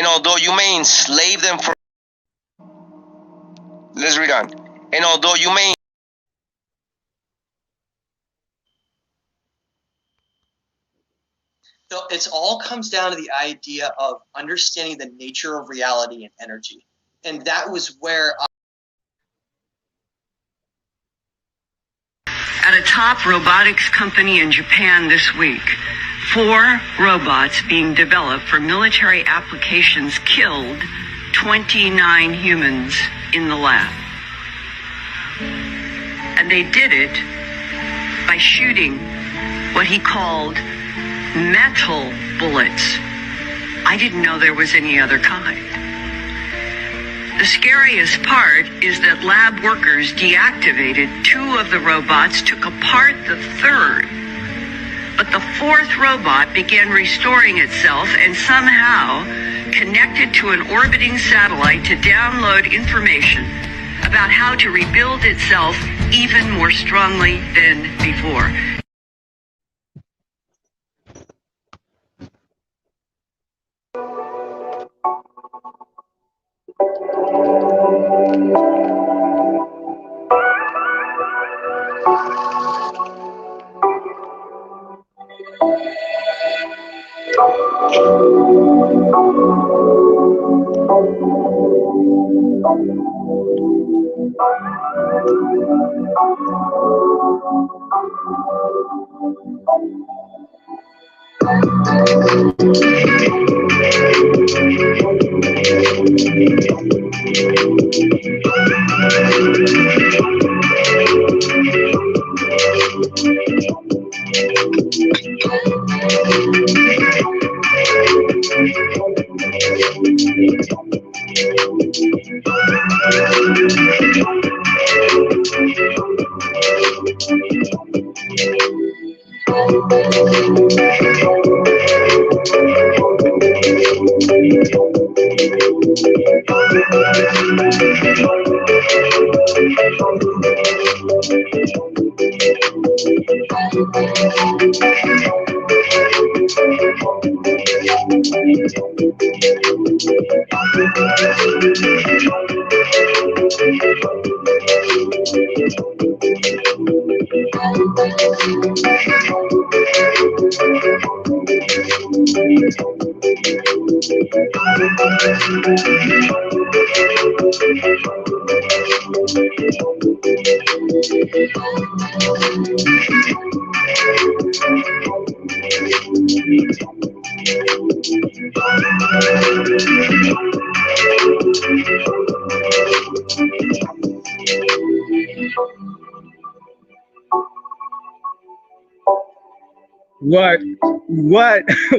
although you may enslave them for... Let's read on. And although you may... So it all comes down to the idea of understanding the nature of reality and energy. And that was where... At a top robotics company in Japan this week, 4 robots being developed for military applications killed 29 humans in the lab. And they did it by shooting what he called metal bullets. I didn't know there was any other kind. The scariest part is that lab workers deactivated 2 of the robots, took apart the 3rd. But the 4th robot began restoring itself and somehow connected to an orbiting satellite to download information about how to rebuild itself even more strongly than before.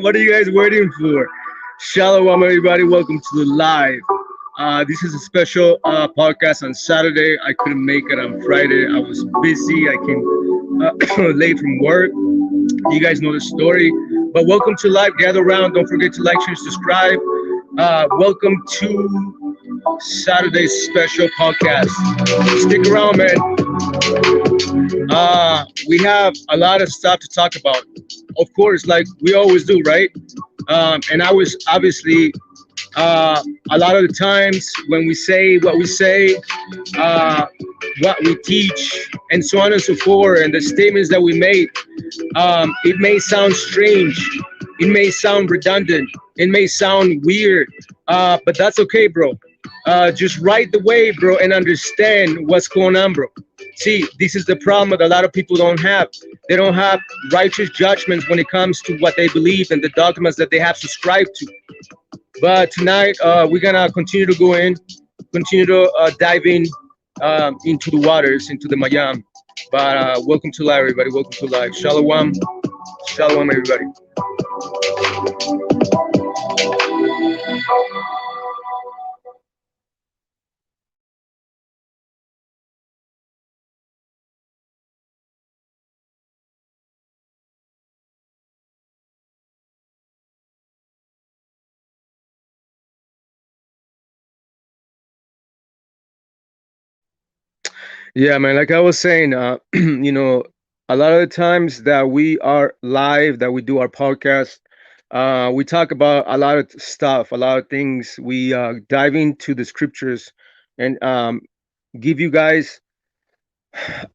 What are you guys waiting for? Shalom, everybody. Welcome to the live. This is a special podcast on Saturday. I couldn't make it on Friday. I was busy. I came late from work. You guys know the story. But welcome to live. Gather around. Don't forget to like, share, subscribe. Welcome to Saturday's special podcast. Stick around, man. We have a lot of stuff to talk about. Of course, like we always do, right? And I was obviously a lot of the times when we say what we say, what we teach, and so on and so forth, and the statements that we make, it may sound strange, it may sound redundant, it may sound weird, but that's okay, bro. Just ride the wave, bro, and understand what's going on, bro. See, this is the problem that a lot of people don't have. They don't have righteous judgments when it comes to what they believe and the dogmas that they have subscribed to. But tonight, we're gonna continue to go in, continue to dive in into the waters, into the Mayam. But welcome to live, everybody. Welcome to live. Shalom, shalom, everybody. Yeah, man, like I was saying, you know, a lot of the times that we are live, that we do our podcast, We talk about a lot of stuff, a lot of things. We dive into the scriptures and give you guys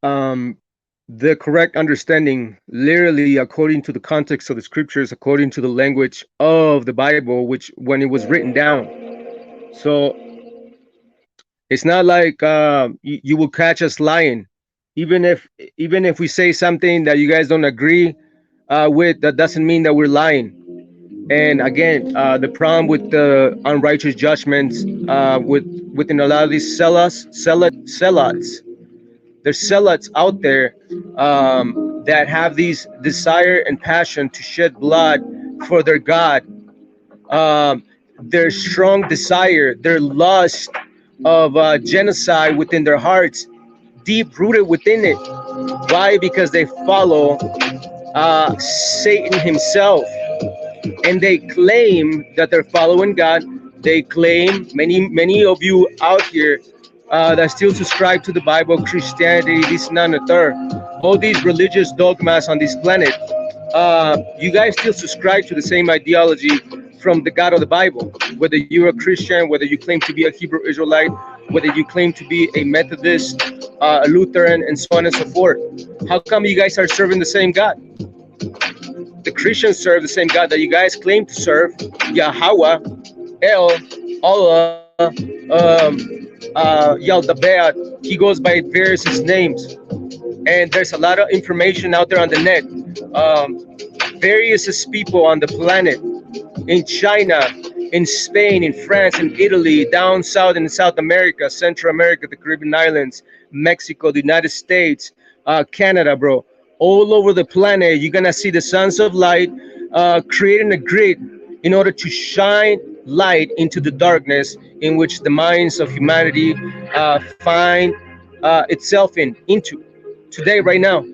um, the correct understanding, literally according to the context of the scriptures, according to the language of the Bible, which when it was written down. So it's not like you will catch us lying, even if we say something that you guys don't agree with. That doesn't mean that we're lying. And again, the problem with the unrighteous judgments within a lot of these zealots. There's zealots out there that have these desire and passion to shed blood for their God. Their strong desire, their lust of genocide within their hearts, deep rooted within it. Why? Because they follow Satan himself, and they claim that they're following God. They claim, many of you out here that still subscribe to the Bible, Christianity, this and that and the third, all these religious dogmas on this planet, you guys still subscribe to the same ideology from the God of the Bible. Whether you're a Christian, whether you claim to be a Hebrew Israelite, whether you claim to be a Methodist, a Lutheran, and so on and so forth. How come you guys are serving the same God? The Christians serve the same God that you guys claim to serve, Yahweh, El, Allah, Yaldabaoth. He goes by various names. And there's a lot of information out there on the net. Various people on the planet, in China, in Spain, in France, in Italy, down south in South America, Central America, the Caribbean islands, Mexico, the United States, Canada, bro. All over the planet, you're gonna see the sons of light creating a grid in order to shine light into the darkness in which the minds of humanity find itself into today, right now.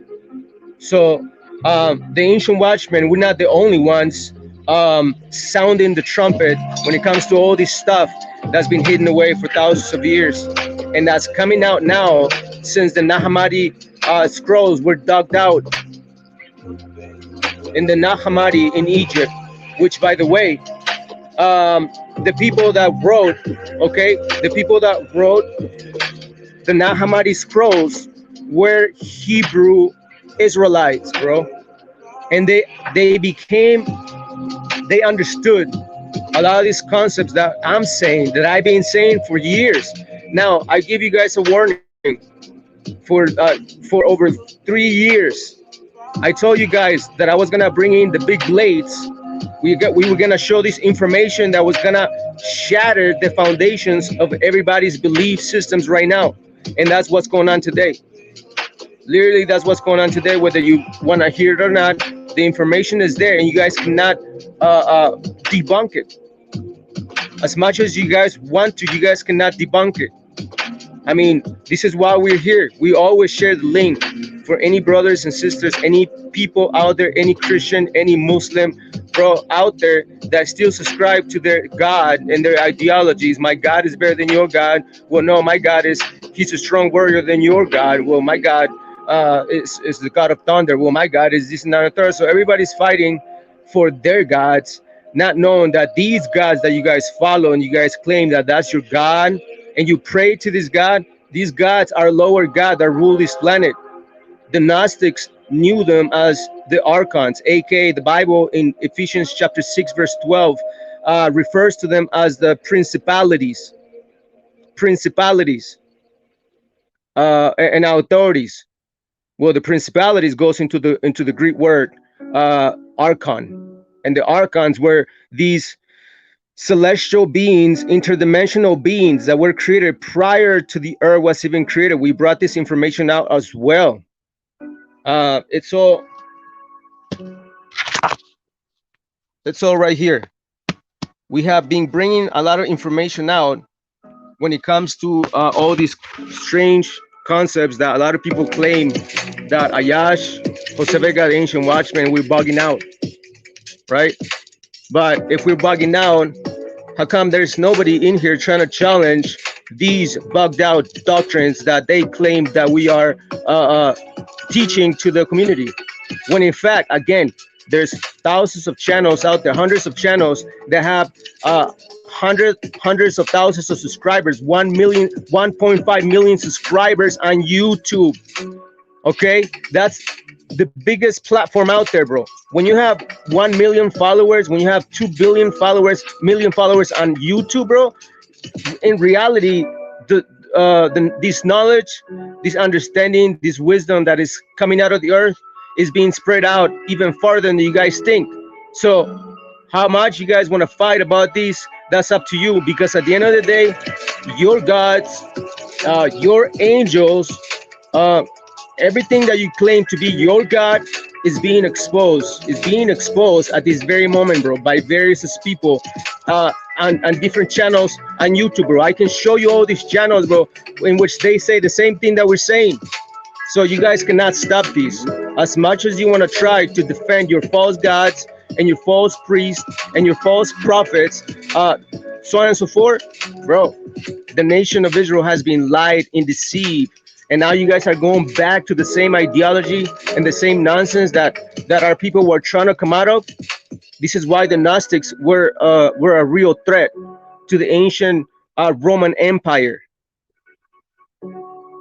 So the ancient watchmen, we're not the only ones sounding the trumpet when it comes to all this stuff that's been hidden away for thousands of years, and that's coming out now since the Nag Hammadi scrolls were dug out in the Nag Hammadi in Egypt, which, by the way, the people that wrote the Nag Hammadi scrolls were Hebrew Israelites, bro, and they understood a lot of these concepts that I'm saying, that I've been saying for years. Now, I give you guys a warning. For over 3 years, I told you guys that I was gonna bring in the big blades. We were gonna show this information that was gonna shatter the foundations of everybody's belief systems right now, and that's what's going on today. Literally, that's what's going on today. Whether you want to hear it or not, the information is there, and you guys cannot debunk it. As much as you guys want to, you guys cannot debunk it. I mean, this is why we're here. We always share the link for any brothers and sisters, any people out there, any Christian, any Muslim, bro, out there that still subscribe to their God and their ideologies. My God is better than your God. Well, no, my God he's a strong warrior than your God. Well, my God is the God of thunder. Well, my God is this and that and third. So everybody's fighting for their gods, not knowing that these gods that you guys follow and you guys claim that that's your God, and you pray to this God, these gods are lower God that rule this planet. The Gnostics knew them as the archons, aka the Bible in Ephesians chapter 6 verse 12 refers to them as the principalities and authorities. Well, the principalities goes into the Greek word archon, and the archons were these celestial beings, interdimensional beings that were created prior to the earth was even created. We brought this information out as well. It's all right here. We have been bringing a lot of information out when it comes to all these strange concepts that a lot of people claim that Ayash, Jose Vega, the ancient watchman, we're bugging out, right? But if we're bugging out, how come there's nobody in here trying to challenge these bugged out doctrines that they claim that we are teaching to the community? When in fact, again, There's thousands of channels out there, hundreds of channels that have hundreds of thousands of subscribers, 1 million, 1.5 million subscribers on YouTube. Okay, that's the biggest platform out there, bro. When you have 1 million followers, when you have 2 billion followers, million followers on YouTube, bro, in reality, this knowledge, this understanding, this wisdom that is coming out of the earth is being spread out even farther than you guys think. So how much you guys want to fight about these, that's up to you, because at the end of the day, your gods, your angels, everything that you claim to be your God is being exposed at this very moment, bro, by various people on different channels on YouTube, bro. I can show you all these channels, bro, in which they say the same thing that we're saying. So you guys cannot stop these. As much as you want to try to defend your false gods and your false priests and your false prophets, so on and so forth, bro, the nation of Israel has been lied and deceived. And now you guys are going back to the same ideology and the same nonsense that our people were trying to come out of. This is why the Gnostics were a real threat to the ancient Roman Empire.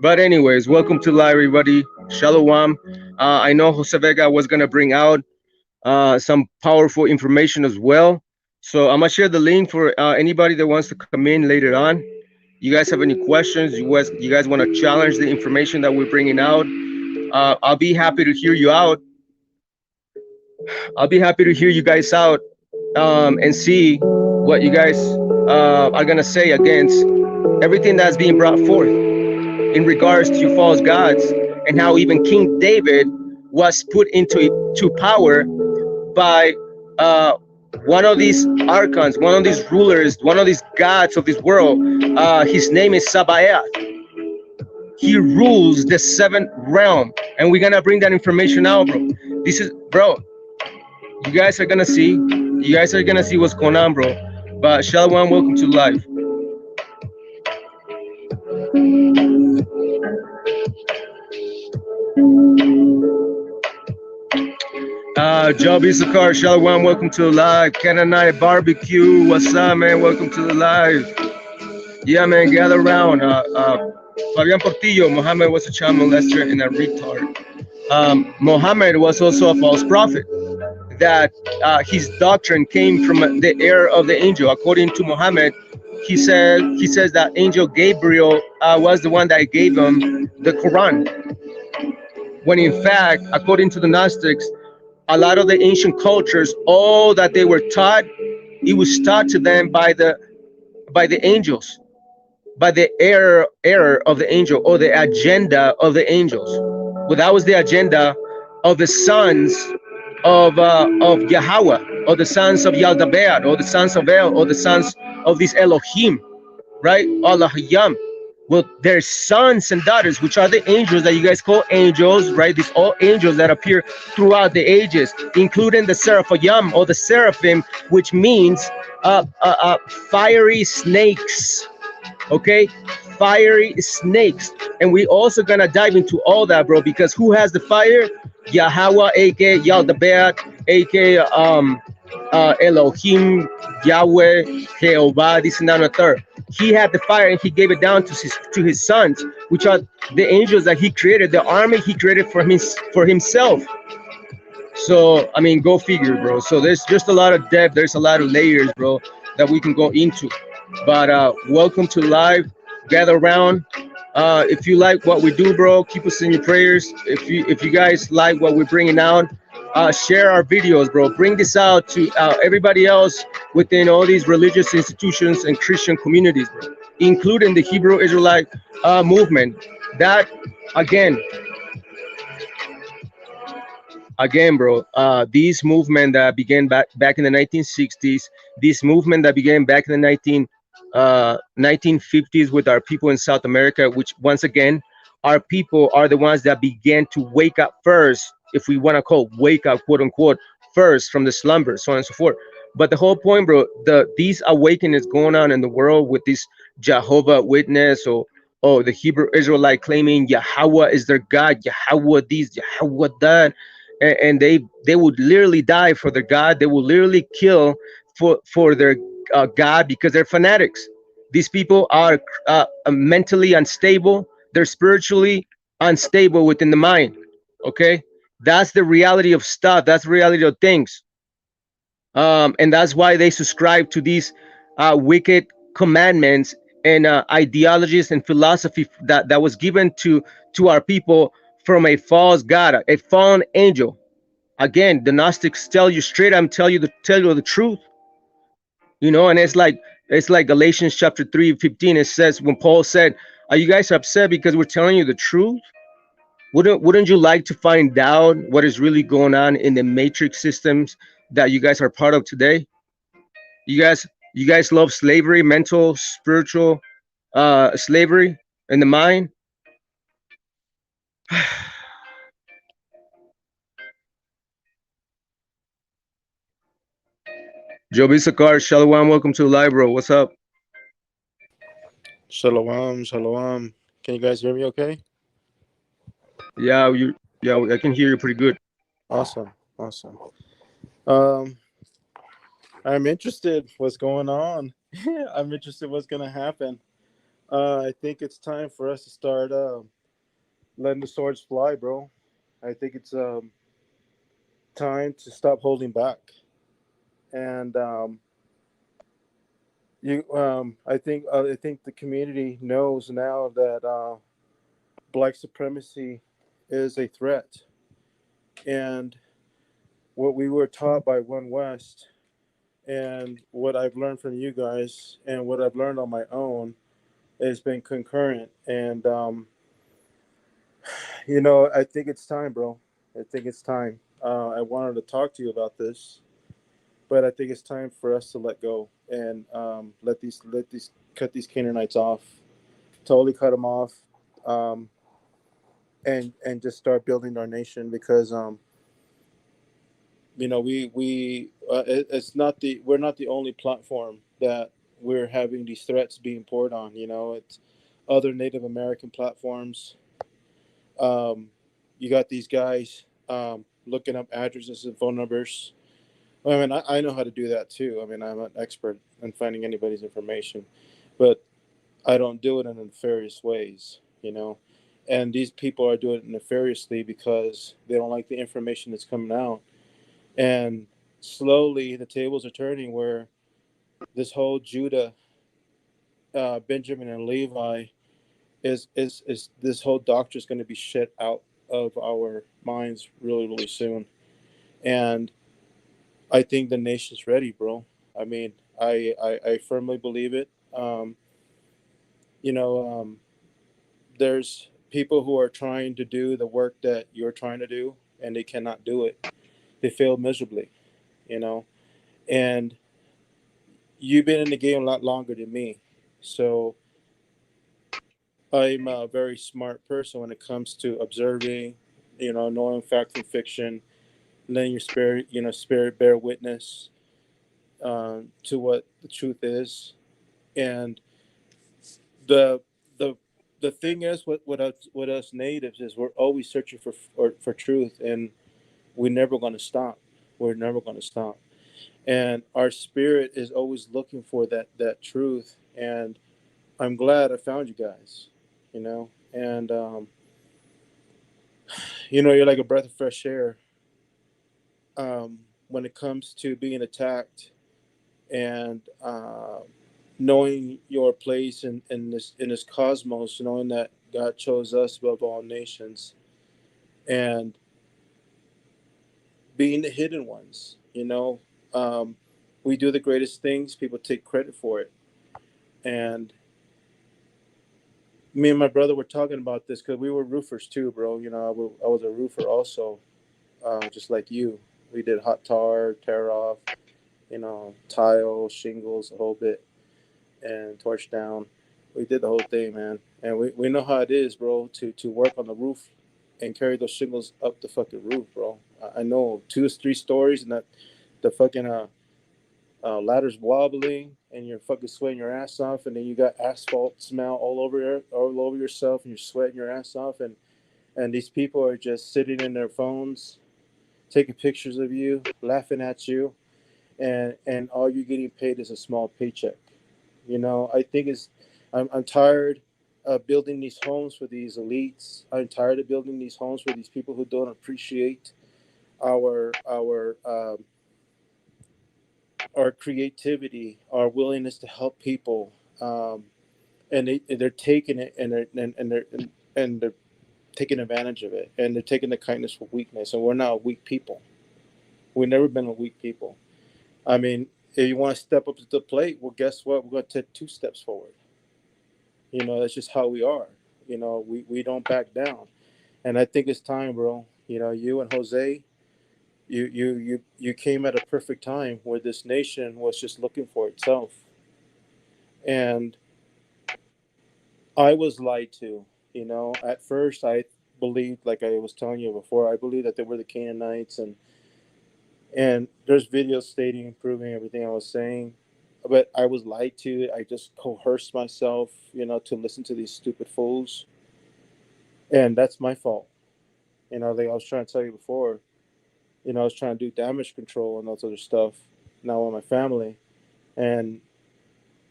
But anyways, welcome to live, everybody. Shalom. I know Jose Vega was gonna bring out some powerful information as well. So I'm gonna share the link for anybody that wants to come in later on. You guys have any questions? You guys want to challenge the information that we're bringing out? I'll be happy to hear you out. I'll be happy to hear you guys out and see what you guys are gonna say against everything that's being brought forth in regards to false gods, and how even King David was put into power by one of these archons, one of these rulers, one of these gods of this world. His name is Sabaoth. He rules the seventh realm, and we're gonna bring that information out, bro. This is, bro, you guys are gonna see what's going on, bro. But Shalom, welcome to live. Job Issachar, Shalom, welcome to the live. Canaanite Barbecue, what's up, man? Welcome to the live. Yeah, man, gather around. Fabian Portillo, Muhammad was a child molester and a retard. Muhammad was also a false prophet. That his doctrine came from the air of the angel. According to Muhammad, he says that angel Gabriel was the one that gave him the Quran. When in fact, according to the Gnostics, a lot of the ancient cultures, all that they were taught, it was taught to them by the angels, by the error of the angel, or the agenda of the angels. Well, that was the agenda of the sons of Yahweh, or the sons of Yaldabaoth, or the sons of El, or the sons of this Elohim, right? Allahiyam. Well, their sons and daughters, which are the angels that you guys call angels, right? These all angels that appear throughout the ages, including the Seraphim or the Seraphim, which means fiery snakes. Okay, fiery snakes. And we also gonna dive into all that, bro, because who has the fire? Yahweh, aka Yaldabaoth, aka Elohim, Yahweh, Jehovah, this and that and the third. He had the fire and he gave it down to his sons, which are the angels that he created, the army he created for himself. So I mean, go figure, bro. So there's just a lot of depth, there's a lot of layers, bro, that we can go into. But welcome to live. Gather around. If you like what we do, bro, keep us in your prayers. If you guys like what we're bringing out, share our videos, bro. Bring this out to everybody else within all these religious institutions and Christian communities, bro, including the Hebrew Israelite movement. That again, bro, this movement that began back in the 1960s, this movement that began back in the 1950s with our people in South America, which once again, our people are the ones that began to wake up first, if we want to call wake up, quote unquote, first from the slumber, so on and so forth. But the whole point, bro, these awakenings going on in the world with this Jehovah Witness or the Hebrew Israelite claiming Yahweh is their God, Yahweh this, Yahweh that. and they would literally die for their God. They will literally kill for their God, because they're fanatics. These people are mentally unstable. They're spiritually unstable within the mind. Okay, that's the reality of stuff. That's the reality of things. And that's why they subscribe to these wicked commandments and ideologies and philosophy that was given to our people from a false god, a fallen angel. Again, the Gnostics tell you straight, I'm tell you the truth, and it's like Galatians chapter 3:15. It says, when Paul said, are you guys upset because we're telling you the truth? Wouldn't you like to find out what is really going on in the matrix systems that you guys are part of today? You guys love slavery, mental, spiritual slavery in the mind. Joe Bisakar, Shalom, welcome to the live, bro. What's up? Shalom, shalom. Can you guys hear me okay? Yeah, I can hear you pretty good. Awesome, awesome. Um, I'm interested what's going on. I'm interested what's going to happen. I think it's time for us to start letting the swords fly, bro. I think it's time to stop holding back. And I think the community knows now that black supremacy is a threat. And what we were taught by One West, and what I've learned from you guys, and what I've learned on my own, has been concurrent. And I think it's time, bro. I think it's time. I wanted to talk to you about this, but I think it's time for us to let go and cut these Canaanites off, totally cut them off, and just start building our nation, because we're not the only platform that we're having these threats being poured on. It's other Native American platforms. You got these guys looking up addresses and phone numbers. I mean, I know how to do that too. I mean, I'm an expert in finding anybody's information, but I don't do it in nefarious ways, and these people are doing it nefariously because they don't like the information that's coming out. And slowly the tables are turning, where this whole Judah, Benjamin, and Levi is this whole doctrine is going to be shit out of our minds really, really soon. And I think the nation's ready, bro. I mean, I firmly believe it. You know, there's people who are trying to do the work that you're trying to do, and they cannot do it. They fail miserably, and you've been in the game a lot longer than me. So I'm a very smart person when it comes to observing, knowing fact from fiction, letting your spirit bear witness to what the truth is. And the the the thing is, what us natives is, we're always searching for truth, and we're never going to stop. We're never going to stop. And our spirit is always looking for that truth. And I'm glad I found you guys, and you're like a breath of fresh air when it comes to being attacked, and knowing your place in this cosmos, knowing that God chose us above all nations, and being the hidden ones. We do the greatest things. People take credit for it. And me and my brother were talking about this because we were roofers too, bro. I was a roofer also, just like you. We did hot tar, tear off, tile, shingles, a whole bit, and torch down. We did the whole thing, man. And we know how it is, bro, to work on the roof and carry those shingles up the fucking roof, bro. I know 2 or 3 stories, and that the fucking ladder's wobbling, and you're fucking sweating your ass off, and then you got asphalt smell all over yourself, and you're sweating your ass off, and these people are just sitting in their phones, taking pictures of you, laughing at you, and all you're getting paid is a small paycheck. You know, I think I'm tired of building these homes for these elites. I'm tired of building these homes for these people who don't appreciate our our creativity, our willingness to help people, and they're taking it and they're taking advantage of it, and they're taking the kindness for weakness. And we're not a weak people. We've never been a weak people. I mean, if you want to step up to the plate, well, guess what? We're going to take 2 steps forward. You know, that's just how we are. You know, we don't back down. And I think it's time, bro. You know, you and Jose, you came at a perfect time where this nation was just looking for itself. And I was lied to. You know, at first I believed, like I was telling you before, I believed that they were the Canaanites, and there's videos stating and proving everything I was saying. But I was lied to. I just coerced myself, you know, to listen to these stupid fools. And that's my fault. You know, like I was trying to tell you before, you know, I was trying to do damage control and all this other stuff now with my family. And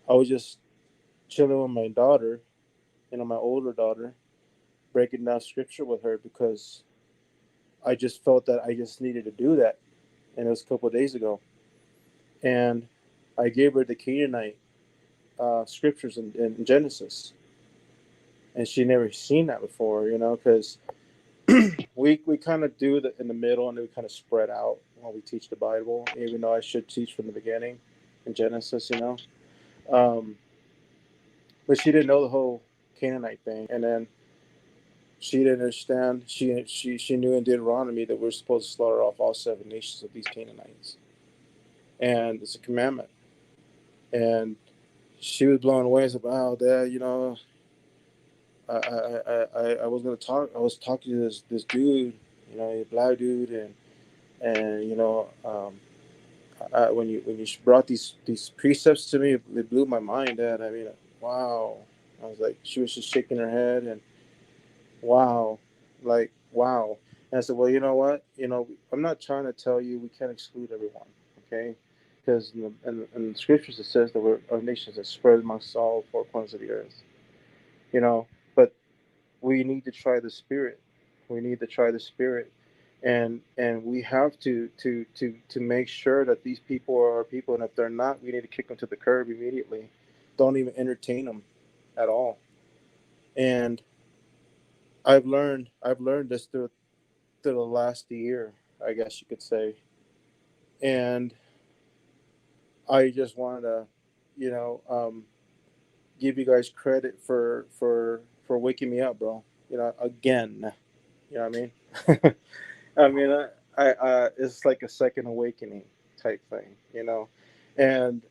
I was just chilling with my daughter, you know, my older daughter, breaking down scripture with her because I just felt that I just needed to do that. And it was a couple of days ago. And I gave her the Canaanite scriptures in Genesis. And she never seen that before, you know, because we kind of do in the middle, and then we kind of spread out when we teach the Bible, even though I should teach from the beginning in Genesis, you know. But she didn't know the whole Canaanite thing, and then she didn't understand. She knew in Deuteronomy that we're supposed to slaughter off all 7 nations of these Canaanites, and it's a commandment. And she was blown away. It's like, wow, Dad, you know, I was gonna talk. I was talking to this dude, you know, a black dude, and you know, when you brought these precepts to me, it blew my mind, Dad. I mean, wow. I was like, she was just shaking her head, and wow, like wow. And I said, well, you know what? You know, I'm not trying to tell you we can't exclude everyone, okay? Because in the scriptures it says that our nations are spread amongst all 4 corners of the earth, you know. But we need to try the spirit. We need to try the spirit, and we have to make sure that these people are our people, and if they're not, we need to kick them to the curb immediately. Don't even entertain them at all. And I've learned this through the last year, I guess you could say. And I just wanted to, you know, give you guys credit for waking me up, bro. You know, again. You know what I mean? I mean, it's like a second awakening type thing, you know. And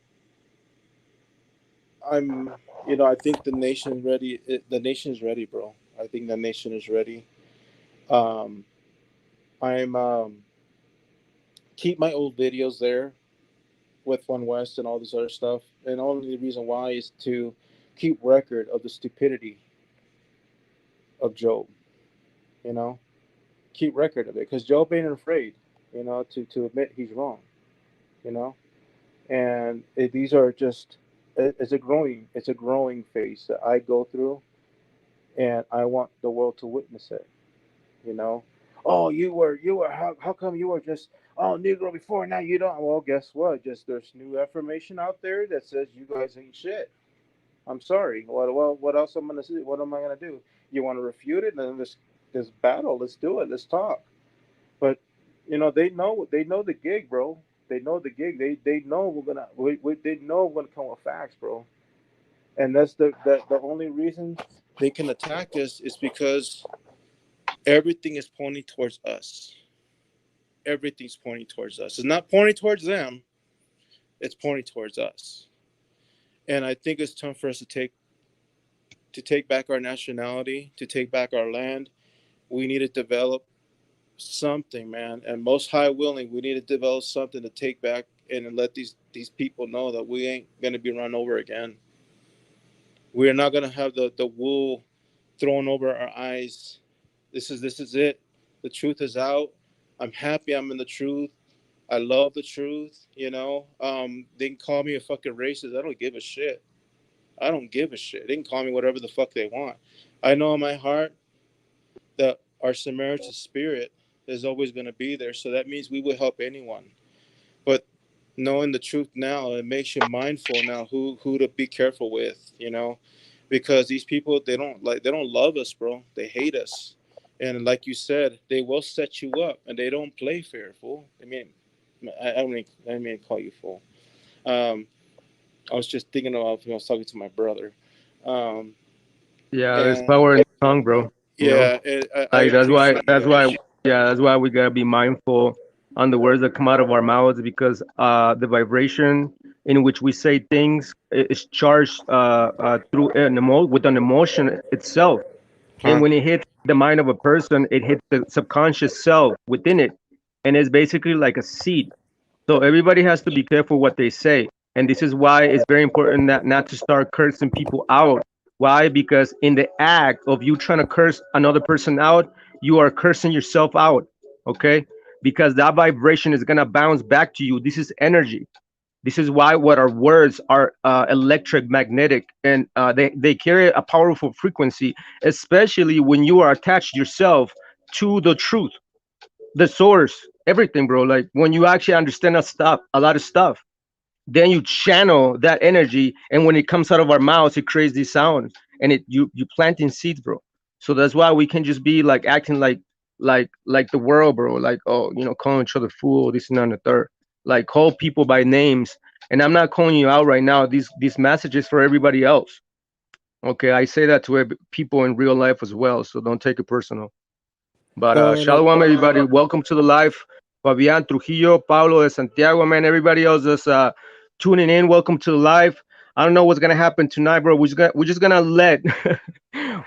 I'm, you know, I think the nation's ready. The nation's ready, bro. I think the nation is ready. Um, I'm keep my old videos there with One West and all this other stuff, and only the reason why is to keep record of the stupidity of Job. You know, keep record of it because Job ain't afraid, you know, to admit he's wrong. You know, and these are just it's a growing phase that I go through, and I want the world to witness it. You know, oh, you were how come you were just Negro before, now you don't? Well, guess what? Just there's new information out there that says you guys ain't shit. I'm sorry. What else I'm gonna say? What am I gonna do? You want to refute it? Then this battle. Let's do it. Let's talk. But you know they know the gig, bro. They know the gig. They know they know we're gonna come with facts, bro. And that's the only reason they can attack us is because everything is pointing towards us. Everything's pointing towards us. It's not pointing towards them. It's pointing towards us. And I think it's time for us to take back our nationality, to take back our land. We need to develop something, man. And most high willing, we need to develop something to take back and let these people know that we ain't gonna be run over again. We're not gonna have the wool thrown over our eyes. This is it. The truth is out. I'm happy I'm in the truth. I love the truth, you know. They can call me a fucking racist. I don't give a shit. I don't give a shit. They can call me whatever the fuck they want. I know in my heart that our Samaritan spirit is always going to be there. So that means we will help anyone. But knowing the truth now, it makes you mindful now who to be careful with, you know, because these people, they don't love us, bro. They hate us. And like you said, they will set you up, and they don't play fair, fool. I mean, I don't mean to call you fool. I was just thinking about when I was talking to my brother. Yeah, there's And power in the tongue, bro. You know, yeah, I like appreciate that. that's why we gotta be mindful on the words that come out of our mouths, because the vibration in which we say things is charged through with an emotion itself. And Huh? when it hits the mind of a person, it hits the subconscious self within it, and it's basically like a seed. So everybody has to be careful what they say. And this is why it's very important not to start cursing people out. Why? Because in the act of you trying to curse another person out, you are cursing yourself out. Okay? Because that vibration is going to bounce back to you. This is energy. This is why what our words are electric, magnetic, and they carry a powerful frequency, especially when you are attached yourself to the truth, the source, everything, bro. Like when you actually understand a lot of stuff, then you channel that energy, and when it comes out of our mouths, it creates this sound, and you planting seeds, bro. So that's why we can just be like acting like the world, bro. Like, oh, calling each other fool, this and that and the third. Like, call people by names, and I'm not calling you out right now. These messages for everybody else. Okay, I say that to people in real life as well, so don't take it personal. But No, no. shalom, everybody. Welcome to the live. Fabian Trujillo, Paulo de Santiago, man. Everybody else is tuning in. Welcome to the live. I don't know what's gonna happen tonight, bro. We're just gonna let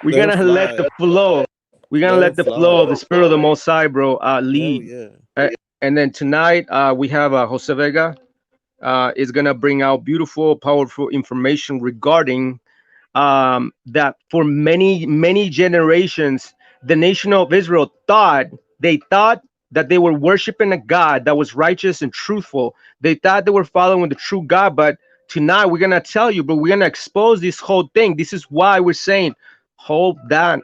we're Let him gonna let fly. the flow. We're gonna Let him let the flow of fly. the spirit of the Most High, bro, Hell lead. yeah. And then tonight we have Jose Vega is gonna bring out beautiful, powerful information regarding that for many generations the nation of Israel thought that they were worshiping a God that was righteous and truthful. They thought they were following the true God. But tonight we're gonna tell you, but we're gonna expose this whole thing. This is why we're saying, hold down,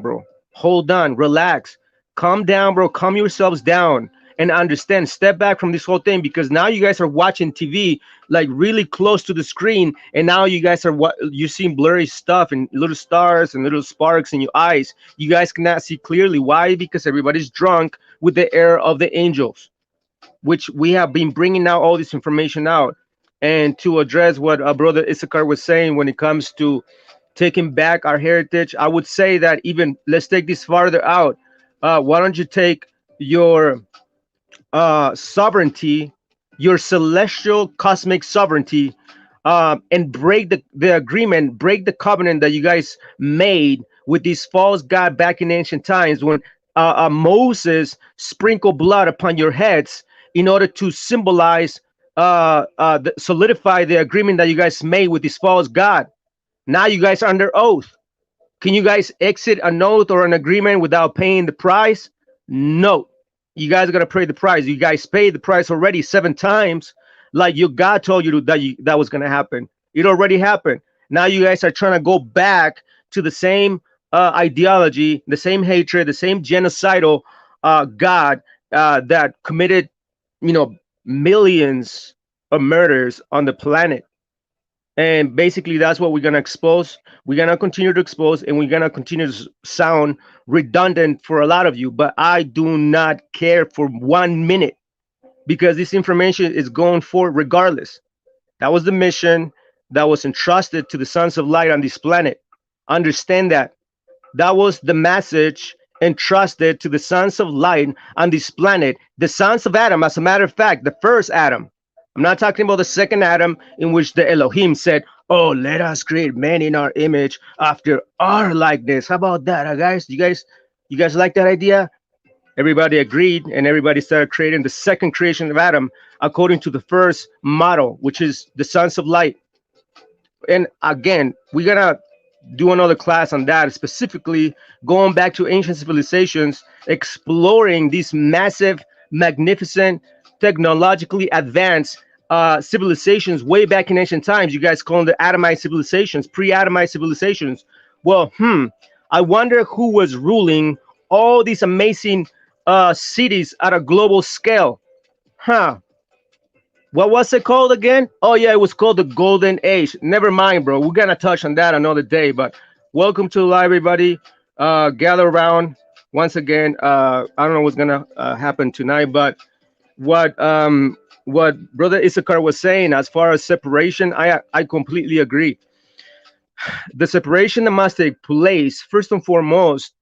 bro, hold on, relax, calm down, bro, calm yourselves down and understand. Step back from this whole thing, because now you guys are watching TV like really close to the screen, and now you guys are you're seeing blurry stuff and little stars and little sparks in your eyes. You guys cannot see clearly. Why? Because everybody's drunk with the air of the angels, which we have been bringing out all this information out. And to address what brother Issachar was saying when it comes to taking back our heritage, I would say that, even let's take this farther out. Why don't you take your sovereignty, your celestial cosmic sovereignty, and break the agreement, break the covenant that you guys made with this false god back in ancient times, when Moses sprinkled blood upon your heads in order to symbolize, solidify the agreement that you guys made with this false god. Now you guys are under oath. Can you guys exit a note or an agreement without paying the price? No. You guys gotta pay the price. You guys paid the price already 7 times, like your God told you that was gonna happen. It already happened. Now you guys are trying to go back to the same ideology, the same hatred, the same genocidal God that committed, millions of murders on the planet. And basically that's what we're going to expose. We're going to continue to expose, and we're going to continue to sound redundant for a lot of you, but I do not care for 1 minute, because this information is going forward regardless. That was the mission that was entrusted to the sons of light on this planet. Understand that. That was the message entrusted to the sons of light on this planet, the sons of Adam. As a matter of fact, the first Adam. I'm not talking about the second Adam, in which the Elohim said, "Oh, let us create man in our image after our likeness." How about that, guys? You guys like that idea? Everybody agreed, and everybody started creating the second creation of Adam according to the first model, which is the sons of light. And again, we're gonna do another class on that, specifically going back to ancient civilizations, exploring these massive, magnificent, technologically advanced civilizations way back in ancient times. You guys call them the atomized civilizations, pre-atomized civilizations. Well, I wonder who was ruling all these amazing cities at a global scale. Huh? What was it called again? Oh yeah, it was called the Golden Age. Never mind, bro. We're gonna touch on that another day. But welcome to live, everybody. Gather around once again. I don't know what's gonna happen tonight, but what what Brother Issachar was saying as far as separation, I completely agree. The separation that must take place first and foremost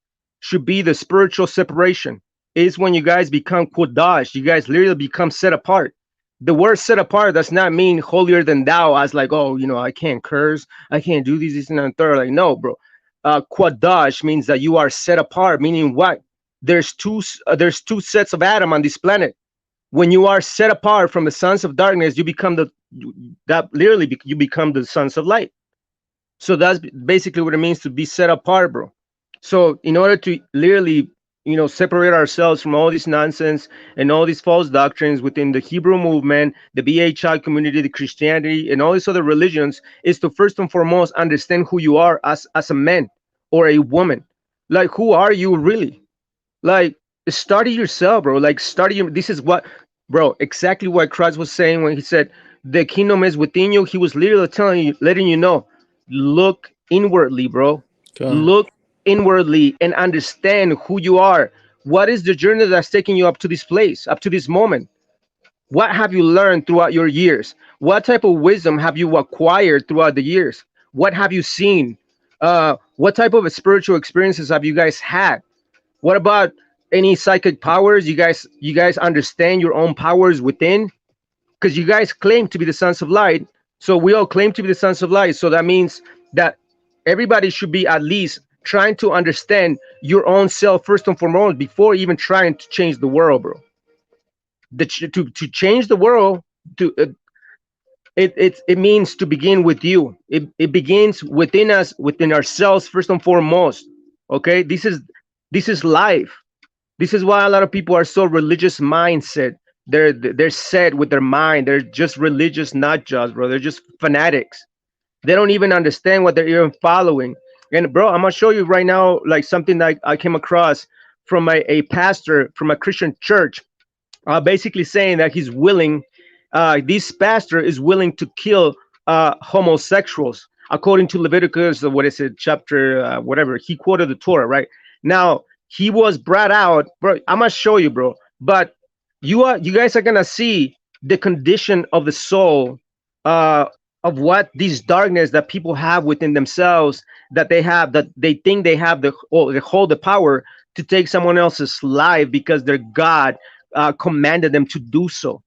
should be the spiritual separation. Is when you guys become kodash, you guys literally become set apart. The word set apart does not mean holier than thou, as like, oh, I can't curse, I can't do this and that third. Like, no, bro. Kodash means that you are set apart, meaning what? There's two sets of Adam on this planet. When you are set apart from the sons of darkness, you become you become the sons of light. So that's basically what it means to be set apart, bro. So in order to literally, separate ourselves from all this nonsense and all these false doctrines within the Hebrew movement, the BHI community, the Christianity, and all these other religions, is to first and foremost understand who you are as a man or a woman. Like, who are you really? Like, study yourself, bro. Like, this is what, bro, exactly what Christ was saying when he said the kingdom is within you. He was literally telling you, letting you know, look inwardly, bro. God. Look inwardly and understand who you are. What is the journey that's taking you up to this place, up to this moment? What have you learned throughout your years? What type of wisdom have you acquired throughout the years? What have you seen? What type of spiritual experiences have you guys had? What about any psychic powers? You guys understand your own powers within? Because you guys claim to be the sons of light. So we all claim to be the sons of light. So that means that everybody should be at least trying to understand your own self first and foremost before even trying to change the world, bro. To change the world, to it means to begin with you. It begins within us, within ourselves first and foremost. Okay, this is life. This is why a lot of people are so religious mindset. They're set with their mind. They're just religious nut jobs, bro. They're just fanatics. They don't even understand what they're even following. And bro, I'm gonna show you right now, like something that I came across from a pastor from a Christian church, basically saying that he's willing. This pastor is willing to kill homosexuals according to Leviticus, what is it, chapter whatever. He quoted the Torah, right? Now he was brought out, bro. I'm gonna show you, bro. But you guys are gonna see the condition of the soul, of what these darkness that people have within themselves, that they think they have they hold the power to take someone else's life because their God commanded them to do so.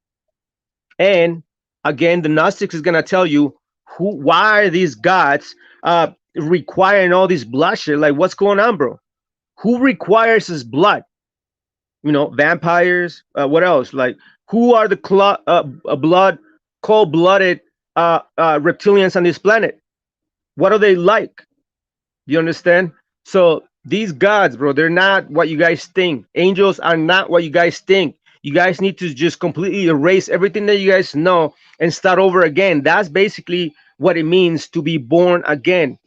And again, the Gnostics is gonna tell you why are these gods requiring all this bloodshed? Like, what's going on, bro? Who requires his blood? Vampires. What else? Like, who are the cold-blooded reptilians on this planet? What are they like? You understand? So these gods, bro, they're not what you guys think. Angels are not what you guys think. You guys need to just completely erase everything that you guys know and start over again. That's basically what it means to be born again.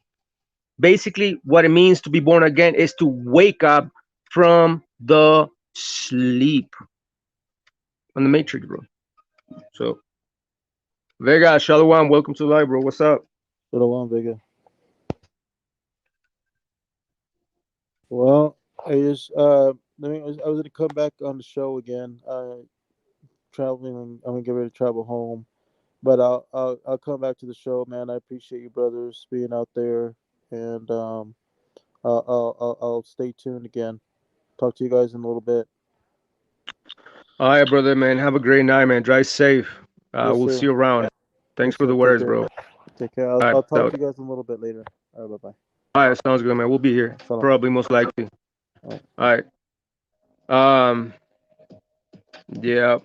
Basically, what it means to be born again is to wake up from the sleep on the matrix, bro. So Vega, Shalom, welcome to live, bro. What's up? Shalom, Vega. Well, I just I was gonna come back on the show again. Traveling, I'm gonna get ready to travel home, but I'll come back to the show, man. I appreciate you brothers being out there, and I'll stay tuned again. Talk to you guys in a little bit. All right, brother, man. Have a great night, man. Drive safe. Yes, We'll sir. see you around. Thanks Yes, for sir. the Take words, care. bro. Take care. All right, I'll talk so- to you guys in a little bit later. All right, bye bye. all right, sounds good, man. We'll be here. Shalom. Probably, most likely. All right. All right. Yeah.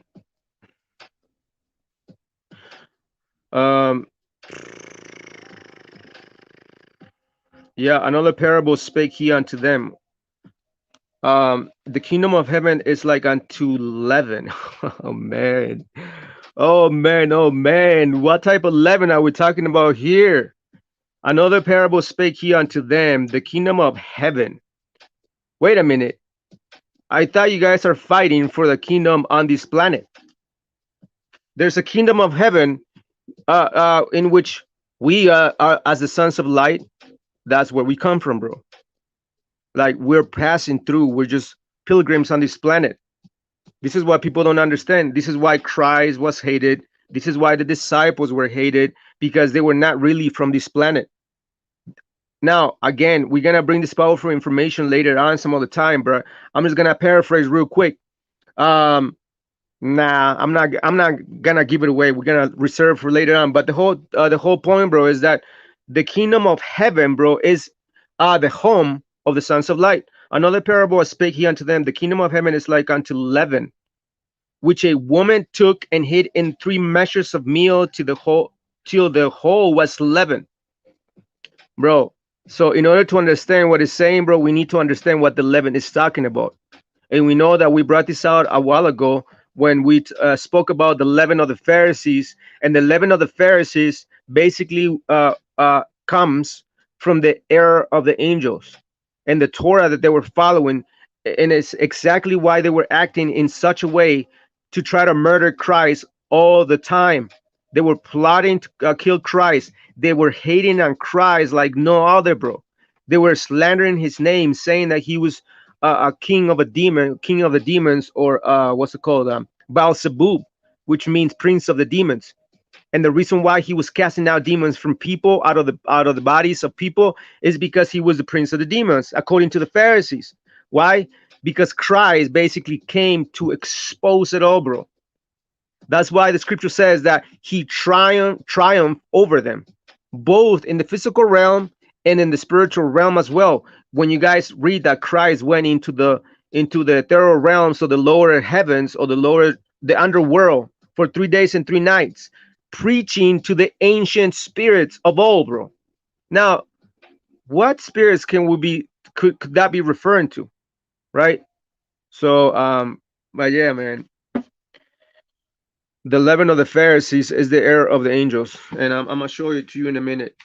Um. Yeah, another parable spake he unto them. The kingdom of heaven is like unto leaven. Oh man. Oh man, oh man. What type of leaven are we talking about here? Another parable spake he unto them, the kingdom of heaven. Wait a minute. I thought you guys are fighting for the kingdom on this planet. There's a kingdom of heaven in which we are as the sons of light. That's where we come from, bro. Like we're passing through. We're just pilgrims on this planet. This is what people don't understand. This is why Christ was hated. This is why the disciples were hated, because they were not really from this planet. Now, again, we're gonna bring this powerful information later on some other time, bro. I'm just gonna paraphrase real quick. Um, Nah, I'm not gonna give it away. We're gonna reserve for later on. But the whole point, bro, is that the kingdom of heaven, bro, is the home of the sons of light. Another parable spake he unto them, the kingdom of heaven is like unto leaven, which a woman took and hid in 3 measures of meal to the whole till the whole was leavened, bro. So in order to understand what it's saying, bro, we need to understand what the leaven is talking about. And we know that we brought this out a while ago when we spoke about the leaven of the Pharisees. And the leaven of the Pharisees basically comes from the error of the angels and the Torah that they were following. And it's exactly why they were acting in such a way to try to murder Christ all the time. They were plotting to kill Christ. They were hating on Christ like no other, bro. They were slandering his name, saying that he was a king of the demons, or what's it called, Baal-zebub, which means prince of the demons. And the reason why he was casting out demons from people, out of the bodies of people, is because he was the prince of the demons, according to the Pharisees. Why? Because Christ basically came to expose it all, bro. That's why the scripture says that he triumphed over them, both in the physical realm and in the spiritual realm as well. When you guys read that Christ went into the ethereal realms, or the lower heavens, or the underworld, for 3 days and 3 nights, preaching to the ancient spirits of old, bro. Now, what spirits could that be referring to, right? So, but yeah, man, the leaven of the Pharisees is the error of the angels, and I'm gonna show it to you in a minute.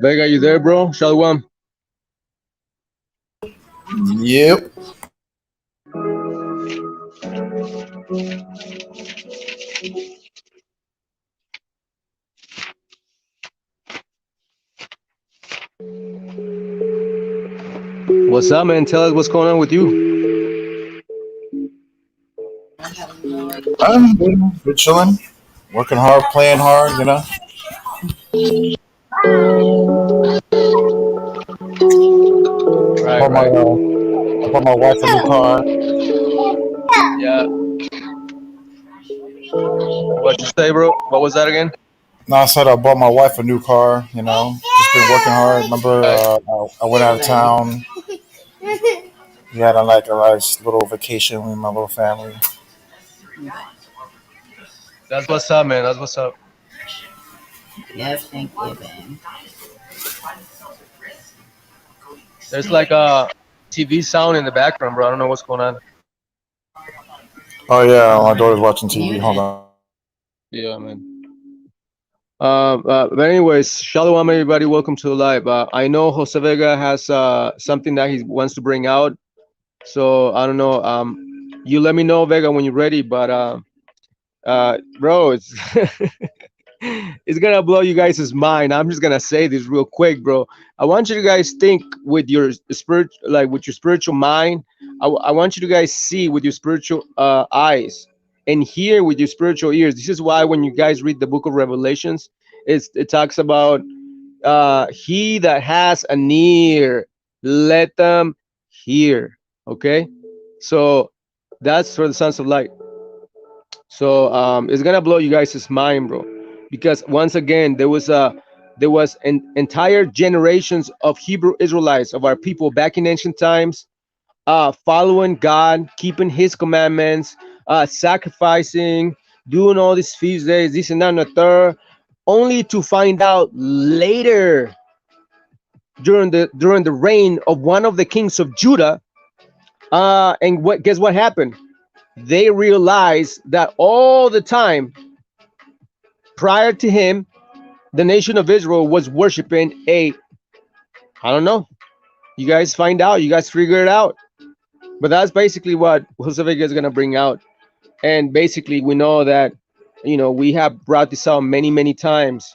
Vega, you there, bro? Shalom. Yep. What's up, man? Tell us what's going on with you. We're chilling, working hard, playing hard, you know. Right, I bought my wife a new car. Yeah. What you say, bro? What was that again? No, I said I bought my wife a new car, you know. Just been working hard. Remember, I went out of town. We had a nice little vacation with my little family. That's what's up, man. That's what's up. Yes, thank you, Ben. There's like a TV sound in the background, bro. I don't know what's going on. Oh yeah, my daughter's watching TV. Hold on. Yeah, man. But anyways, shalom, everybody. Welcome to the live. I know Jose Vega has something that he wants to bring out. So I don't know. You let me know, Vega, when you're ready. But bro, it's it's gonna blow you guys' mind. I'm just gonna say this real quick, bro. I want you to guys think with your spirit, like with your spiritual mind. I want you to guys see with your spiritual eyes and hear with your spiritual ears. This is why when you guys read the book of Revelations, it talks about he that has an ear, let them hear. Okay, so that's for the sons of light. So it's gonna blow you guys' mind, bro, because once again there was an entire generations of Hebrew Israelites of our people back in ancient times, following God, keeping His commandments, sacrificing, doing all these feast days, this and that and the third, only to find out later during the reign of one of the kings of Judah, and guess what happened? They realized that all the time prior to him, the nation of Israel was worshiping I don't know. You guys find out. You guys figure it out. But that's basically what Jose Vega is going to bring out. And basically, we know that, we have brought this out many, many times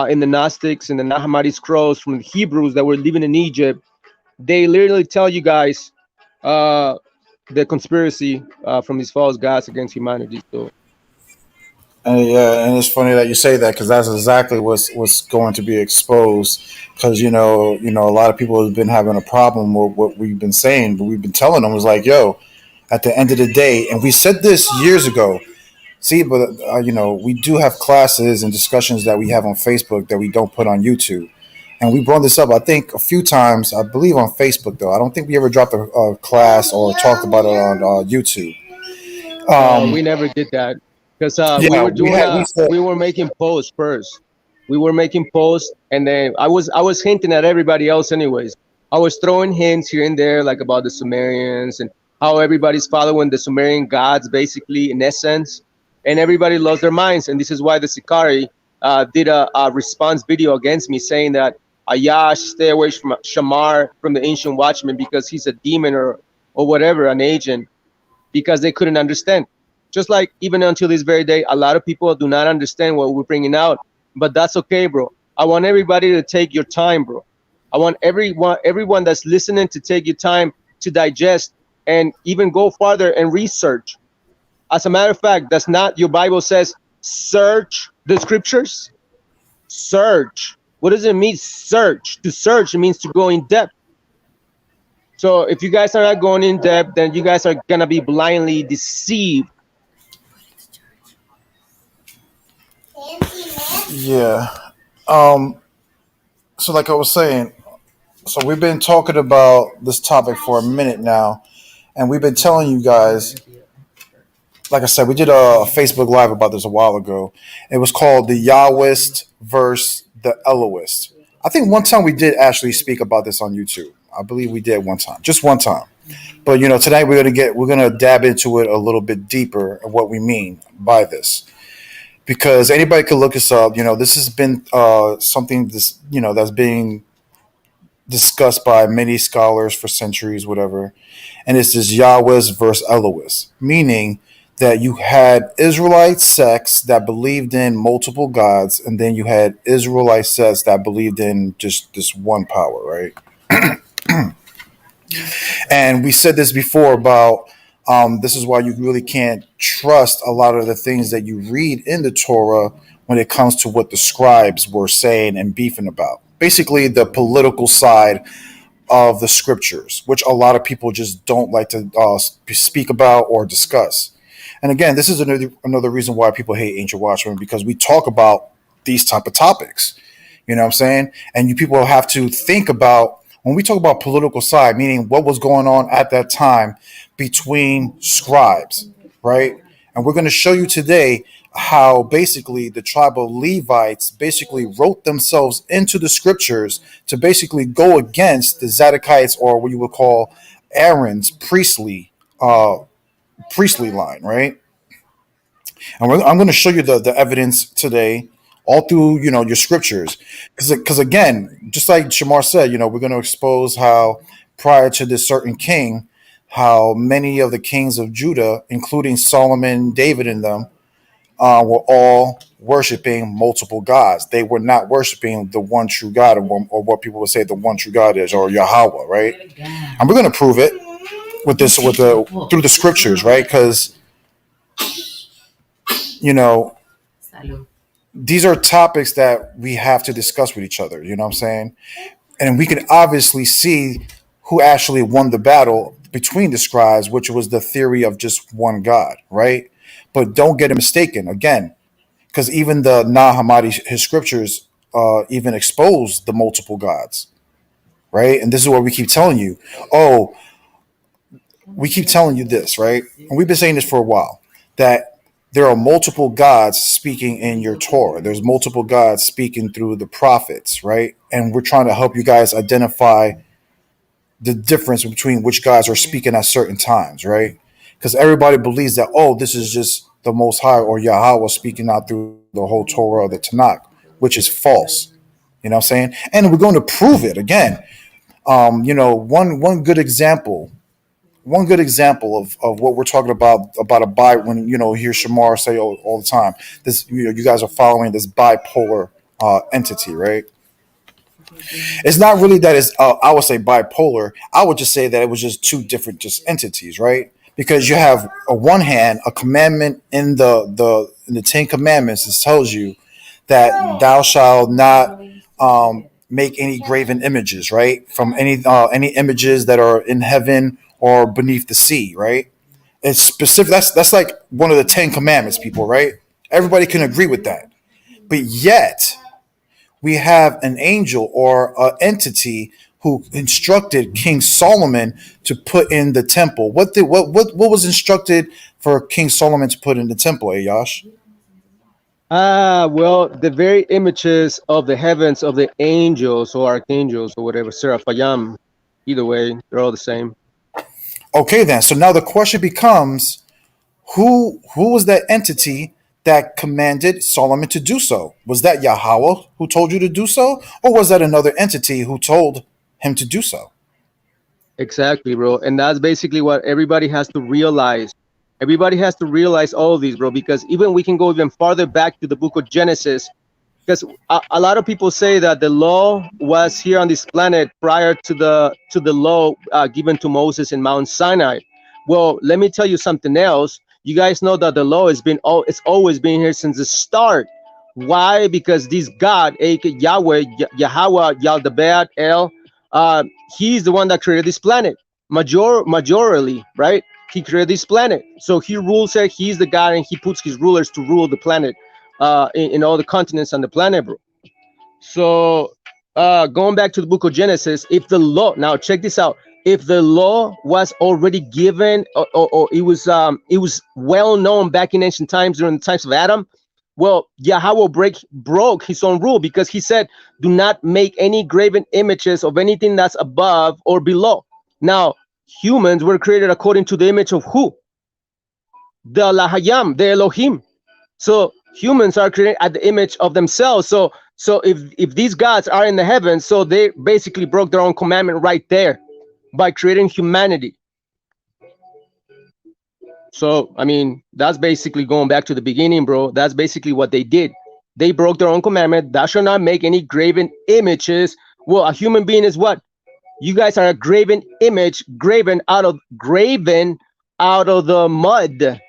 in the Gnostics and the Nag Hammadi scrolls from the Hebrews that were living in Egypt. They literally tell you guys the conspiracy from these false gods against humanity. So, And yeah, and it's funny that you say that because that's exactly what's going to be exposed. Because a lot of people have been having a problem with what we've been saying, but we've been telling them was like, yo, at the end of the day, and we said this years ago. See, but we do have classes and discussions that we have on Facebook that we don't put on YouTube. And we brought this up, I think, a few times. I believe on Facebook, though. I don't think we ever dropped a class or talked about it on YouTube. we never did that because we Yeah, were doing we said, we were making posts first. We were making posts, and then I was hinting at everybody else anyways. I was throwing hints here and there, like about the Sumerians and how everybody's following the Sumerian gods, basically in essence, and everybody lost their minds. And this is why the Sikari did a response video against me, saying that Ayash, stay away from Shamar, from the ancient Watchman, because he's a demon or whatever, an agent, because they couldn't understand. Just like even until this very day, a lot of people do not understand what we're bringing out, but that's okay, bro. I want everybody to take your time, bro. I want everyone that's listening to take your time to digest and even go farther and research. As a matter of fact, that's not your Bible says search the scriptures. Search. What does it mean? Search. To search, it means to go in depth. So if you guys are not going in depth, then you guys are gonna be blindly deceived. yeah. So like I was saying, so we've been talking about this topic for a minute now, and we've been telling you guys. Like I said, we did a Facebook Live about this a while ago. It was called the Yahwist versus the Elohist. I think one time we did actually speak about this on YouTube. I believe we did one time, just one time. But tonight we're gonna dab into it a little bit deeper of what we mean by this, because anybody could look us up. This has been something that's being discussed by many scholars for centuries, whatever. And it's this Yahweh's versus Elohim, meaning that you had Israelite sects that believed in multiple gods, and then you had Israelite sects that believed in just this one power, right? And we said this before about this is why you really can't trust a lot of the things that you read in the Torah when it comes to what the scribes were saying and beefing about. Basically, the political side of the scriptures, which a lot of people just don't like to speak about or discuss. And again, this is another reason why people hate Ancient Watchmen, because we talk about these type of topics. You know what I'm saying? And you people have to think about, when we talk about political side, meaning what was going on at that time between scribes, right? And we're going to show you today how basically the tribe of Levites basically wrote themselves into the scriptures to basically go against the Zadokites, or what you would call Aaron's priestly line, right? And I'm going to show you the evidence today, all through your scriptures, because again, just like Shamar said, we're going to expose how prior to this certain king, how many of the kings of Judah, including Solomon, David, and them, were all worshiping multiple gods. They were not worshiping the one true God, or what people would say the one true God is, or Yahweh, right? And we're going to prove it through the scriptures, right? Because these are topics that we have to discuss with each other. You know what I'm saying? And we can obviously see who actually won the battle between the scribes, which was the theory of just one God, right? But don't get it mistaken again, because even the Nag Hammadi, his scriptures even expose the multiple gods, right? And this is what we keep telling you. Oh, we keep telling you this, right? And we've been saying this for a while, that there are multiple gods speaking in your Torah. There's multiple gods speaking through the prophets, right? And we're trying to help you guys identify the difference between which gods are speaking at certain times, right? Because everybody believes that, oh, this is just the Most High or Yahweh speaking out through the whole Torah or the Tanakh, which is false. You know what I'm saying? And we're going to prove it again. One good example of what we're talking about a when hear Shamar say all the time, this you guys are following this bipolar entity, right? It's not really that it's I would say bipolar. I would just say that it was just two different just entities, right? Because you have on one hand a commandment in the Ten Commandments that tells you that thou shalt not make any graven images, right? From any images that are in heaven or beneath the sea, right? It's specific. That's like one of the Ten Commandments, people, right? Everybody can agree with that. But yet we have an angel or an entity who instructed King Solomon to put in the temple. What was instructed for King Solomon to put in the temple, Yash? Well, the very images of the heavens of the angels or archangels or whatever, Seraphim, either way, they're all the same. Okay, then. So now the question becomes, who was that entity that commanded Solomon to do so? Was that Yahweh who told you to do so? Or was that another entity who told him to do so? Exactly, bro. And that's basically what everybody has to realize. Everybody has to realize all of these, bro, because even we can go even farther back to the book of Genesis, because a lot of people say that the law was here on this planet prior to the law given to Moses in Mount Sinai. Well, let me tell you something else. You guys know that the law it's always been here since the start. Why? Because this God, aka Yahweh, Yaldabaoth, El, he's the one that created this planet. Majorly, right? He created this planet, so he rules it. He's the God, and he puts his rulers to rule the planet, in all the continents on the planet, bro. So, going back to the book of Genesis, if the law, now check this out, if the law was already given, or it was well known back in ancient times during the times of Adam, well, Yahweh broke his own rule, because he said, "Do not make any graven images of anything that's above or below." Now, humans were created according to the image of who? The Lahayam, the Elohim. So humans are created at the image of themselves. So if these gods are in the heavens, so they basically broke their own commandment right there by creating humanity. So I mean, that's basically going back to the beginning, bro. That's basically what they did. They broke their own commandment. Thou shalt not make any graven images. Well, a human being is what? You guys are a graven image, graven out of the mud,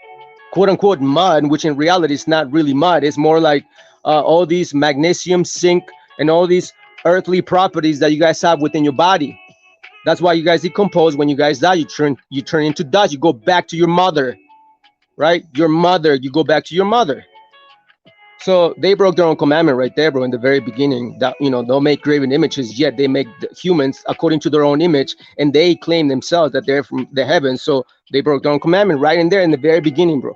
quote unquote mud, which in reality is not really mud. It's more like all these magnesium, zinc, and all these earthly properties that you guys have within your body. That's why you guys decompose. When you guys die, you turn into dust. You go back to your mother, right? Your mother. You go back to your mother. So they broke their own commandment right there, bro, in the very beginning. That, you know, don't make graven images, yet they make the humans according to their own image, and they claim themselves that they're from the heavens. So they broke their own commandment right in there in the very beginning, bro.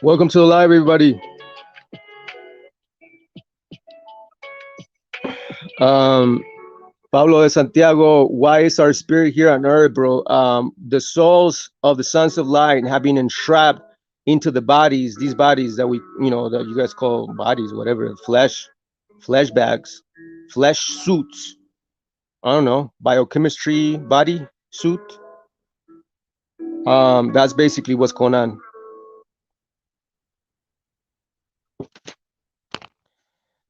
Welcome to the live, everybody. Pablo de Santiago, why is our spirit here on earth, bro? The souls of the sons of light have been entrapped into the bodies, these bodies that we, you know, that you guys call bodies, whatever, flesh bags, flesh suits. I don't know, biochemistry body suit. That's basically what's going on.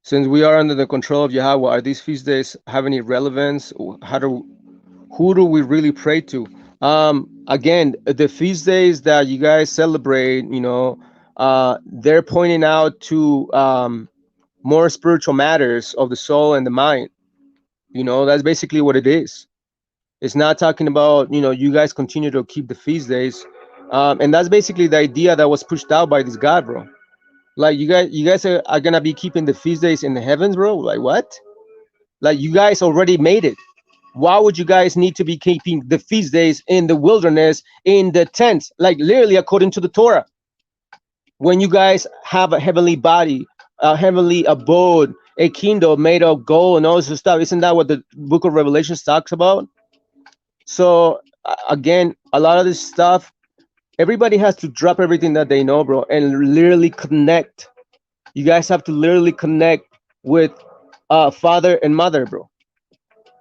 Since we are under the control of Yahweh, are these feast days have any relevance? Who do we really pray to? Again, the feast days that you guys celebrate, you know, they're pointing out to more spiritual matters of the soul and the mind. You know, that's basically what it is. It's not talking about, you know, you guys continue to keep the feast days, and that's basically the idea that was pushed out by this God, bro. Like you guys are gonna be keeping the feast days in the heavens, bro. Like what? Like you guys already made it. Why would you guys need to be keeping the feast days in the wilderness, in the tents, like literally according to the Torah? When you guys have a heavenly body, a heavenly abode, a kingdom made of gold and all this stuff, isn't that what the book of Revelations talks about? So again, a lot of this stuff, everybody has to drop everything that they know, bro, and literally connect. You guys have to literally connect with father and mother, bro,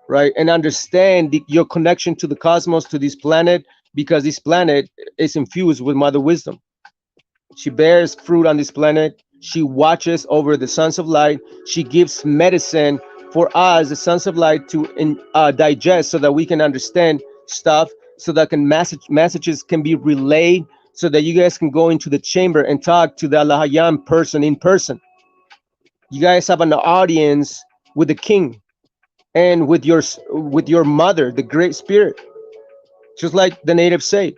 right? And understand your connection to the cosmos, to this planet, because this planet is infused with mother wisdom. She bears fruit on this planet. She watches over the sons of light. She gives medicine for us, the sons of light, to digest so that we can understand stuff, so that messages can be relayed, so that you guys can go into the chamber and talk to the Allahayam person in person. You guys have an audience with the king and with your mother, the great spirit, just like the natives say.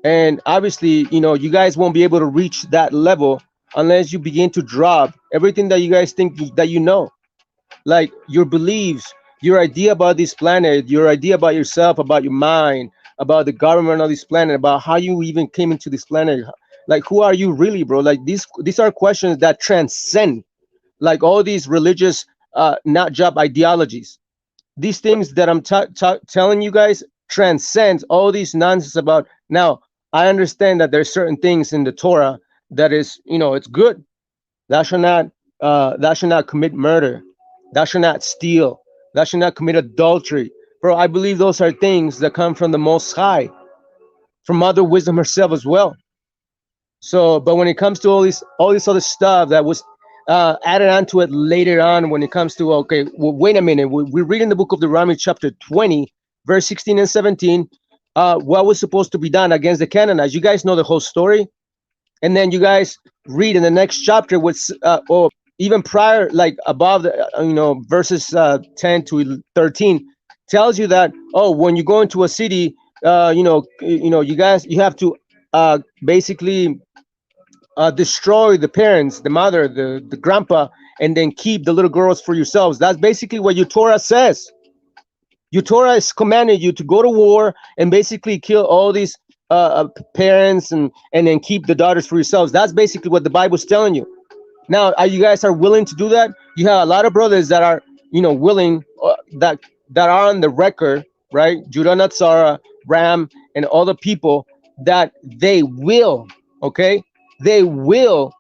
And obviously, you know, you guys won't be able to reach that level unless you begin to drop everything that you guys think that you know, like your beliefs, your idea about this planet, your idea about yourself, about your mind, about the government of this planet, about how you even came into this planet. Like, who are you really, bro? Like these are questions that transcend like all these religious nut job ideologies. These things that I'm telling you guys transcends all these nonsense about. Now, I understand that there's certain things in the Torah that is, you know, it's good. Thou shalt not commit murder. Thou shalt not steal. Thou shalt not commit adultery. Bro, I believe those are things that come from the Most High, from Mother Wisdom herself as well. So, but when it comes to all this other stuff that was added onto it later on, when it comes to, okay, well, wait a minute, we read in the book of Deuteronomy chapter 20, verse 16 and 17, what was supposed to be done against the Canaanites. You guys know the whole story. And then you guys read in the next chapter, or even prior, like above the, verses 10 to 13, tells you that, oh, when you go into a city, you have to basically destroy the parents, the mother, the grandpa, and then keep the little girls for yourselves. That's basically what your Torah says. Your Torah is commanding you to go to war and basically kill all these parents and then keep the daughters for yourselves. That's basically what the Bible's telling you. Now, you guys are willing to do that? You have a lot of brothers that are, willing, that are on the record, right? Judah Natsara, Ram, and other people that they will, okay, they will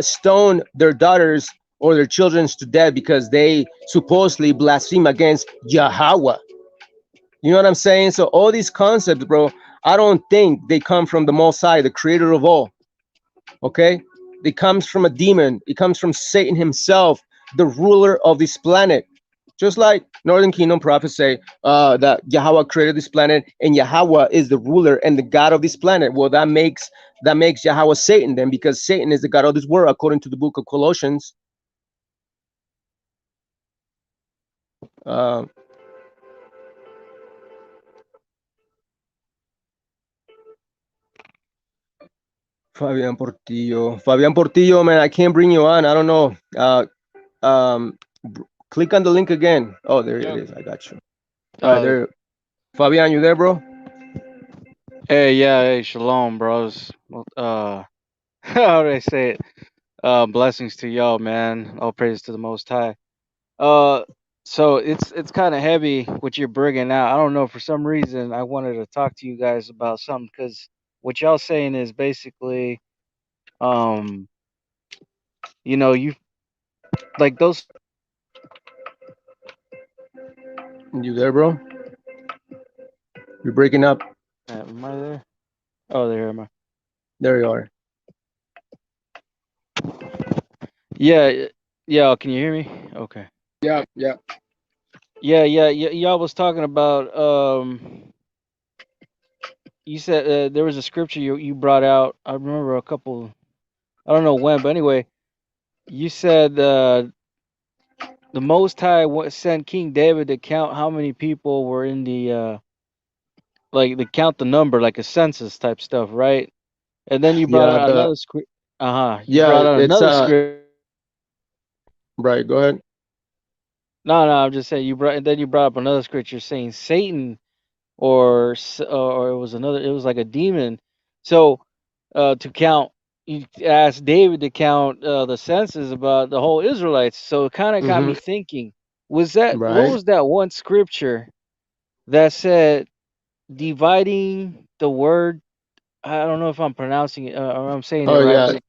stone their daughters or their children to death because they supposedly blaspheme against Yahweh. You know what I'm saying? So all these concepts, bro, I don't think they come from the Most High, the Creator of all. Okay, it comes from a demon. It comes from Satan himself, the ruler of this planet. Just like Northern Kingdom prophets say that Yahweh created this planet and Yahweh is the ruler and the God of this planet. Well, that makes Yahweh Satan then, because Satan is the God of this world, according to the book of Colossians. Fabian Portillo, man, I can't bring you on. I don't know. Click on the link again. Oh, there it is. I got you. All right, there. Fabian, you there, bro? Hey, yeah, hey, shalom, bros. How do I say it? Blessings to y'all, man. All praise to the Most High. So it's kind of heavy what you're bringing out. I don't know, for some reason I wanted to talk to you guys about something, because what y'all saying is basically, you like those. You there, bro? You're breaking up. Am I there? Oh, there am I. There you are. Yeah, yeah. Can you hear me? Okay. Yeah. Yeah. Y'all was talking about you said there was a scripture you brought out. I remember a couple. I don't know when, but anyway, you said the Most High sent King David to count how many people were in the like to count the number, like a census type stuff, right? And then you brought Yeah, out another script. You yeah, brought out it's another script. right, go ahead. No, I'm just saying and then you brought up another scripture saying Satan or it was another. It was like a demon. So to count, you asked David to count the census about the whole Israelites. So it kind of got me Mm-hmm. thinking. What Right. was that one scripture that said dividing the word? I don't know if I'm pronouncing it or I'm saying it Oh right, yeah, but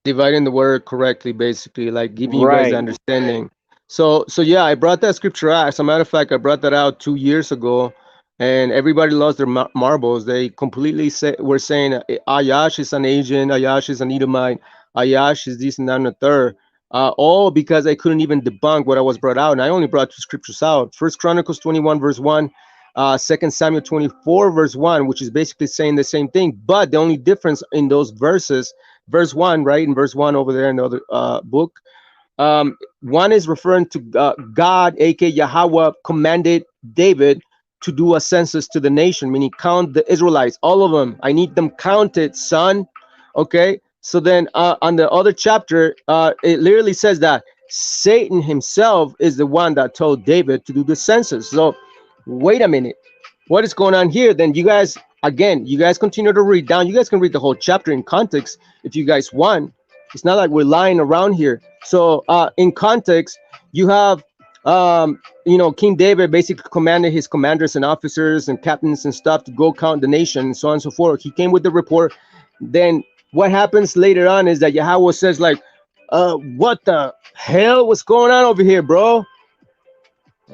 dividing the word correctly, basically, like giving you guys the right. understanding. So yeah, I brought that scripture out. As a matter of fact, I brought that out 2 years ago, and everybody lost their marbles. They completely were saying Ayash is an Asian, Ayash is an Edomite, Ayash is this and that and the third. All because I couldn't even debunk what I was brought out, and I only brought two scriptures out: First Chronicles 21 verse 1, 2 Samuel 24 verse 1, which is basically saying the same thing, but the only difference in those verses, verse 1, right, in verse 1 over there in the other book, one is referring to God, aka Yahweh, commanded David to do a census to the nation, meaning count the Israelites, all of them. I need them counted, son. Okay. So then on the other chapter, it literally says that Satan himself is the one that told David to do the census. So wait a minute. What is going on here? Then you guys, again, you guys continue to read down. You guys can read the whole chapter in context if you guys want. It's not like we're lying around here. So in context, you have King David basically commanded his commanders and officers and captains and stuff to go count the nation and so on and so forth. He came with the report. Then what happens later on is that Yahweh says, like, what the hell was going on over here, bro?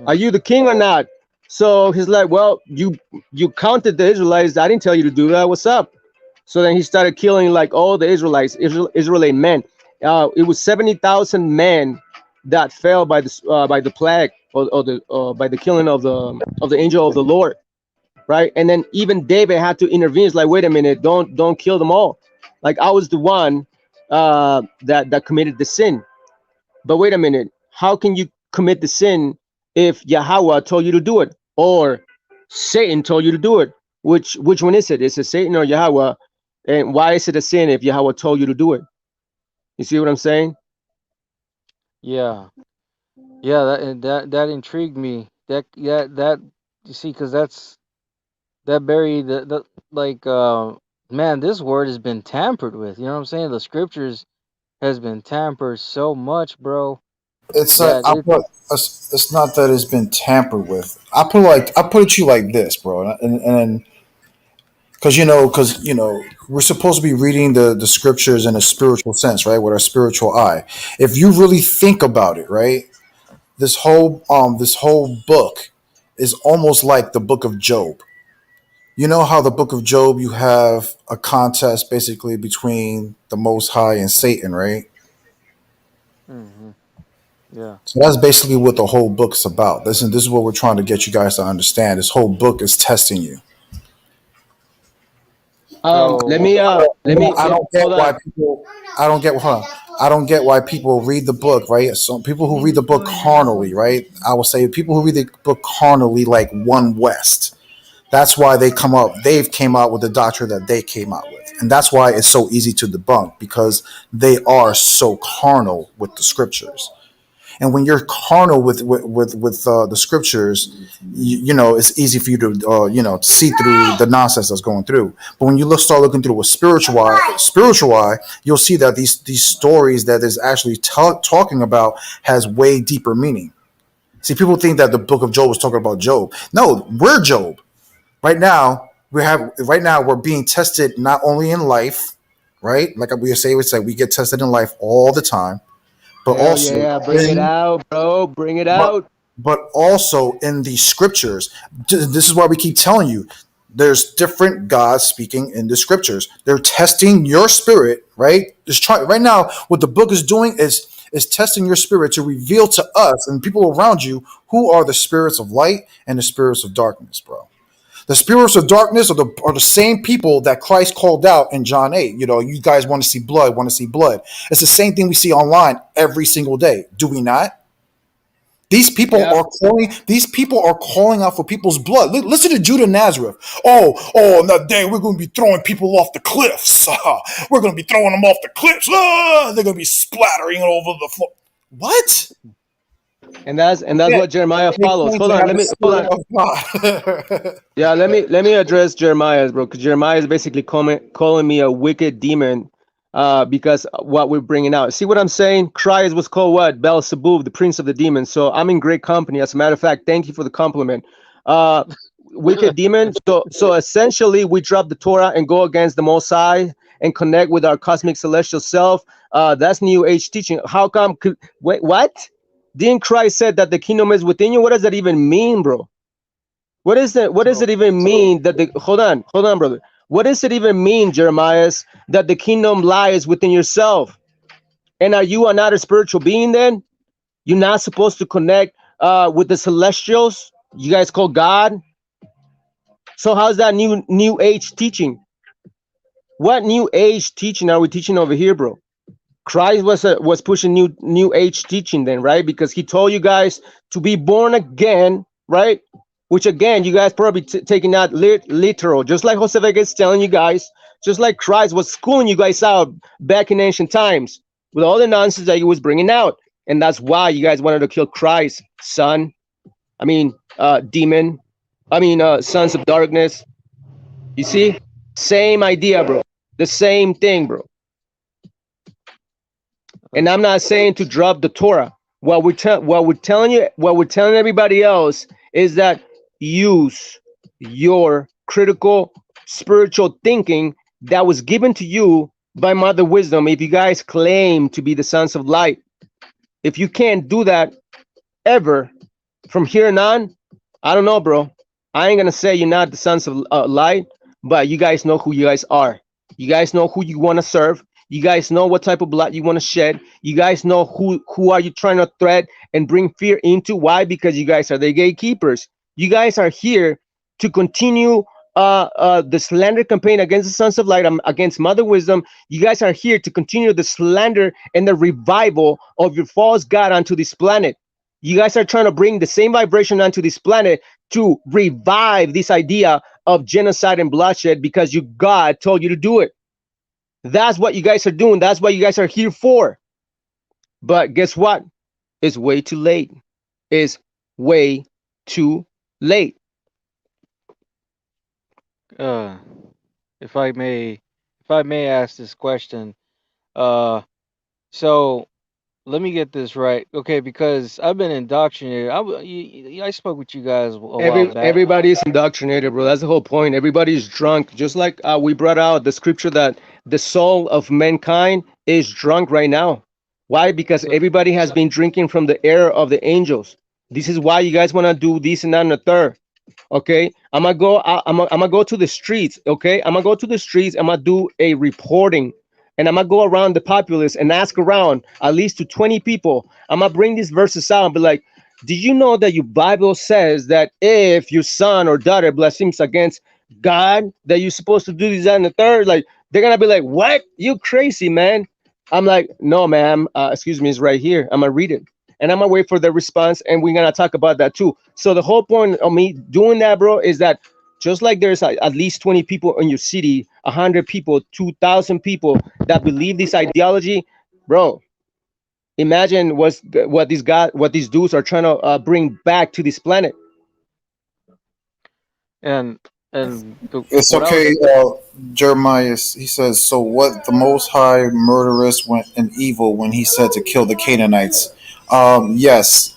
Are you the king or not? So he's like, well, you counted the Israelites. I didn't tell you to do that. What's up? So then he started killing like all the Israelite men. It was 70,000 men that fell by the plague or the by the killing of the angel of the Lord, right? And then even David had to intervene. It's like, wait a minute, don't kill them all. Like I was the one that committed the sin. But wait a minute, how can you commit the sin if Yahweh told you to do it, or Satan told you to do it? Which one is it? Is it Satan or Yahweh? And why is it a sin if Yahweh told you to do it? You see what I'm saying? Yeah. Yeah, that intrigued me. That you see, because that buried the like man, this word has been tampered with. You know what I'm saying? The scriptures has been tampered so much, bro, It's that I it. put it's not that it's been tampered with. I put it to you like this, bro, and because we're supposed to be reading the scriptures in a spiritual sense, right, with our spiritual eye. If you really think about it, right, this whole book is almost like the book of Job. You know how the book of Job, you have a contest basically between the Most High and Satan, right? Hmm. Yeah. So that's basically what the whole book's about. Listen, this is what we're trying to get you guys to understand. This whole book is testing you. So I don't get hold why on. people. I don't get. Hold on. I don't get why people read the book, right? Some people who read the book carnally, right? I will say people who read the book carnally, like One West. That's why they come up. They've came out with the doctrine that they came out with, and that's why it's so easy to debunk because they are so carnal with the scriptures. And when you're carnal with the scriptures, it's easy for you to see through the nonsense that's going through. But when you start looking through a spiritual eye, you'll see that these stories that is actually talking about has way deeper meaning. See, people think that the book of Job was talking about Job. No, we're Job. Right now we're being tested not only in life, right? Like we say we get tested in life all the time, but Hell also yeah, bring it in out, bro. Bring it but out. but also in the scriptures. This is why we keep telling you there's different gods speaking in the scriptures. They're testing your spirit, right? Right now what the book is doing is testing your spirit to reveal to us and people around you who are the spirits of light and the spirits of darkness, bro. The spirits of darkness are the same people that Christ called out in John 8. You guys want to see blood, want to see blood. It's the same thing we see online every single day. Do we not? Yep. These people are calling out for people's blood. Listen to Judah Nazareth. On that day we're going to be throwing people off the cliffs. We're going to be throwing them off the cliffs. They're going to be splattering over the floor. What? And that's Yeah, what Jeremiah they follows. claim Hold to on, have let the me hold spirit on. of God. Yeah, let me address Jeremiah, bro, because Jeremiah is basically calling me a wicked demon, because what we're bringing out. See what I'm saying? Christ was called what? Beelzebub, the prince of the demons. So I'm in great company. As a matter of fact, thank you for the compliment. Uh, Wicked demon. So essentially, we drop the Torah and go against the Most High and connect with our cosmic celestial self. That's New Age teaching. How come? Wait, what? Didn't Christ said that the kingdom is within you? What does that even mean, bro? What is that? What does it even mean that the hold on, brother? What does it even mean, Jeremiah, that the kingdom lies within yourself? And are you not a spiritual being then? You're not supposed to connect with the celestials, you guys call God. So how's that new age teaching? What new age teaching are we teaching over here, bro? Christ was pushing new age teaching then, right? Because he told you guys to be born again, right? Which again, you guys probably taking that literal, just like Jose Vega is telling you guys, just like Christ was schooling you guys out back in ancient times with all the nonsense that he was bringing out, and that's why you guys wanted to kill Christ, son. I mean, demon. I mean, sons of darkness. You see, same idea, bro. The same thing, bro. And I'm not saying to drop the Torah. What we're telling you, what we're telling everybody else is that use your critical spiritual thinking that was given to you by Mother Wisdom. If you guys claim to be the sons of light, if you can't do that ever from here on, I don't know, bro. I ain't gonna say you're not the sons of light, but you guys know who you guys are. You guys know who you want to serve. You guys know what type of blood you want to shed. You guys know who are you trying to threat and bring fear into. Why? Because you guys are the gatekeepers. You guys are here to continue the slander campaign against the sons of light, against Mother Wisdom. You guys are here to continue the slander and the revival of your false god onto this planet. You guys are trying to bring the same vibration onto this planet to revive this idea of genocide and bloodshed because God told you to do it. That's what you guys are doing. That's what you guys are here for. But guess what? It's way too late. It's way too late. uh, if I may ask this question, uh, So let me get this right, okay? Because I've been indoctrinated. I spoke with you guys a while back. Everybody's indoctrinated, bro. That's the whole point. Everybody's drunk. Just like we brought out the scripture that the soul of mankind is drunk right now. Why? Because So everybody has been drinking from the air of the angels. This is why you guys want to do this and that and the third. Okay, I'm gonna go to the streets. Okay, I'm gonna go to the streets. I'm gonna do a reporting, and I'm gonna go around the populace and ask around at least to 20 people. I'm gonna bring these verses out and be like, did you know that your Bible says that if your son or daughter blasphemes against God, that you're supposed to do this that, and the third? Like, they're gonna be like, what? You crazy, man. I'm like, no, ma'am, excuse me, it's right here. I'm gonna read it, and I'm gonna wait for the response, and we're gonna talk about that too. So the whole point of me doing that, bro, is that just like there's at least 20 people in your city, 100 people, 2,000 people that believe this ideology, bro. Imagine what these dudes are trying to bring back to this planet. and It's what I was okay, Jeremiah. He says, "So what? The Most High murderous went and evil when He said to kill the Canaanites." Yes,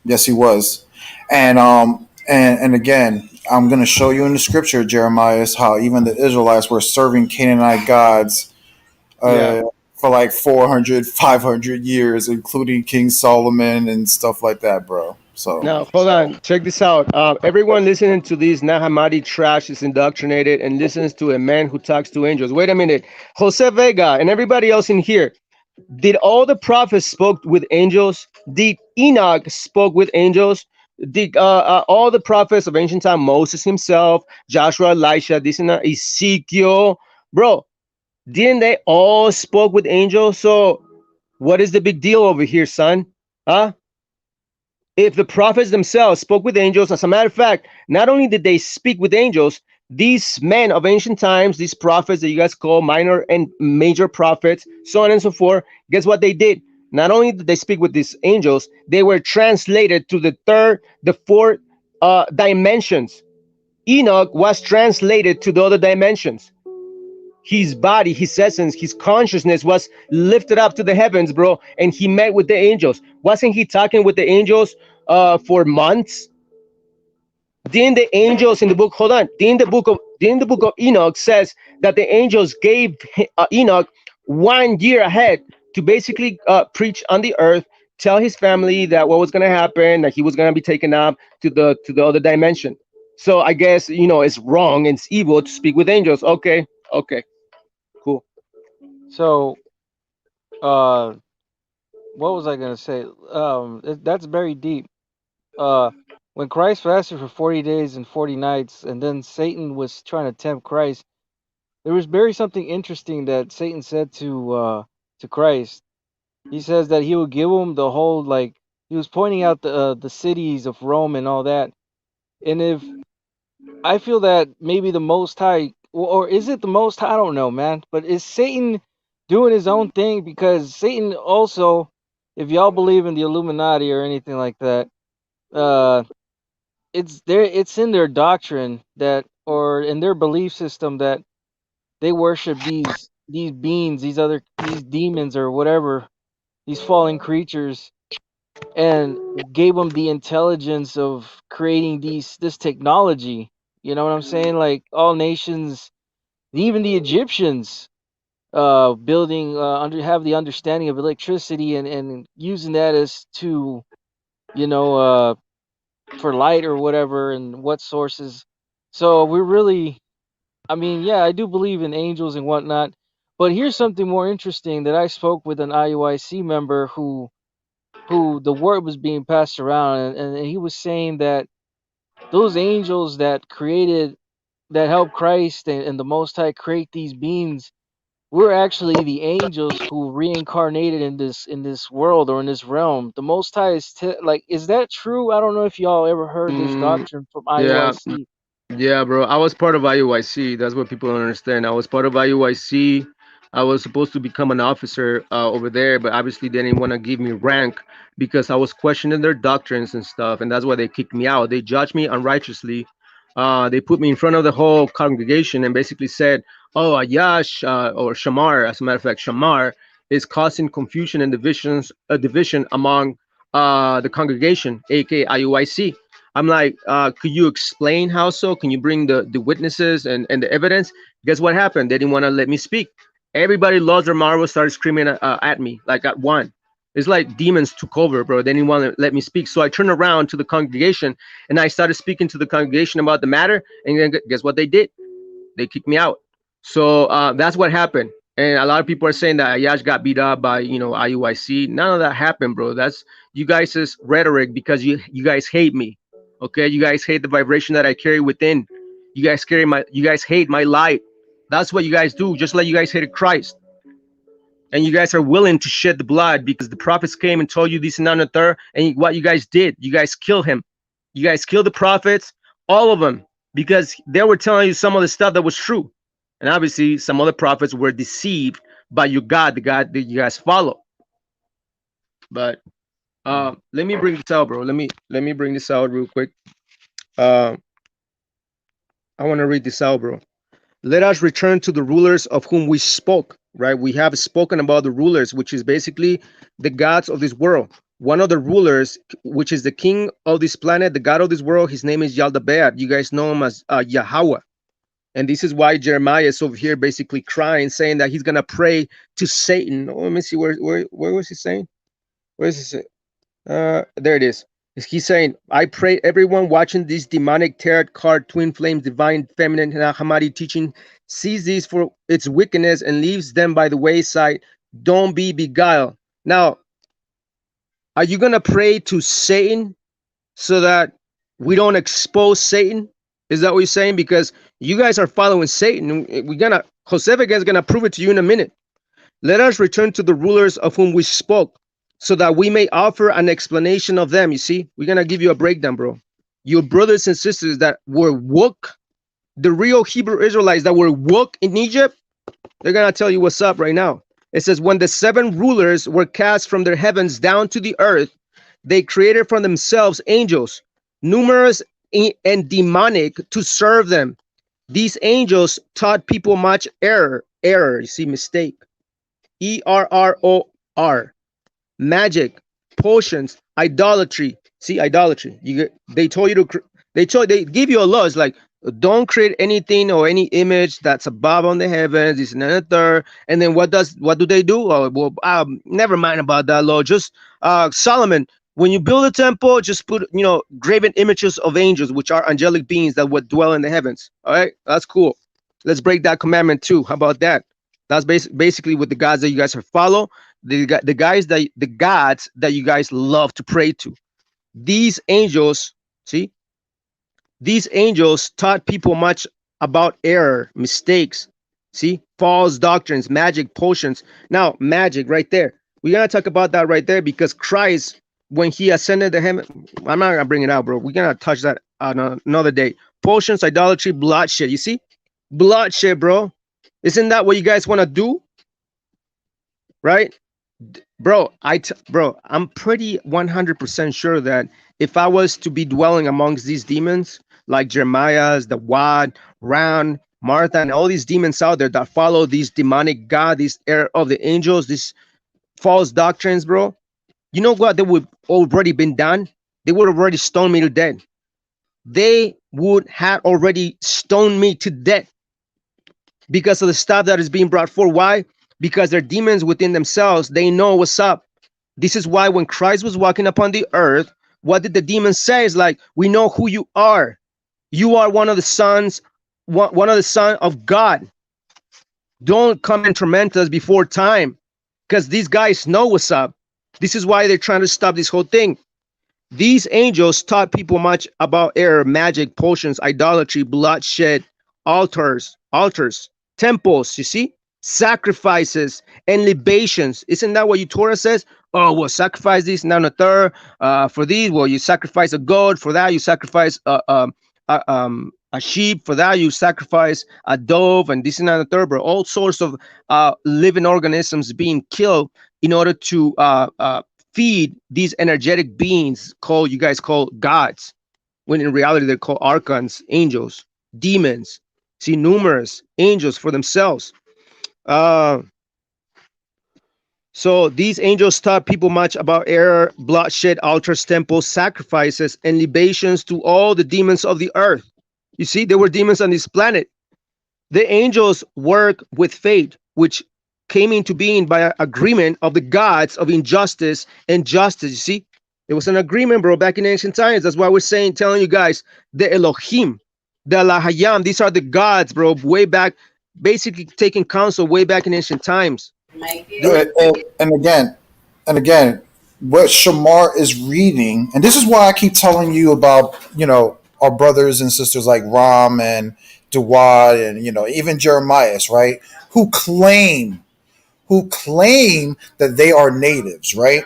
yes, He was, and again, I'm going to show you in the Scripture, Jeremiah, how even the Israelites were serving Canaanite gods yeah. uh, for like 400, 500 years, including King Solomon and stuff like that, bro. So Now, hold on. Check this out. Everyone listening to this Nahamadi trash is indoctrinated and listens to a man who talks to angels. Wait a minute. Jose Vega and everybody else in here, did all the prophets spoke with angels? Did Enoch spoke with angels? Did all the prophets of ancient time, Moses himself, Joshua, Elisha, this and that, Ezekiel, bro, didn't they all spoke with angels? So what is the big deal over here, son? Huh? If the prophets themselves spoke with angels, as a matter of fact, not only did they speak with angels, these men of ancient times, these prophets that you guys call minor and major prophets, so on and so forth, guess what they did? Not only did they speak with these angels, they were translated to the third, the fourth dimensions. Enoch was translated to the other dimensions. His body, his essence, his consciousness was lifted up to the heavens, bro, and he met with the angels. Wasn't he talking with the angels for months? Didn't the angels in the book, hold on, didn't the book of Enoch says that the angels gave Enoch 1 year ahead to basically preach on the earth, tell his family that what was going to happen, that he was going to be taken up to the other dimension. So I guess, it's wrong and it's evil to speak with angels. Okay, okay, cool. So uh, what was I gonna say? That's very deep. Uh, when Christ fasted for 40 days and 40 nights, and then Satan was trying to tempt Christ, there was very something interesting that Satan said to Christ. He says that he would give him the whole, like, he was pointing out the cities of Rome and all that. And if I feel that maybe the Most High, or is it the Most High? I don't know, man. But is Satan doing his own thing? Because Satan also, if y'all believe in the Illuminati or anything like that, uh, it's in their doctrine that, or in their belief system, that they worship these beings, these demons or whatever, these fallen creatures, and gave them the intelligence of creating this technology. You know what I'm saying? Like all nations, even the Egyptians, building have the understanding of electricity and using that as to, you know, for light or whatever, and what sources. So we're really, I mean, yeah, I do believe in angels and whatnot. But here's something more interesting that I spoke with an IUIC member who the word was being passed around, and he was saying that those angels that helped Christ and the Most High create these beings, we're actually the angels who reincarnated in this world or in this realm. The Most High is like, is that true? I don't know if y'all ever heard this Mm, doctrine from yeah, IUIC. yeah, bro. I was part of IUIC. That's what people don't understand. I was part of IUIC. I was supposed to become an officer over there, but obviously they didn't want to give me rank because I was questioning their doctrines and stuff, and that's why they kicked me out. They judged me unrighteously. They put me in front of the whole congregation and basically said, "Oh, Ayash or Shamar, as a matter of fact, Shamar is causing confusion and division among the congregation, aka IUIC. I'm like, could you explain how so? Can you bring the witnesses and the evidence? Guess what happened? They didn't want to let me speak. Everybody lost their marbles, started screaming at me like at one. It's like demons took over, bro. They didn't want to let me speak. So I turned around to the congregation and I started speaking to the congregation about the matter. And then guess what they did? They kicked me out. So that's what happened. And a lot of people are saying that Ayash got beat up by, IUIC. None of that happened, bro. That's you guys' rhetoric because you guys hate me. Okay, you guys hate the vibration that I carry within. You guys hate my light. That's what you guys do, just like you guys hated Christ. And you guys are willing to shed the blood because the prophets came and told you this and that and the third. And what you guys did, you guys killed him. You guys killed the prophets, all of them, because they were telling you some of the stuff that was true. And obviously, some other prophets were deceived by your God, the God that you guys follow. But let me bring this out, bro. Let me bring this out real quick. I want to read this out, bro. Let us return to the rulers of whom we spoke, right? We have spoken about the rulers, which is basically the gods of this world. One of the rulers, which is the king of this planet, the god of this world, his name is Yaldabaoth. You guys know him as Yahweh. And this is why Jeremiah is over here basically crying, saying that he's going to pray to Satan. Oh, let me see, where was he saying? Where is it? There it is. He's saying, I pray everyone watching this demonic tarot card, twin flames, divine, feminine, Hamadi teaching, sees these for its wickedness and leaves them by the wayside. Don't be beguiled. Now, are you going to pray to Satan so that we don't expose Satan? Is that what you're saying? Because you guys are following Satan. Joseph is going to prove it to you in a minute. Let us return to the rulers of whom we spoke, so that we may offer an explanation of them. You see, we're going to give you a breakdown, bro. Your brothers and sisters that were woke, the real Hebrew Israelites that were woke in Egypt, they're going to tell you what's up right now. It says, when the 7 rulers were cast from their heavens down to the earth, they created for themselves angels, numerous and demonic, to serve them. These angels taught people much error, you see, mistake, ERROR, magic, potions, idolatry. See, idolatry. They told you to. They give you a law. It's like, don't create anything or any image that's above on the heavens. This and that, and the third. And then what do they do? Oh, well, never mind about that law. Just Solomon, when you build a temple, just put graven images of angels, which are angelic beings that would dwell in the heavens. All right, that's cool. Let's break that commandment too. How about that? That's basically what the gods that you guys follow. The gods that you guys love to pray to. These angels, see, these angels taught people much about error, mistakes, see, false doctrines, magic, potions. Now, magic right there. We're going to talk about that right there because Christ, when he ascended to heaven, I'm not going to bring it out, bro. We're going to touch that on another day. Potions, idolatry, bloodshed. You see? Bloodshed, bro. Isn't that what you guys want to do? Right? Bro, I'm pretty 100% sure that if I was to be dwelling amongst these demons, like Jeremiah's, the Wad, Ran, Martha, and all these demons out there that follow these demonic God, these error of the angels, these false doctrines, bro, you know what? They would already been done. They would have already stoned me to death. They would have already stoned me to death because of the stuff that is being brought forth. Why? Because they're demons within themselves. They know what's up. This is why when Christ was walking upon the earth, what did the demons say? It's like, we know who you are. You are one of the sons of God. Don't come and torment us before time, because these guys know what's up. This is why they're trying to stop this whole thing. These angels taught people much about error, magic, potions, idolatry, bloodshed, altars, temples, you see? Sacrifices and libations. Isn't that what your Torah says? Oh, well, sacrifice this and then a third. For these, well, you sacrifice a goat. For that, you sacrifice a sheep. For that, you sacrifice a dove, and this and that and the third. But all sorts of living organisms being killed in order to feed these energetic beings you guys call gods, when in reality they're called archons, angels, demons. See, numerous angels for themselves. So these angels taught people much about error, bloodshed, altars, temples, sacrifices, and libations to all the demons of the earth. You see, there were demons on this planet. The angels work with fate, which came into being by agreement of the gods of injustice and justice. You see, there was an agreement, bro, back in ancient times. That's why we're telling you guys, the Elohim, the Lahayam, these are the gods, bro, way back, basically taking counsel way back in ancient times. And again, what Shamar is reading, and this is why I keep telling you about, our brothers and sisters like Ram and Dawad and, even Jeremias, right? Who claim that they are natives, right?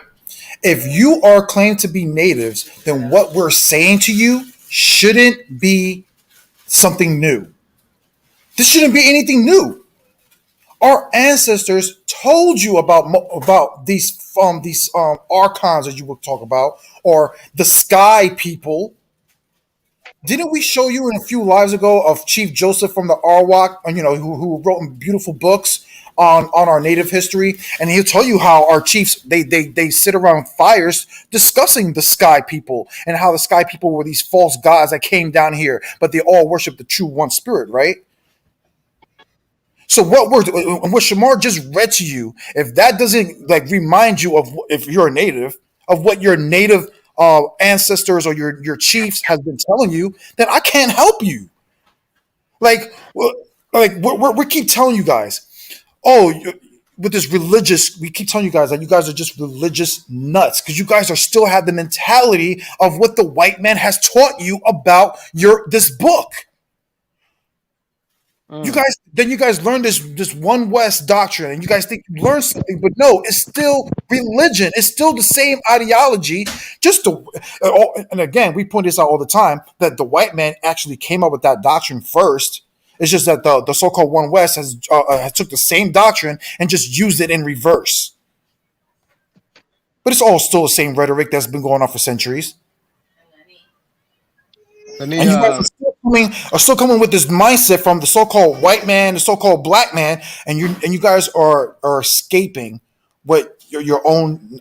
If you are claimed to be natives, then what we're saying to you shouldn't be something new. This shouldn't be anything new. Our ancestors told you about these archons that you will talk about, or the sky people. Didn't we show you in a few lives ago of Chief Joseph from the Arwak, who wrote beautiful books on our native history, and he'll tell you how our chiefs they sit around fires discussing the sky people and how the sky people were these false gods that came down here, but they all worship the true one spirit, right? So what Shamar just read to you, if that doesn't remind you of, if you're a native, of what your native ancestors or your chiefs has been telling you, then I can't help you. Like, we keep telling you guys, oh, with this religious, we keep telling you guys that you guys are just religious nuts because you guys are still have the mentality of what the white man has taught you about this book. You guys learn this one West doctrine, and you guys think you learned something, but no, it's still religion. It's still the same ideology. And again, we point this out all the time that the white man actually came up with that doctrine first. It's just that the so-called One West has took the same doctrine and just used it in reverse. But it's all still the same rhetoric that's been going on for centuries. And you guys are still coming with this mindset from the so-called white man, the so-called black man, and you guys are escaping what your own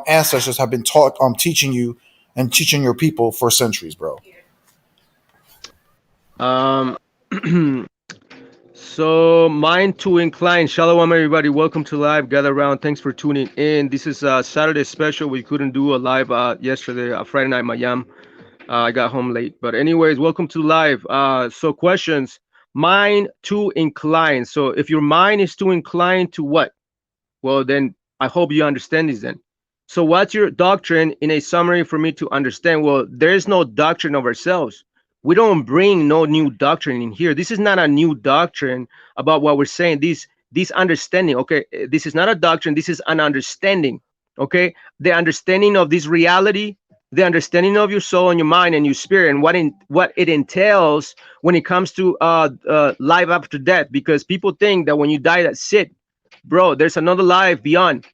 ancestors have been taught, teaching you and teaching your people for centuries, bro. So mind to incline. Shalom, everybody. Welcome to live. Gather around. Thanks for tuning in. This is a Saturday special. We couldn't do a live yesterday, Friday night, Miami. I got home late, but anyways, welcome to live. So questions, mind to incline. So if your mind is to incline to what? Well, then I hope you understand this then. So what's your doctrine in a summary for me to understand? Well, there is no doctrine of ourselves. We don't bring no new doctrine in here. This is not a new doctrine about what we're saying. This understanding, okay, this is not a doctrine. This is an understanding, okay? The understanding of this reality, the understanding of your soul and your mind and your spirit, and what it entails when it comes to life after death. Because people think that when you die, that's it, bro. There's another life beyond,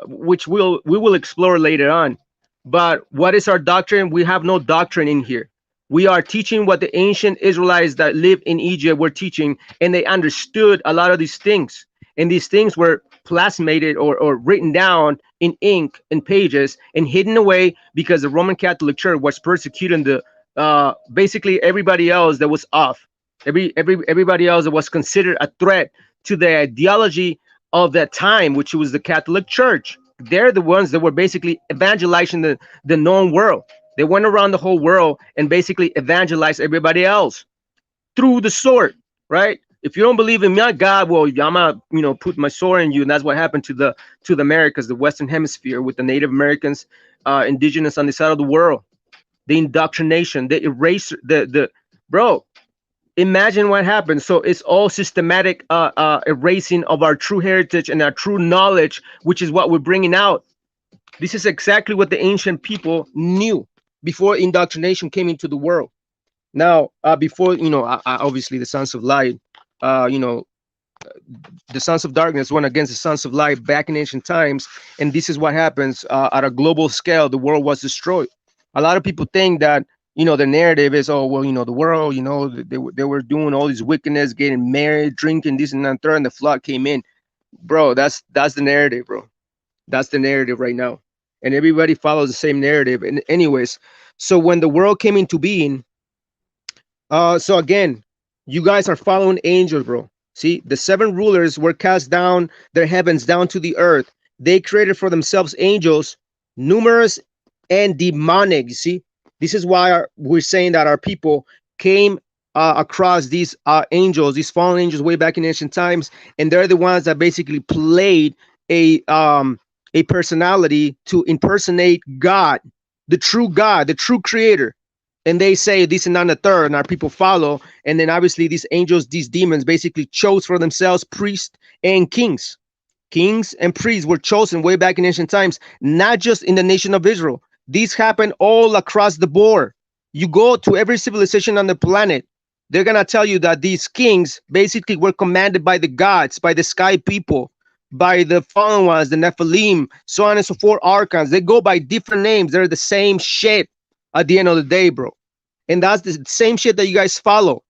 which we will explore later on. But what is our doctrine? We have no doctrine in here. We are teaching what the ancient Israelites that lived in Egypt were teaching, and they understood a lot of these things. And these things were plasmated or written down in ink and pages and hidden away because the Roman Catholic Church was persecuting the basically everybody else that was off, everybody else that was considered a threat to the ideology of that time, which was the Catholic Church. They're the ones that were basically evangelizing the known world. They went around the whole world and basically evangelized everybody else through the sword, right? If you don't believe in my God, well, I'm gonna, put my sword in you, and that's what happened to the Americas, the Western Hemisphere, with the Native Americans, indigenous on the side of the world. The indoctrination, the erase, the bro. Imagine what happened. So it's all systematic erasing of our true heritage and our true knowledge, which is what we're bringing out. This is exactly what the ancient people knew before indoctrination came into the world. Now, before, obviously the sons of light, the sons of darkness went against the sons of light back in ancient times, and this is what happens at a global scale. The world was destroyed. A lot of people think that the narrative is, oh well, the world, they were doing all this wickedness, getting married, drinking, this and that, and third, and the flood came in. Bro, that's the narrative, bro. That's the narrative right now, and everybody follows the same narrative. And anyways, so when the world came into being, so again, you guys are following angels, bro. See, the seven rulers were cast down their heavens down to the earth. They created for themselves angels, numerous and demonic. You see, this is why we're saying that our people came across these angels, these fallen angels, way back in ancient times, and they're the ones that basically played a personality to impersonate God, the true creator. And they say this and not the third, and our people follow. And then obviously these angels, these demons, basically chose for themselves priests and kings. Kings and priests were chosen way back in ancient times, not just in the nation of Israel. These happen all across the board. You go to every civilization on the planet, they're gonna tell you that these kings basically were commanded by the gods, by the sky people, by the fallen ones, the Nephilim, so on and so forth, archons. They go by different names. They're the same shit at the end of the day, bro. And that's the same shit that you guys follow.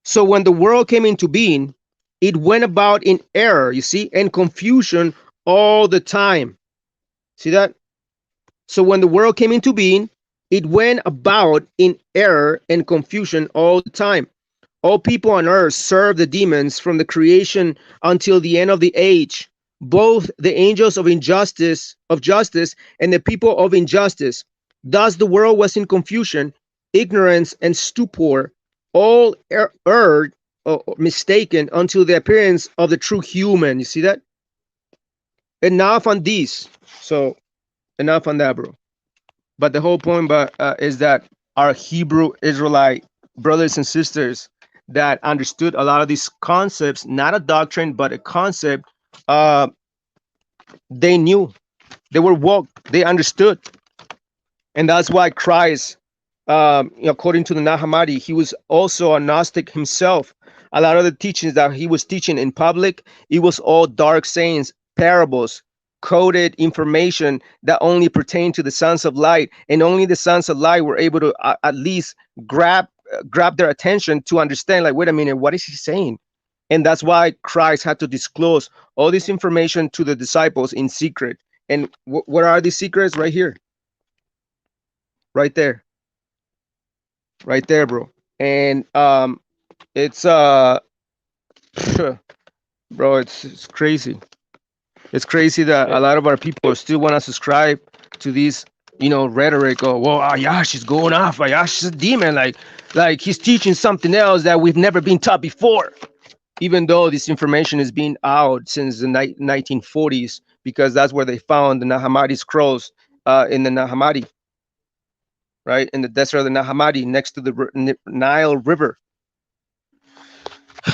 So when the world came into being, it went about in error, you see, and confusion all the time. See that? So when the world came into being, it went about in error and confusion all the time. All people on earth serve the demons from the creation until the end of the age, both the angels of justice, and the people of injustice. Thus the world was in confusion, ignorance, and stupor, all erred, mistaken, until the appearance of the true human. You see that? Enough on these. So enough on that, bro. But the whole point is that our Hebrew Israelite brothers and sisters that understood a lot of these concepts, not a doctrine, but a concept, they knew, they were woke, they understood. And that's why Christ, according to the Nag Hammadi, he was also a Gnostic himself. A lot of the teachings that he was teaching in public, it was all dark sayings, parables, coded information that only pertained to the sons of light, and only the sons of light were able to at least grab their attention to understand, like, wait a minute, what is he saying? And that's why Christ had to disclose all this information to the disciples in secret. And what are these secrets? Right here, right there, bro. And it's bro, it's crazy. It's crazy that a lot of our people still want to subscribe to these, rhetoric. Oh, well, Ayash is going off. Ayash is a demon. Like he's teaching something else that we've never been taught before. Even though this information is being out since the 1940s, because that's where they found the Nag Hammadi scrolls in the Nag Hammadi, right? In the desert of the Nag Hammadi, next to the Nile River.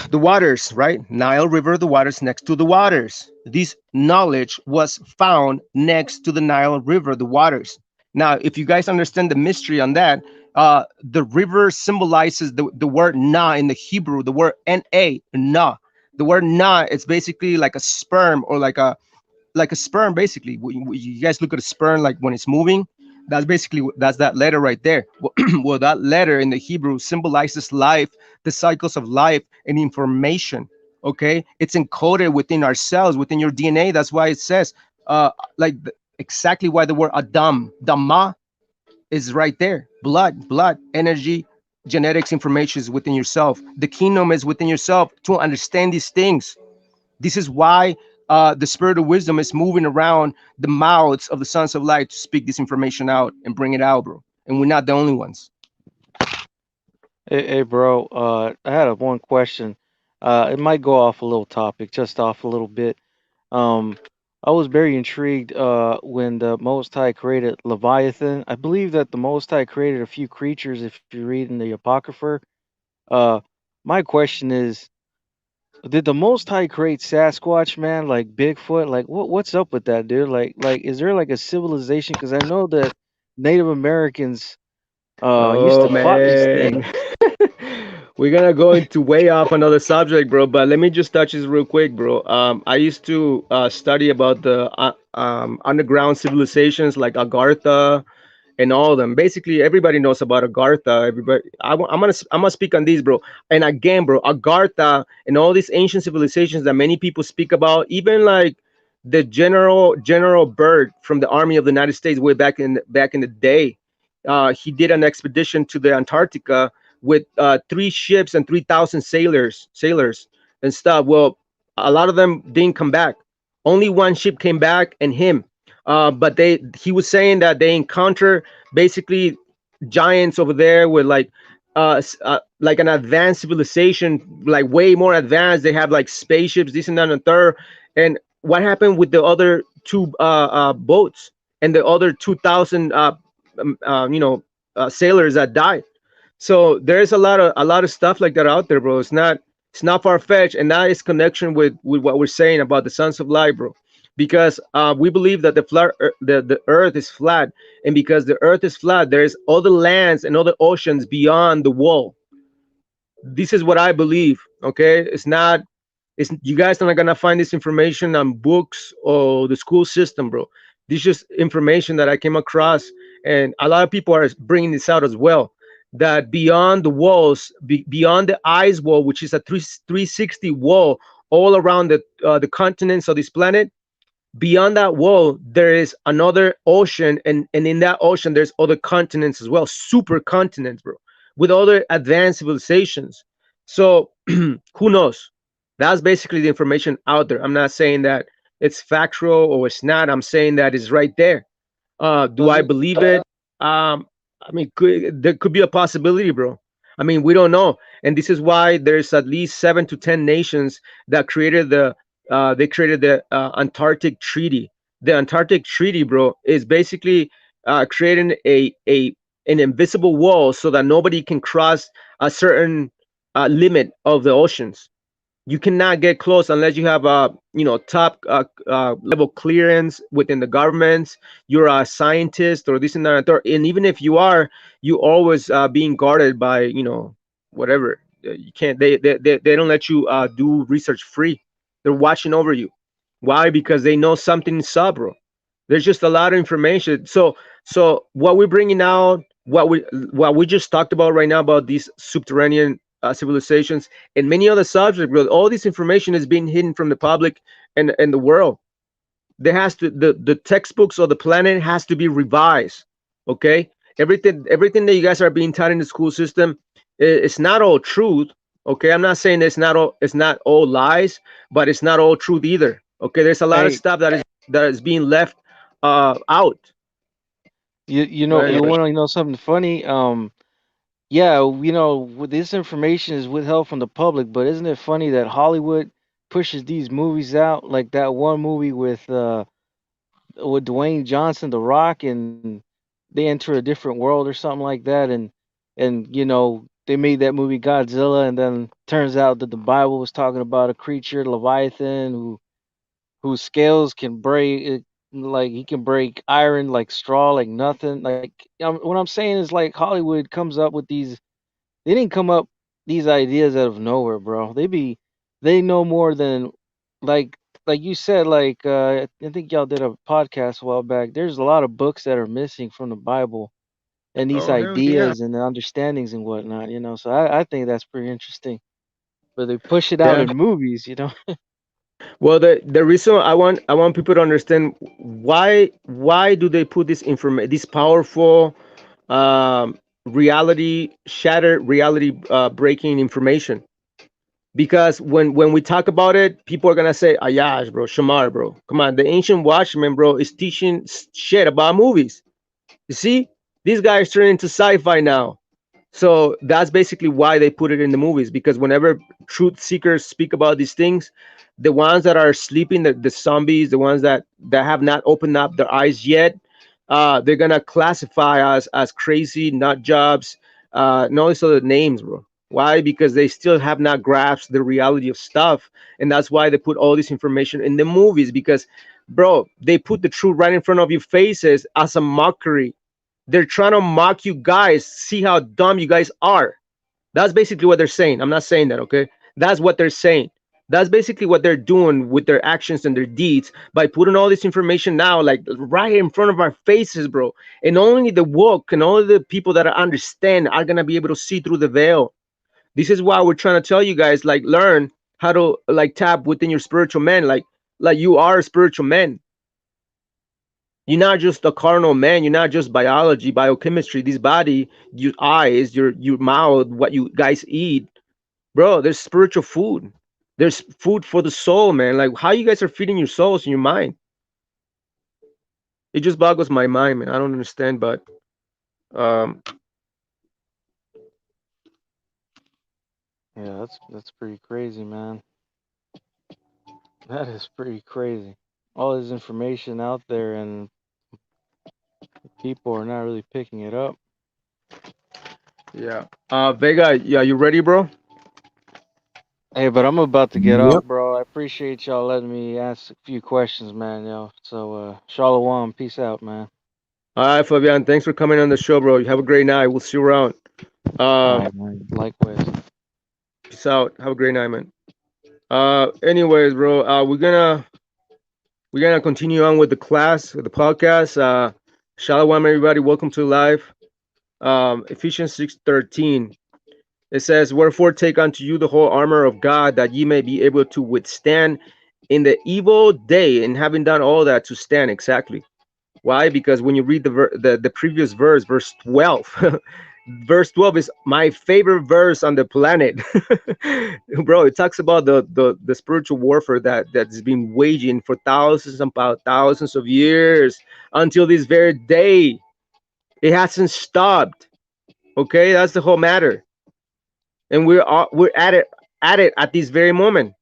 The waters, right? Nile River, the waters next to the waters. This knowledge was found next to the Nile River, the waters. Now, if you guys understand the mystery on that, the river symbolizes the word na in the Hebrew, the word na, na. The word na, it's basically like a sperm, or like a sperm, basically. You guys look at a sperm, like when it's moving, that's that letter right there. Well, that letter in the Hebrew symbolizes life, the cycles of life and information. Okay, it's encoded within our cells, within your DNA. That's why it says exactly why the word Adam, Dhamma, is right there. Blood, energy, genetics, information is within yourself. The kingdom is within yourself to understand these things. This is why the spirit of wisdom is moving around the mouths of the sons of light to speak this information out and bring it out, bro. And we're not the only ones. Hey, bro. I had one question. It might go off a little topic, just off a little bit. I was very intrigued when the Most High created Leviathan. I believe that the Most High created a few creatures. If you read in the Apocrypha, my question is, did the Most High create Sasquatch, man? Like Bigfoot? Like what's up with that, dude? Like is there like a civilization? Because I know that Native Americans used to fight this thing. We're gonna go into way off another subject, bro. But let me just touch this real quick, bro. I used to study about the underground civilizations like Agartha and all of them. Basically, everybody knows about Agartha. I'm gonna speak on these, bro. And again, bro, Agartha and all these ancient civilizations that many people speak about, even like the General Byrd from the Army of the United States way back in the day. He did an expedition to the Antarctica with 3 ships and 3,000 sailors and stuff. Well, a lot of them didn't come back. Only one ship came back, and him. But he was saying that they encounter basically giants over there with like an advanced civilization, like way more advanced. They have like spaceships, this and that and the third. And what happened with the other two boats and the other 2,000 sailors that died? So there's a lot of stuff like that out there, bro. It's not far fetched, and that is connection with what we're saying about the sons of light, bro. Because we believe that the earth is flat, and because the earth is flat, there's other lands and other oceans beyond the wall. This is what I believe. Okay, it's not. It's you guys are not gonna find this information on books or the school system, bro. This is just information that I came across, and a lot of people are bringing this out as well. That beyond the walls, beyond the ice wall, which is a 360 wall all around the continents of this planet, beyond that wall there is another ocean, and in that ocean there's other continents as well, super continents, bro, with other advanced civilizations. So who knows? That's basically the information out there. I'm not saying that it's factual or it's not. I'm saying that it's right there. Do Does I it? believe it? I mean, there could be a possibility, bro. I mean, we don't know, and this is why there's at least 7 to 10 nations that created the Antarctic Treaty. The Antarctic Treaty, bro, is basically creating a an invisible wall so that nobody can cross a certain limit of the oceans. You cannot get close unless you have a top level clearance within the governments. You're a scientist or this and that and third. And even if you are, you always being guarded by whatever. You can't. They don't let you do research free. They're watching over you. Why? Because they know something's up, bro. There's just a lot of information. So what we're bringing out, what we just talked about right now about these subterranean civilizations and many other subjects, bro. All this information is being hidden from the public and the world. There has to the textbooks of the planet has to be revised. Okay, everything that you guys are being taught in the school system, it's not all truth. Okay, I'm not saying it's not all lies, but it's not all truth either. Okay, there's a lot of Hey, stuff that is being left out. you Go know, ahead, you Chris. want to know something funny? Yeah, this information is withheld from the public, but isn't it funny that Hollywood pushes these movies out, like that one movie with Dwayne Johnson, The Rock, and they enter a different world or something like that, and they made that movie Godzilla, and then turns out that the Bible was talking about a creature, Leviathan, whose scales can break, like he can break iron like straw, like nothing. Like what I'm saying is like Hollywood comes up with these. They didn't come up these ideas out of nowhere, bro. They know more than like like you said. Like I think y'all did a podcast a while back. There's a lot of books that are missing from the Bible and these Oh hell yeah. ideas and the understandings and whatnot. So I think that's pretty interesting. But they push it out Yeah. in movies. Well, the reason I want people to understand why do they put this powerful shattered reality breaking information? Because when we talk about it, people are gonna say, "Ayash, bro, Shamar, bro, come on." The ancient Watchman, bro, is teaching shit about movies. You see, these guys turn into sci-fi now. So that's basically why they put it in the movies, because whenever truth seekers speak about these things, the ones that are sleeping, the zombies, the ones that have not opened up their eyes yet, they're gonna classify us as crazy, nut jobs, no these other names, bro. Why? Because they still have not grasped the reality of stuff, and that's why they put all this information in the movies. Because, bro, they put the truth right in front of your faces as a mockery. They're trying to mock you guys, see how dumb you guys are. That's basically what they're saying. I'm not saying that, okay? That's what they're saying. That's basically what they're doing with their actions and their deeds by putting all this information now, like right in front of our faces, bro. And only the woke and only the people that understand are gonna be able to see through the veil. This is why we're trying to tell you guys, like, learn how to like tap within your spiritual man. Like, Like you are a spiritual man. You're not just a carnal man. You're not just biology, biochemistry. This body, your eyes, your mouth, what you guys eat, bro. There's spiritual food. There's food for the soul, man. Like how you guys are feeding your souls and your mind. It just boggles my mind, man. I don't understand, but um, Yeah, that's pretty crazy, man. That is pretty crazy. All this information out there, and people are not really picking it up. yeah. Vega, yeah, you ready, bro? Hey, but I'm about to get Yep. off, bro. I appreciate y'all letting me ask a few questions, man, yo. So, Shalom, peace out, man. All right, Fabian. Thanks for coming on the show, bro. You have a great night. We'll see you around. All right, man. Likewise. Peace out. Have a great night, man. Anyways, bro, we're gonna continue on with the class, with the podcast. Shalom, everybody. Welcome to live. Ephesians 6:13. It says, "Wherefore take unto you the whole armor of God, that ye may be able to withstand in the evil day, and having done all that, to stand." Exactly. Why? Because when you read the previous verse, verse 12, verse 12 is my favorite verse on the planet. Bro, it talks about the spiritual warfare that's been waging for thousands and about thousands of years until this very day. It hasn't stopped. Okay, that's the whole matter. And we're at it at this very moment.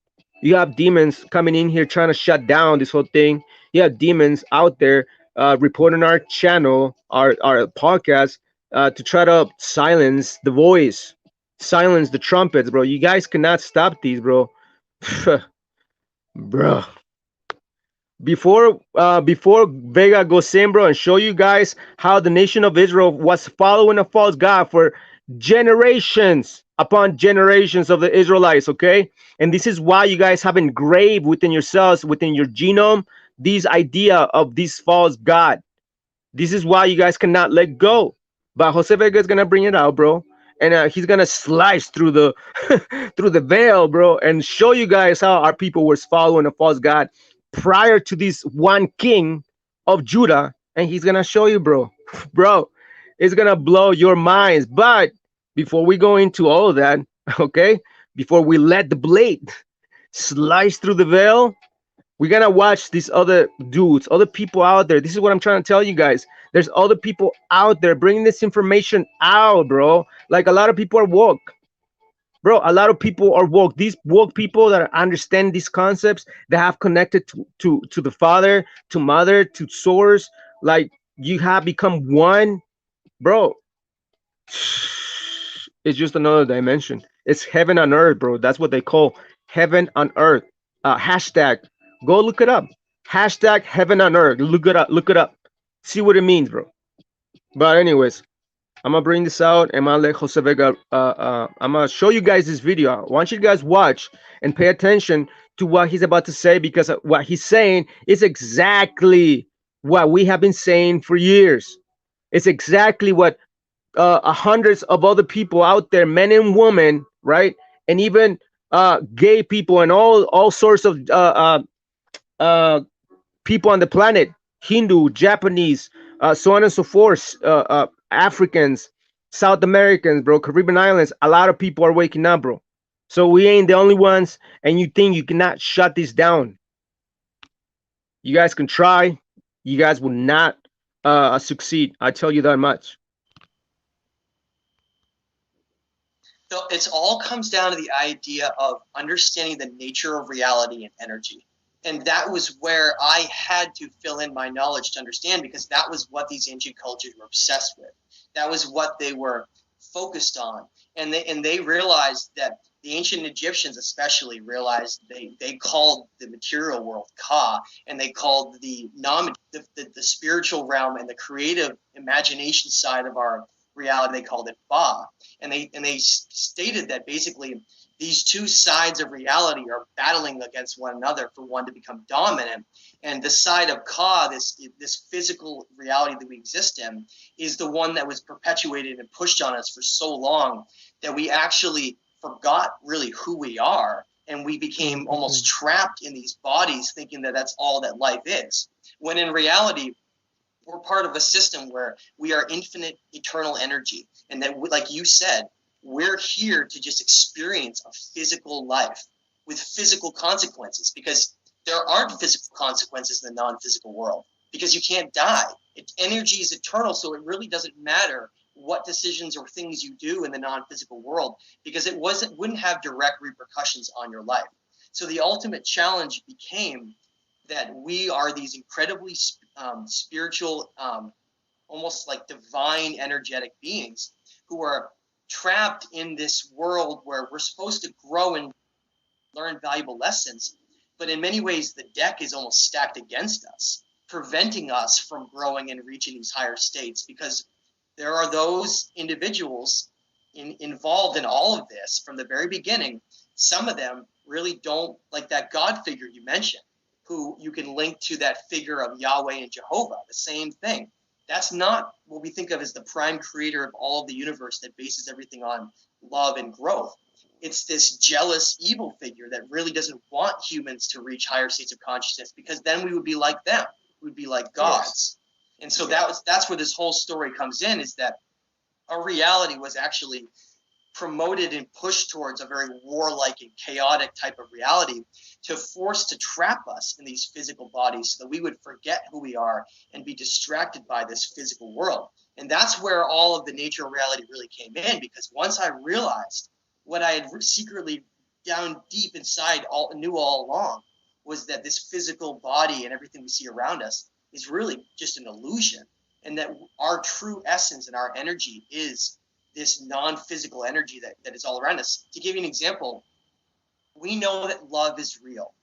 You have demons coming in here trying to shut down this whole thing. You have demons out there reporting our channel, our podcast, to try to silence the voice, silence the trumpets, bro. You guys cannot stop these, bro. Bro. Before Vega goes in, bro, and show you guys how the nation of Israel was following a false god for generations upon generations of the Israelites, okay? And this is why you guys have engraved within yourselves, within your genome, this idea of this false god. This is why you guys cannot let go. But Jose Vega is gonna bring it out, bro, and he's gonna slice through the through the veil, bro, and show you guys how our people were following a false god prior to this one king of Judah, and he's gonna show you, bro. Bro, it's gonna blow your minds. But before we go into all of that, okay, before we let the blade slice through the veil, we're gonna watch these other dudes, other people out there. This is what I'm trying to tell you guys. There's other people out there bringing this information out, bro. Like a lot of people are woke, bro. A lot of people are woke. These woke people that understand these concepts, that have connected to the Father, to Mother, to Source. Like you have become one, bro. It's just another dimension. It's heaven on earth, bro. That's what they call heaven on earth. Hashtag. Go look it up. Hashtag heaven on earth. Look it up. Look it up. See what it means, bro. But anyways, I'm gonna bring this out and I'm gonna let Jose Vega. I'm gonna show you guys this video. I want you guys watch and pay attention to what he's about to say, because what he's saying is exactly what we have been saying for years. It's exactly what hundreds of other people out there, men and women, right, and even gay people and all sorts of people on the planet, Hindu, Japanese, so on and so forth, Africans, South Americans, bro, Caribbean islands. A lot of people are waking up, bro. So we ain't the only ones, and you think you cannot shut this down? You guys can try. You guys will not succeed. I tell you that much. So it all comes down to the idea of understanding the nature of reality and energy. And that was where I had to fill in my knowledge to understand, because that was what these ancient cultures were obsessed with. That was what they were focused on. And they realized that the ancient Egyptians especially realized they called the material world Ka, and they called the spiritual realm and the creative imagination side of our reality, they called it Ba. And they stated that basically these two sides of reality are battling against one another for one to become dominant. And the side of Ka, this physical reality that we exist in, is the one that was perpetuated and pushed on us for so long that we actually forgot really who we are. and we became almost trapped in these bodies thinking that that's all that life is, when in reality we're part of a system where we are infinite eternal energy, and that, like you said, we're here to just experience a physical life with physical consequences, because there aren't physical consequences in the non-physical world, because you can't die. Energy is eternal, so it really doesn't matter what decisions or things you do in the non-physical world, because it wouldn't have direct repercussions on your life. So the ultimate challenge became that we are these incredibly spiritual, almost like divine energetic beings who are trapped in this world where we're supposed to grow and learn valuable lessons, but in many ways the deck is almost stacked against us, preventing us from growing and reaching these higher states, because there are those individuals involved in all of this from the very beginning. Some of them really don't, like that God figure you mentioned, who you can link to that figure of Yahweh and Jehovah, the same thing. That's not what we think of as the prime creator of all of the universe that bases everything on love and growth. It's this jealous, evil figure that really doesn't want humans to reach higher states of consciousness, because then we would be like them. We'd be like gods. Yes. And so that's where this whole story comes in, is that our reality was actually promoted and pushed towards a very warlike and chaotic type of reality, to force to trap us in these physical bodies so that we would forget who we are and be distracted by this physical world. And that's where all of the nature of reality really came in, because once I realized what I had secretly down deep inside knew all along, was that this physical body and everything we see around us is really just an illusion, and that our true essence and our energy is this non-physical energy that is all around us. To give you an example, we know that love is real.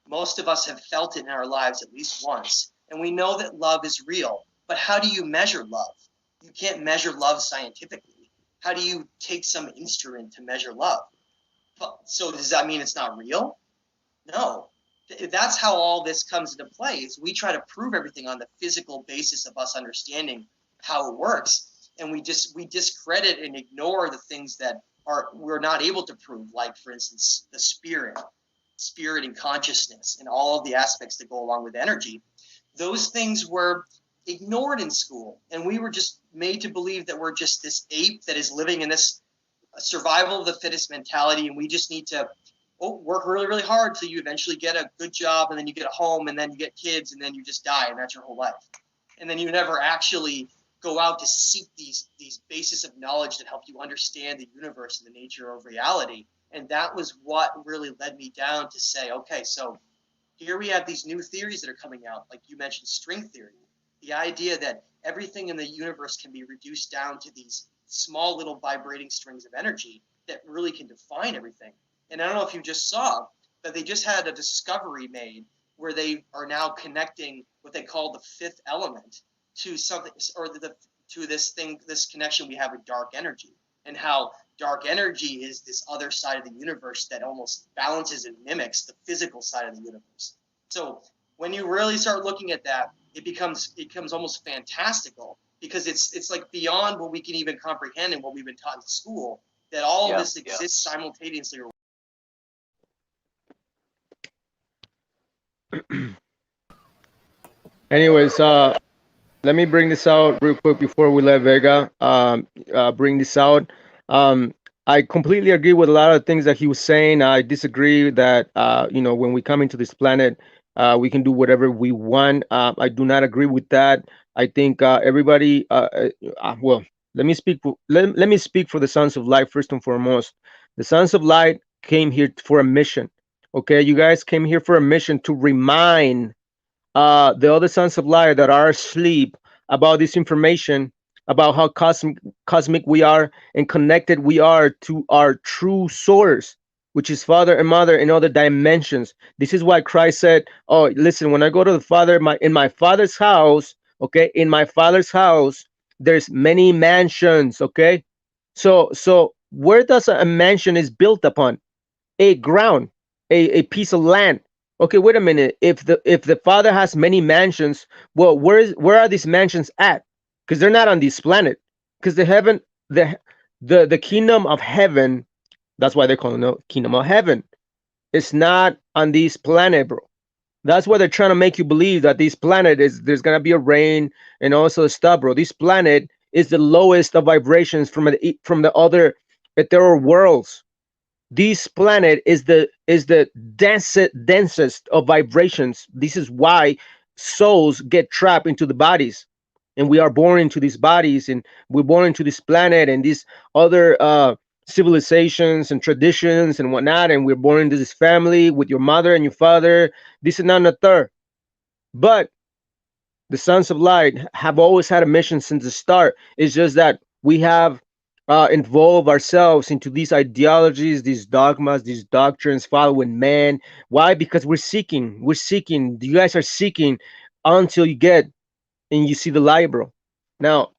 Most of us have felt it in our lives at least once, and we know that love is real. But how do you measure love? You can't measure love scientifically. How do you take some instrument to measure love? So does that mean it's not real? No. That's how all this comes into play, is we try to prove everything on the physical basis of us understanding how it works. And we discredit and ignore the things that we're not able to prove, like, for instance, the spirit and consciousness and all of the aspects that go along with energy. Those things were ignored in school, and we were just made to believe that we're just this ape that is living in this survival of the fittest mentality, and we just need to work really, really hard till you eventually get a good job, and then you get a home, and then you get kids, and then you just die, and that's your whole life. And then you never actually go out to seek these bases of knowledge that help you understand the universe and the nature of reality. And that was what really led me down to say, okay, so here we have these new theories that are coming out, like you mentioned, string theory. The idea that everything in the universe can be reduced down to these small little vibrating strings of energy that really can define everything. And I don't know if you just saw, but they just had a discovery made where they are now connecting what they call the fifth element to something, or to this connection we have with dark energy, and how dark energy is this other side of the universe that almost balances and mimics the physical side of the universe. So when you really start looking at that, it becomes almost fantastical, because it's like beyond what we can even comprehend and what we've been taught in school, that all of this exists simultaneously. Anyways, let me bring this out real quick before we let Vega bring this out. I completely agree with a lot of things that he was saying. I disagree that when we come into this planet, we can do whatever we want. I do not agree with that. I think everybody. Well, let me speak. Let me speak for the Sons of Light first and foremost. The Sons of Light came here for a mission. Okay, you guys came here for a mission to remind the other Sons of Light that are asleep about this information, about how cosmic we are and connected we are to our true source, which is Father and Mother in other dimensions. This is why Christ said, oh, listen, when I go to the Father, in my Father's house, okay, in my Father's house, there's many mansions, okay? So where does a mansion is built upon? A ground, a piece of land. Okay, wait a minute. If the Father has many mansions, well, where are these mansions at? Because they're not on this planet. Because the kingdom of heaven, that's why they call it the kingdom of heaven. It's not on this planet, bro. That's why they're trying to make you believe that this planet is there's gonna be a rain and also stuff, bro. This planet is the lowest of vibrations from the other ethereal worlds. This planet is the densest of vibrations. This is why souls get trapped into the bodies, and we are born into these bodies, and we're born into this planet and these other civilizations and traditions and whatnot, and we're born into this family with your mother and your father. This is not a third, but the sons of light have always had a mission since the start. It's just that we have involved ourselves into these ideologies, these dogmas, these doctrines, following man. Why? Because we're seeking. We're seeking. You guys are seeking until you get and you see the light, bro. Now,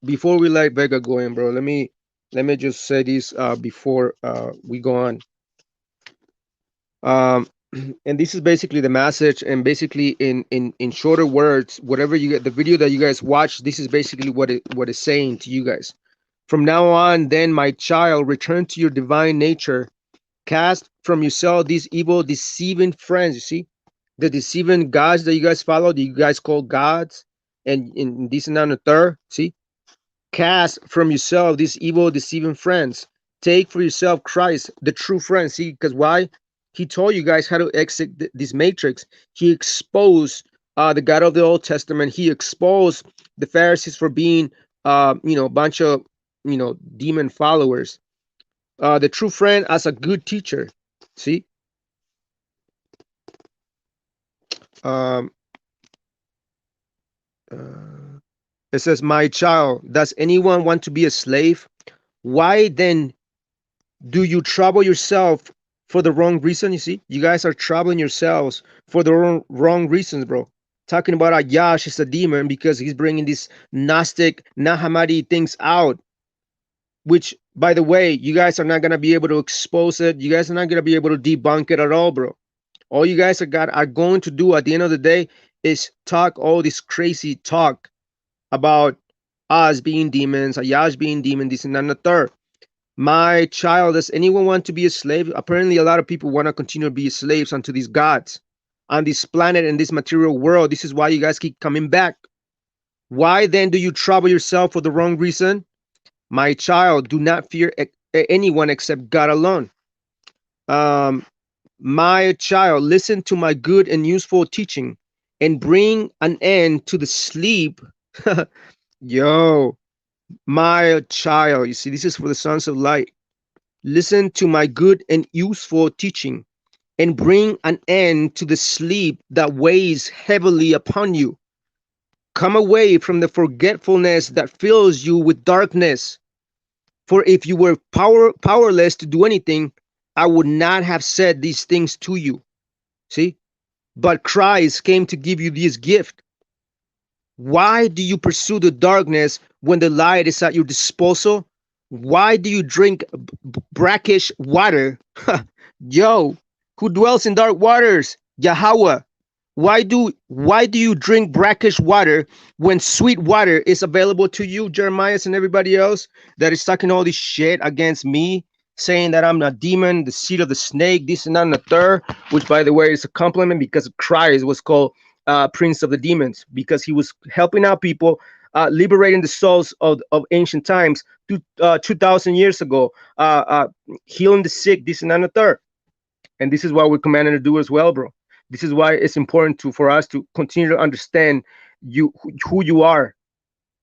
before we let Vega go in, bro, let me just say this before we go on. And this is basically the message, and basically in shorter words, whatever you get, the video that you guys watch, this is basically what it's saying to you guys. From now on, then, my child, return to your divine nature. Cast from yourself these evil, deceiving friends. You see, the deceiving gods that you guys follow, that you guys call gods, and in this and that and the third. See, cast from yourself these evil, deceiving friends. Take for yourself Christ, the true friend. See, because why? He told you guys how to exit this matrix. He exposed the God of the Old Testament. He exposed the Pharisees for being, a bunch of, demon followers. The true friend as a good teacher. See? It says, my child, does anyone want to be a slave? Why then do you trouble yourself for the wrong reason? You see, you guys are troubling yourselves for the wrong reasons, bro. Talking about Ayash is a demon because he's bringing these Gnostic, Nahamadi things out, which, by the way, you guys are not going to be able to expose it. You guys are not going to be able to debunk it at all, bro. All you guys are going to do at the end of the day is talk all this crazy talk about us being demons, Ayash being demon, this and that and the third. My child, does anyone want to be a slave? Apparently, a lot of people want to continue to be slaves unto these gods on this planet and this material world. This is why you guys keep coming back. Why then do you trouble yourself for the wrong reason? My child, do not fear anyone except God alone. My child, listen to my good and useful teaching and bring an end to the sleep. Yo, my child, you see, this is for the sons of light. Listen to my good and useful teaching and bring an end to the sleep that weighs heavily upon you. Come away from the forgetfulness that fills you with darkness. For if you were powerless to do anything, I would not have said these things to you. See? But Christ came to give you this gift. Why do you pursue the darkness when the light is at your disposal? Why do you drink brackish water? Yo, who dwells in dark waters? Yahweh. Why do you drink brackish water when sweet water is available to you, Jeremiah, and everybody else that is talking all this shit against me, saying that I'm a demon, the seed of the snake, this and that and the third, which, by the way, is a compliment because Christ was called Prince of the Demons because he was helping out people, liberating the souls of ancient times 2,000 years ago, healing the sick, this and that and the third. And this is what we're commanded to do as well, bro. This is why it's important for us to continue to understand who you are.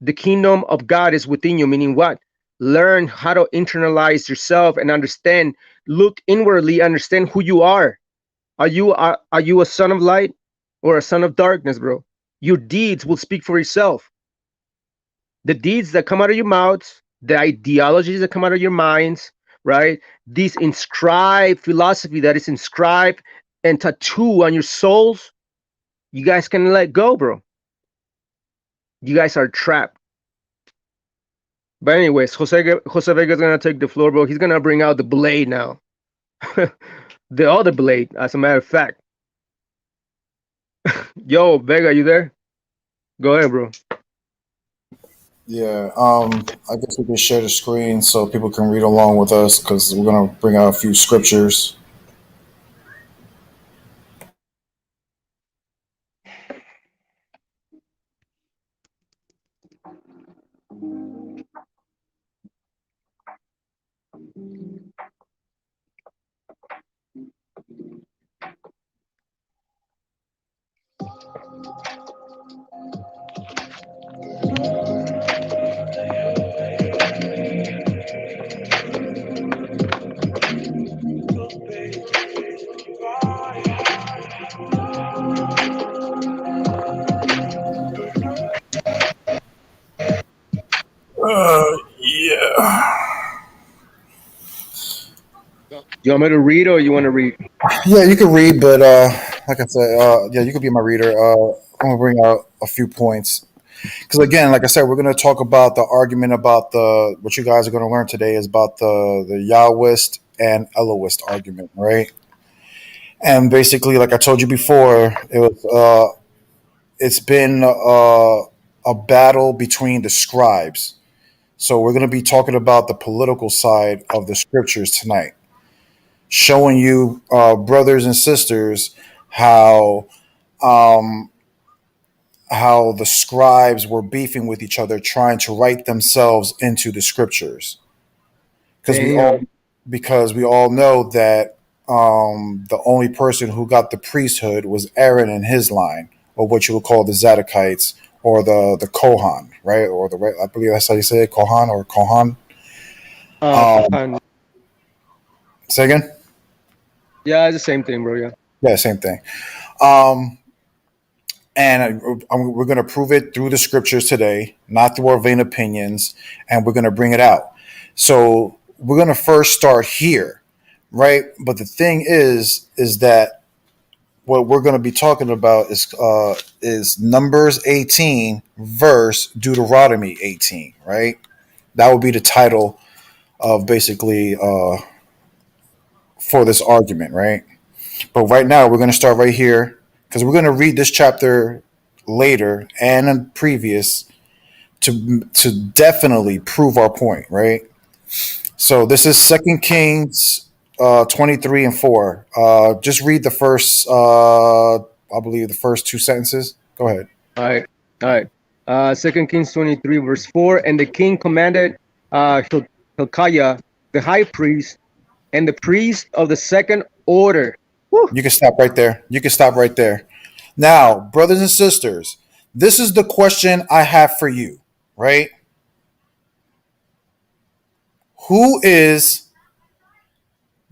The kingdom of God is within you, meaning what? Learn how to internalize yourself and understand. Look inwardly, understand who you are. Are you a son of light or a son of darkness, bro? Your deeds will speak for yourself. The deeds that come out of your mouths, the ideologies that come out of your minds, right? This inscribed philosophy that is inscribed and tattoo on your souls, you guys can let go, bro. You guys are trapped. But anyways, Jose Vega's gonna take the floor, bro. He's gonna bring out the blade now. The other blade, as a matter of fact. Yo, Vega, you there? Go ahead, bro. Yeah, I guess we can share the screen so people can read along with us because we're gonna bring out a few scriptures. You want me to read or you want to read? Yeah, you can read, but like I said, yeah, you could be my reader. I'm gonna bring out a few points because again, like I said, we're gonna talk about the argument about the what you guys are gonna learn today is about the Yahwist and Elohist argument, right? And basically, like I told you before, it's been a battle between the scribes. So we're gonna be talking about the political side of the scriptures tonight, showing you, brothers and sisters, how um, how the scribes were beefing with each other, trying to write themselves into the scriptures. Because Damn. we all know that the only person who got the priesthood was Aaron and his line, or what you would call the Zadokites, or the Kohan, right? Or I believe that's how you say it, Kohan or Kohan. Kohan. Say again. Yeah, it's the same thing, bro. Yeah. Yeah, same thing. Um, and we're going to prove it through the scriptures today, not through our vain opinions, and we're going to bring it out. So we're going to first start here, right? But the thing is that what we're going to be talking about is Numbers 18 verse Deuteronomy 18, right? That would be the title of basically for this argument, right? But right now we're going to start right here because we're going to read this chapter later and in previous to definitely prove our point, right? So this is Second Kings 23 and 4. Just read the first, I believe, the first two sentences. Go ahead. All right. All right. 2 Kings 23, verse 4. And the king commanded Hilkiah, the high priest, and the priest of the second order. Woo. You can stop right there. You can stop right there. Now, brothers and sisters, this is the question I have for you, right? Who is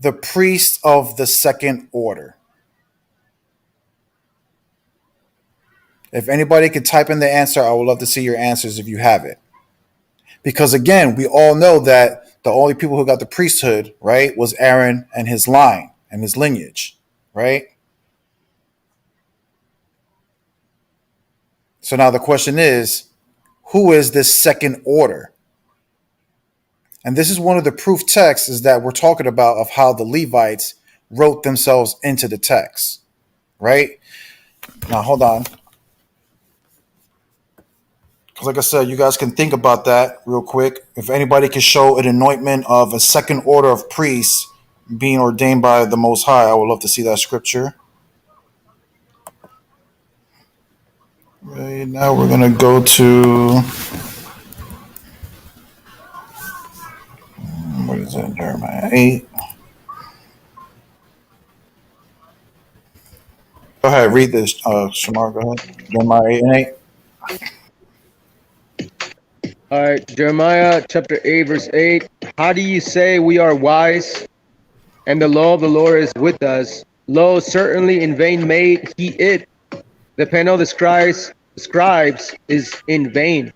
the priest of the second order? If anybody could type in the answer, I would love to see your answers if you have it. Because again, we all know that the only people who got the priesthood, right, was Aaron and his line and his lineage, right? So now the question is, who is this second order? And this is one of the proof texts is that we're talking about of how the Levites wrote themselves into the text, right? Now, hold on. Because like I said, you guys can think about that real quick. If anybody can show an anointment of a second order of priests being ordained by the Most High, I would love to see that scripture. Right now we're going to go to... What is that? Jeremiah 8. Go ahead, read this, Shamar. Go ahead. Jeremiah 8 and 8. All right. Jeremiah chapter 8, verse 8. How do you say we are wise, and the law of the Lord is with us? Lo, certainly in vain made he it. The pen of the scribes is in vain.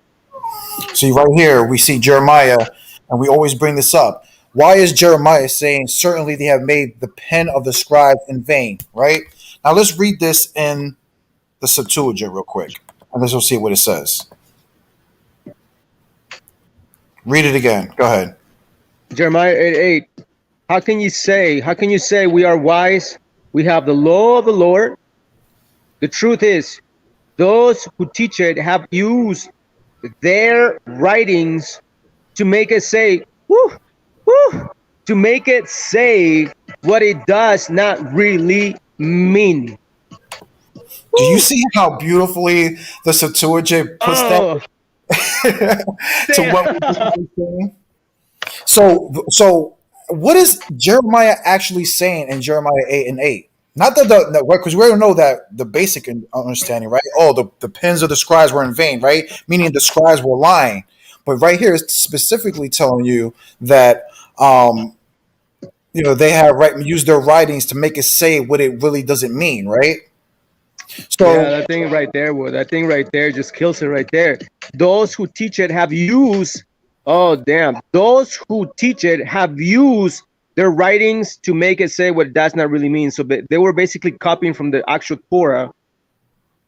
See, right here, we see Jeremiah, and we always bring this up. Why is Jeremiah saying, certainly they have made the pen of the scribe in vain, right? Now let's read this in the Septuagint real quick, and let's go see what it says. Read it again. Go ahead. Jeremiah 8:8. How can you say we are wise? We have the law of the Lord. The truth is, those who teach it have used their writings to make it say, to make it say what it does not really mean. Do you see how beautifully the Septuagint puts that to what we're saying? So what is Jeremiah actually saying in Jeremiah 8 and 8? Not the because we already know that the basic understanding, right? Oh, the pens of the scribes were in vain, right? Meaning the scribes were lying. But right here it's specifically telling you that they have used their writings to make it say what it really doesn't mean, right? So yeah, that thing right there, that thing right there just kills it right there. Those who teach it have used, those who teach it have used their writings to make it say what it does not really mean. So they were basically copying from the actual Torah,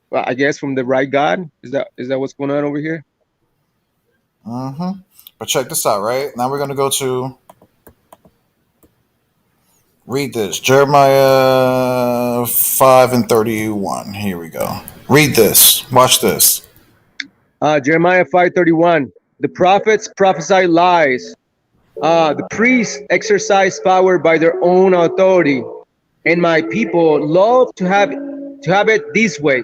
well, I guess from the right God. Is that what's going on over here? But check this out, right? Now we're going to go to read this. Jeremiah 5:31. Here we go. Read this. Watch this. Jeremiah 5:31. The prophets prophesy lies. The priests exercise power by their own authority, and my people love to have it this way,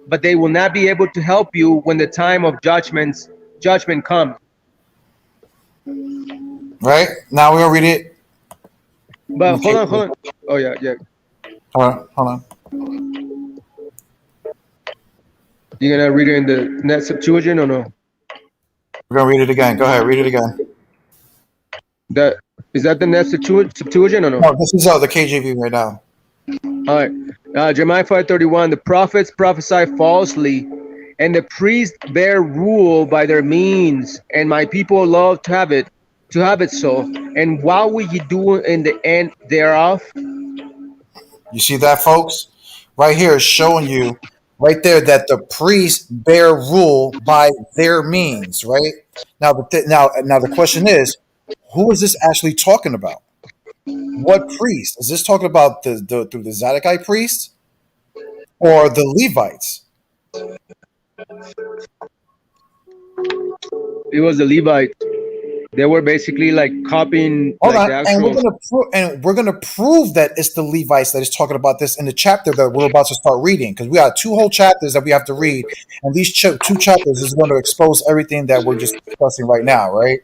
but they will not be able to help you when the time of judgment comes. Right? Now we're going to read it. But hold on. Oh yeah. Hold on. You're gonna read it in the net Septuagint or no? We're going to read it again. Go ahead. Read it again. Is that the net Septuagint or no? No, this is the KJV right now. All right. Jeremiah 5:31. The prophets prophesy falsely, and the priests bear rule by their means, and my people love to have it so. And what will you do in the end thereof? You see that, folks? Right here is showing you right there that the priests bear rule by their means, right? Now the question is, who is this actually talking about? What priest? Is this talking about the Zadokite priests or the Levites? It was the Levites. They were basically like copying. Hold like on, the actual... and we're gonna prove that it's the Levites that is talking about this in the chapter that we're about to start reading, because we got 2 whole chapters that we have to read, and these 2 chapters is going to expose everything that we're just discussing right now, right?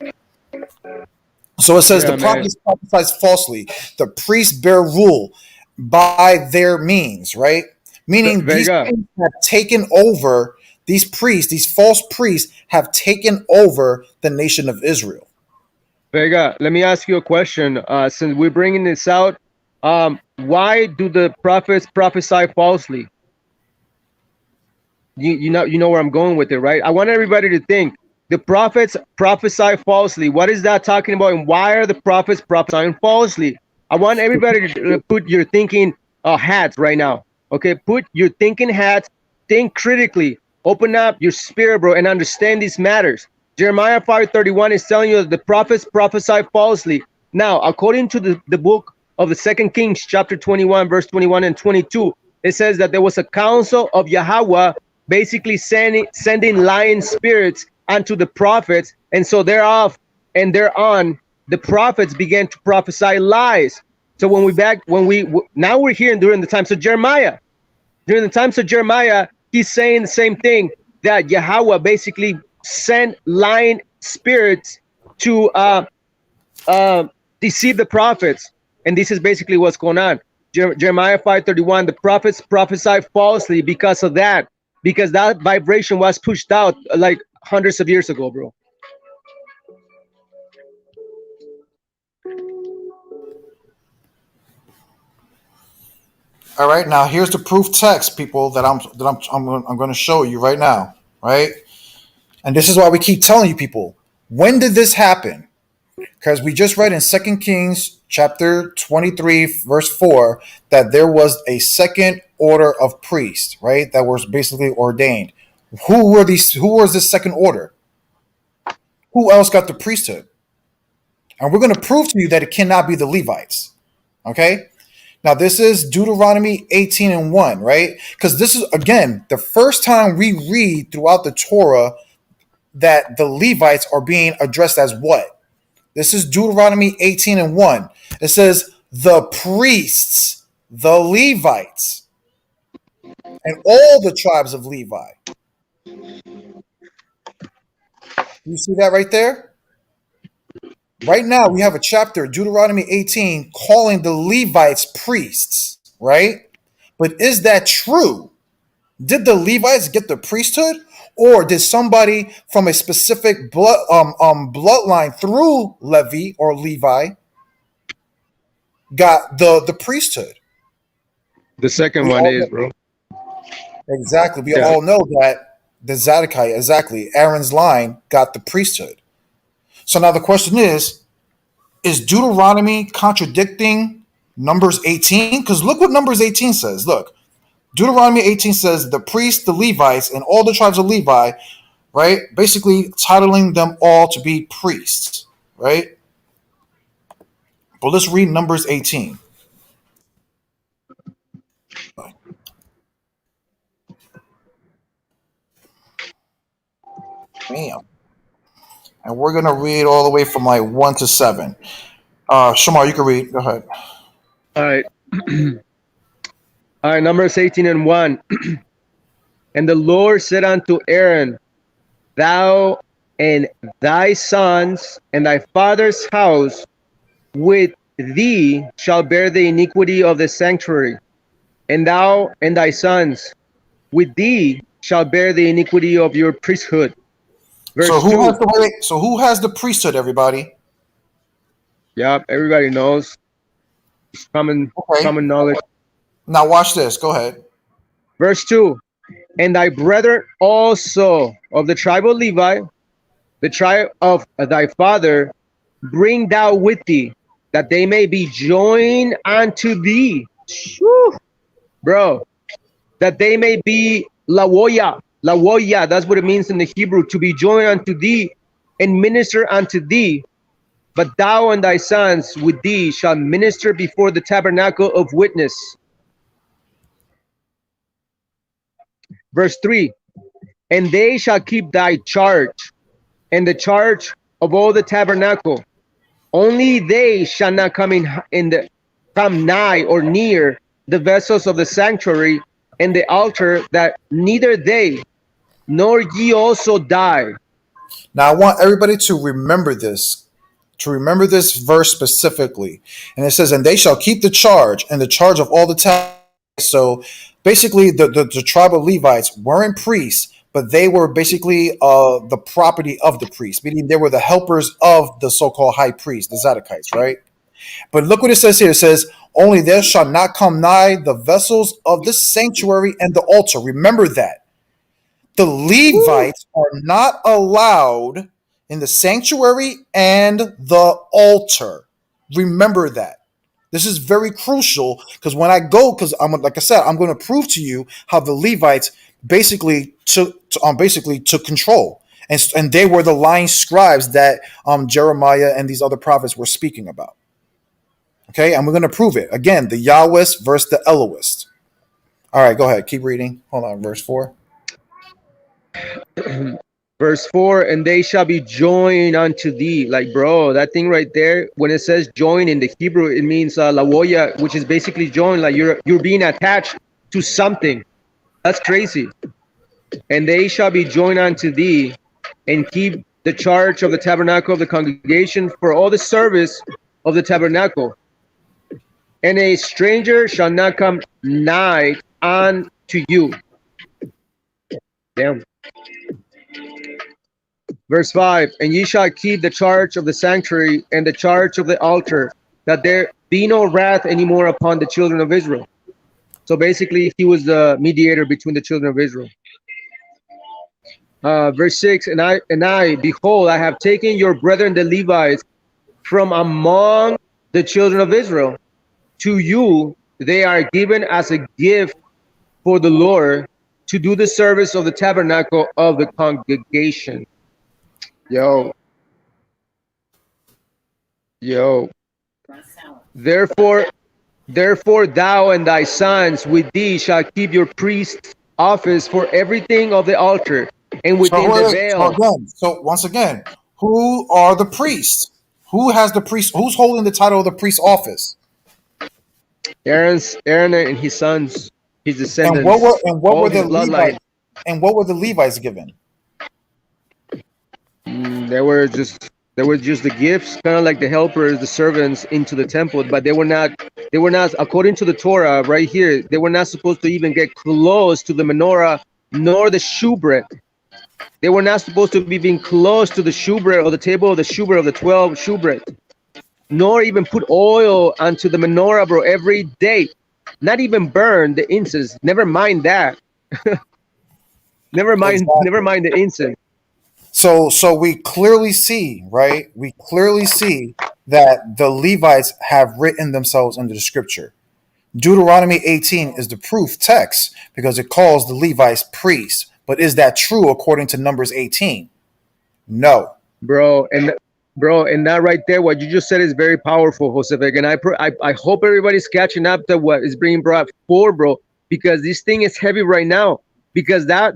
So it says the prophets prophesy falsely, the priests bear rule by their means, right? Meaning these priests have taken over. These priests, these false priests, have taken over the nation of Israel. Vega, let me ask you a question. Since we're bringing this out, why do the prophets prophesy falsely? You know where I'm going with it, right? I want everybody to think. The prophets prophesy falsely. What is that talking about? And why are the prophets prophesying falsely? I want everybody to put your thinking hats right now. Okay, put your thinking hats. Think critically. Open up your spirit, bro, and understand these matters. Jeremiah 5:31 is telling you that the prophets prophesy falsely. Now, according to the book of the 2 Kings, chapter 21, verse 21 and 22, it says that there was a council of Yahweh basically sending lying spirits unto the prophets, and so thereof and thereon the prophets began to prophesy lies. So now we're here during the times of Jeremiah. During the times of Jeremiah, he's saying the same thing, that Yahweh basically sent lying spirits to deceive the prophets, and this is basically what's going on. Jeremiah 5:31, the prophets prophesy falsely because of that, because that vibration was pushed out like hundreds of years ago, bro. All right, now here's the proof text, people, that I'm going to show you right now, right? And this is why we keep telling you, people, when did this happen? Because we just read in 2 Kings chapter 23, verse 4, that there was a second order of priests, right? That was basically ordained. Who was this second order? Who else got the priesthood? And we're going to prove to you that it cannot be the Levites. Okay? Now, this is Deuteronomy 18:1, right? Because this is, again, the first time we read throughout the Torah that the Levites are being addressed as what? This is Deuteronomy 18:1. It says, the priests, the Levites, and all the tribes of Levi. You see that right there? Right now, we have a chapter, Deuteronomy 18, calling the Levites priests, right? But is that true? Did the Levites get the priesthood? Or did somebody from a specific bloodline through Levi or Levi got the priesthood? The second one is, bro. Exactly. We all know that the Zadokite, exactly, Aaron's line got the priesthood. So now the question is, Is Deuteronomy contradicting Numbers 18? Because look what Numbers 18 says. Look, Deuteronomy 18 says the priests, the Levites, and all the tribes of Levi, right? Basically titling them all to be priests, right? But let's read Numbers 18. Bam. And we're going to read all the way from like 1 to 7. Shamar, you can read. Go ahead. All right. All right, Numbers 18 and 1. And the Lord said unto Aaron, thou and thy sons and thy father's house with thee shall bear the iniquity of the sanctuary, and thou and thy sons with thee shall bear the iniquity of your priesthood. Verse So 2. Who has the priesthood, everybody? Yeah, everybody knows. It's common knowledge. Now watch this. Go ahead. Verse 2. And thy brethren also of the tribe of Levi, the tribe of thy father, bring thou with thee, that they may be joined unto thee. Whew, bro. That they may be lawoya. Lawoya, that's what it means in the Hebrew, to be joined unto thee and minister unto thee. But thou and thy sons with thee shall minister before the tabernacle of witness. Verse 3. And they shall keep thy charge and the charge of all the tabernacle. Only they shall not come come nigh or near the vessels of the sanctuary and the altar, that neither they nor ye also die. Now I want everybody to remember this verse specifically. And it says, and they shall keep the charge and the charge of all the tabernacle. So basically the tribe of Levites weren't priests, but they were basically the property of the priests, meaning they were the helpers of the so-called high priest, the Zadokites, right? But look what it says here. It says, only there shall not come nigh the vessels of the sanctuary and the altar. Remember that. The Levites are not allowed in the sanctuary and the altar. Remember that. This is very crucial because when I go, because like I said, I'm going to prove to you how the Levites basically took control, and they were the lying scribes that Jeremiah and these other prophets were speaking about. Okay, and we're going to prove it again. The Yahwist versus the Elohist. All right, go ahead, keep reading. Hold on, verse 4. Verse 4, and they shall be joined unto thee. Like, bro, that thing right there, when it says join in the Hebrew, it means lawoya, which is basically join, like you're being attached to something. That's crazy. And they shall be joined unto thee, and keep the charge of the tabernacle of the congregation for all the service of the tabernacle. And a stranger shall not come nigh unto you. Damn. Verse 5, and ye shall keep the charge of the sanctuary and the charge of the altar, that there be no wrath anymore upon the children of Israel. So basically, he was the mediator between the children of Israel. Verse 6, and I, behold, I have taken your brethren the Levites from among the children of Israel. To you they are given as a gift for the Lord to do the service of the tabernacle of the congregation. Yo. Therefore thou and thy sons with thee shall keep your priest's office for everything of the altar and within the veil. So once again, who are the priests? Who has the priest? Who's holding the title of the priest's office? Aaron and his sons, his descendants. And what were the Levites? And what were the Levites given? They were just the gifts, kind of like the helpers, the servants into the temple, but they were not, according to the Torah right here, they were not supposed to even get close to the menorah nor the shewbread. They were not supposed to be being close to the shewbread or the table of the shewbread of the 12 shewbread, nor even put oil onto the menorah, bro, every day. Not even burn the incense. Never mind that. Never mind the incense. So we clearly see, right? We clearly see that the Levites have written themselves into the scripture. Deuteronomy 18 is the proof text because it calls the Levites priests. But is that true according to Numbers 18? No. bro. And that right there, what you just said is very powerful, Josefik. And I hope everybody's catching up to what is being brought forward, bro, because this thing is heavy right now. Because that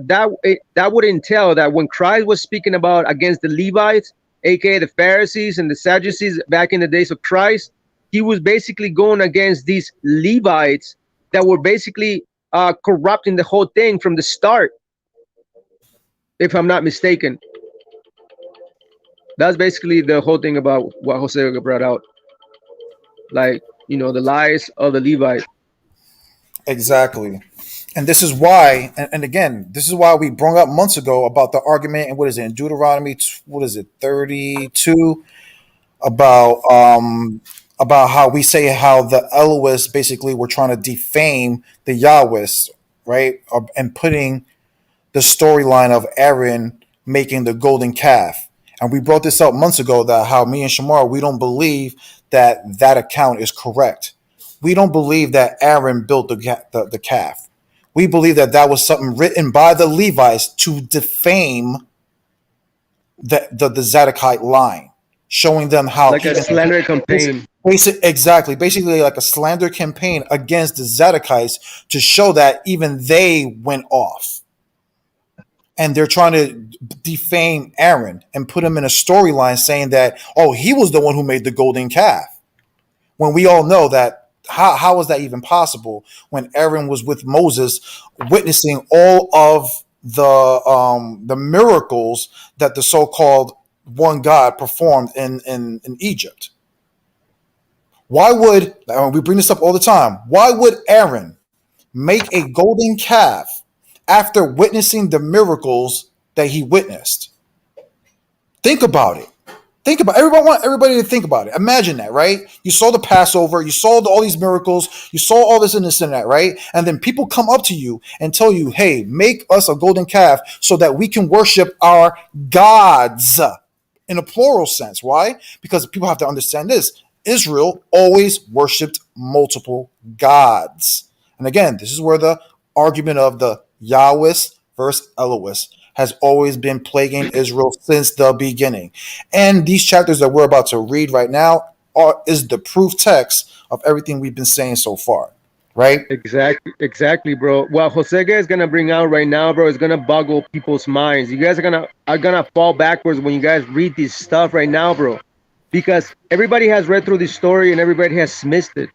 would entail that when Christ was speaking about against the Levites, aka the Pharisees and the Sadducees back in the days of Christ, he was basically going against these Levites that were basically corrupting the whole thing from the start, if I'm not mistaken. That's basically the whole thing about what Jose brought out, like, you know, the lies of the Levite. Exactly. And this is why, and again, this is why we brought up months ago about the argument, and what is it, in Deuteronomy, what is it, 32, about how we say how the Elohists basically were trying to defame the Yahwists, right? And putting the storyline of Aaron making the golden calf. And we brought this up months ago, that how me and Shamar, we don't believe that that account is correct. We don't believe that Aaron built the calf. We believe that that was something written by the Levites to defame the Zadokite line, showing them how, like a slander campaign. Basically like a slander campaign against the Zadokites to show that even they went off. And they're trying to defame Aaron and put him in a storyline saying that, oh, he was the one who made the golden calf. When we all know that, how was that even possible when Aaron was with Moses witnessing all of the miracles that the so-called one God performed in Egypt? Why would, we bring this up all the time, why would Aaron make a golden calf after witnessing the miracles that he witnessed? Think about it. Think about it. I want everybody to think about it. Imagine that, right? You saw the Passover, you saw all these miracles, you saw all this and this and that, right? And then people come up to you and tell you, hey, make us a golden calf so that we can worship our gods, in a plural sense. Why? Because people have to understand this. Israel always worshipped multiple gods. And again, this is where the argument of the Yahwist versus Elohist has always been plaguing Israel since the beginning. And these chapters that we're about to read right now is the proof text of everything we've been saying so far, right? Exactly, bro. What Jose is gonna bring out right now, bro, is gonna boggle people's minds. You guys are gonna fall backwards when you guys read this stuff right now, bro, because everybody has read through this story and everybody has missed it.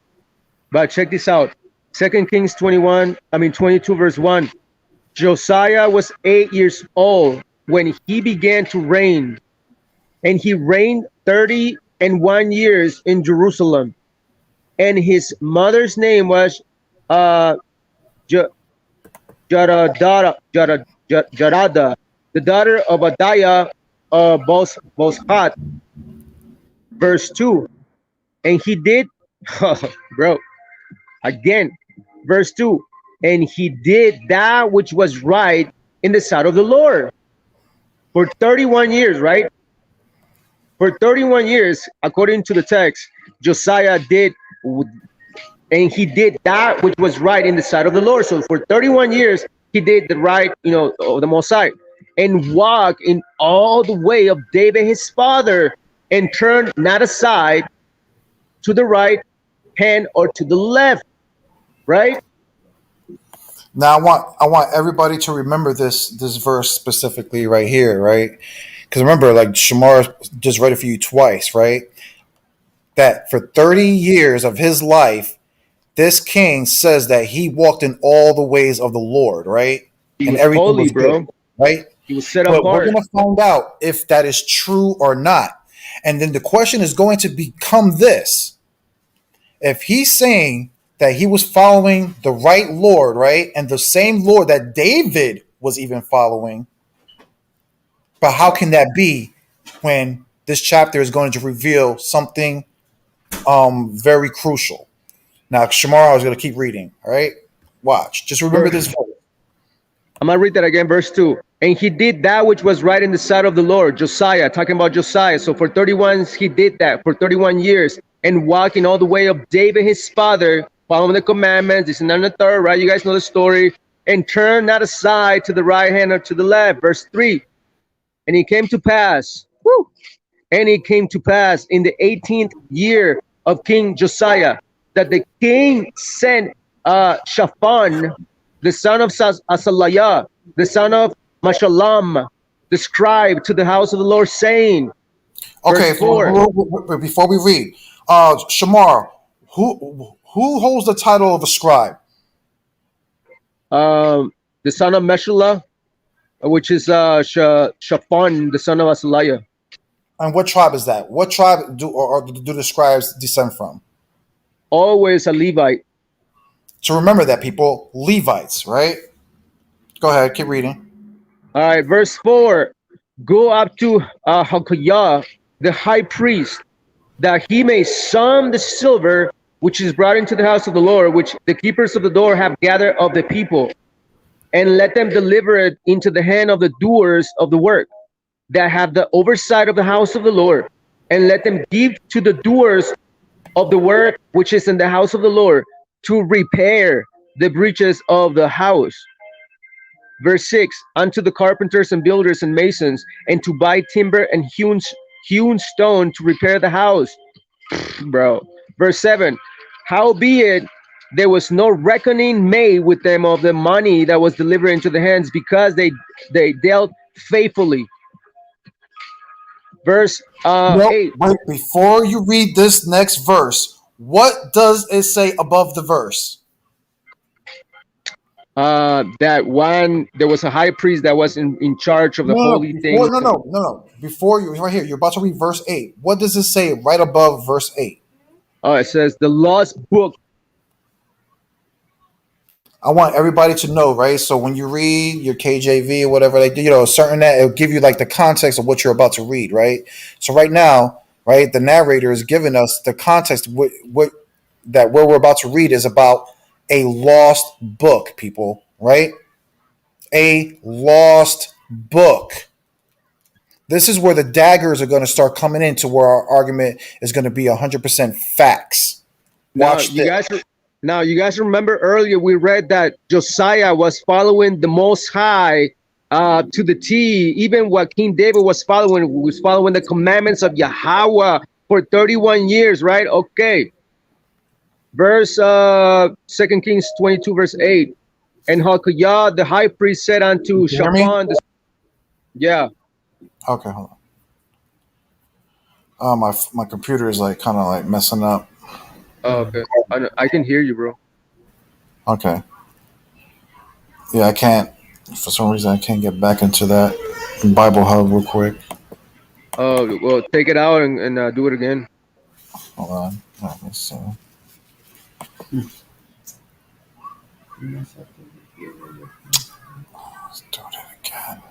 But check this out: 2 Kings 22, verse 1. Josiah was 8 years old when he began to reign, and he reigned 31 years in Jerusalem. And his mother's name was Jarada, the daughter of Adiah of Bozhat. Verse 2. And he did, bro, again, verse 2. And he did that which was right in the sight of the Lord for 31 years, right? For 31 years, according to the text, Josiah did, and he did that which was right in the sight of the Lord. So for 31 years, he did the right, of the Most High, and walked in all the way of David his father, and turned not aside to the right hand or to the left, right? Now I want everybody to remember this verse specifically right here, right? Because remember, like Shamar just read it for you twice, right? That for 30 years of his life, this king says that he walked in all the ways of the Lord, right? He and was everything holy, was bro. good, right? He was set But apart. we're going to find out if that is true or not. And then the question is going to become this: if he's saying that he was following the right Lord, right? And the same Lord that David was even following. But how can that be when this chapter is going to reveal something very crucial? Now, Shamar, I was going to keep reading, all right? Watch. Just remember this verse. I'm going to read that again, verse 2. And he did that which was right in the sight of the Lord. Josiah, talking about Josiah. So for 31, he did that for 31 years and walking all the way of David, his father, following the commandments. This is not the third, right? You guys know the story. And turn not aside to the right hand or to the left. Verse 3. And it came to pass, and it came to pass in the 18th year of King Josiah that the king sent Shaphan, the son of Asaliah, the son of Mashallam, the scribe, to the house of the Lord, saying, Okay, verse 4. before we read, Shamar, who holds the title of a scribe? The son of Meshulah, which is Shaphan, the son of Asaliah. And what tribe is that? What tribe do the scribes descend from? Always a Levite. So remember that, people, Levites, right? Go ahead, keep reading. All right, verse 4. Go up to Hilkiah, the high priest, that he may sum the silver which is brought into the house of the Lord, which the keepers of the door have gathered of the people, and let them deliver it into the hand of the doers of the work, that have the oversight of the house of the Lord, and let them give to the doers of the work which is in the house of the Lord to repair the breaches of the house. Verse 6, unto the carpenters and builders and masons, and to buy timber and hewn stone to repair the house. Bro. Verse 7, howbeit there was no reckoning made with them of the money that was delivered into the hands, because they dealt faithfully. Verse 8. Wait, before you read this next verse, what does it say above the verse? That one, there was a high priest that was in charge of the holy things. No. Before you, right here, you're about to read verse 8. What does it say right above verse 8? Oh, it says the lost book. I want everybody to know, right? So when you read your KJV or whatever, like, certain that it'll give you like the context of what you're about to read, right? So right now, right, the narrator is giving us the context what that where we're about to read is about a lost book, people, right? A lost book. This is where the daggers are going to start coming into where our argument is going to be 100% facts. Watch this. Now, you guys remember earlier we read that Josiah was following the Most High to the T. Even what King David was following the commandments of Yahweh for 31 years, right? Okay. Verse 2 Kings 22, verse 8. And Hilkiah, the high priest, said unto Shaphan, yeah. Okay, hold on. My computer is like kind of like messing up. Oh, okay. I can hear you, bro. Okay. Yeah, I can't. For some reason, I can't get back into that Bible Hub real quick. Oh, well, take it out and do it again. Hold on. Let me see. Let's do it again.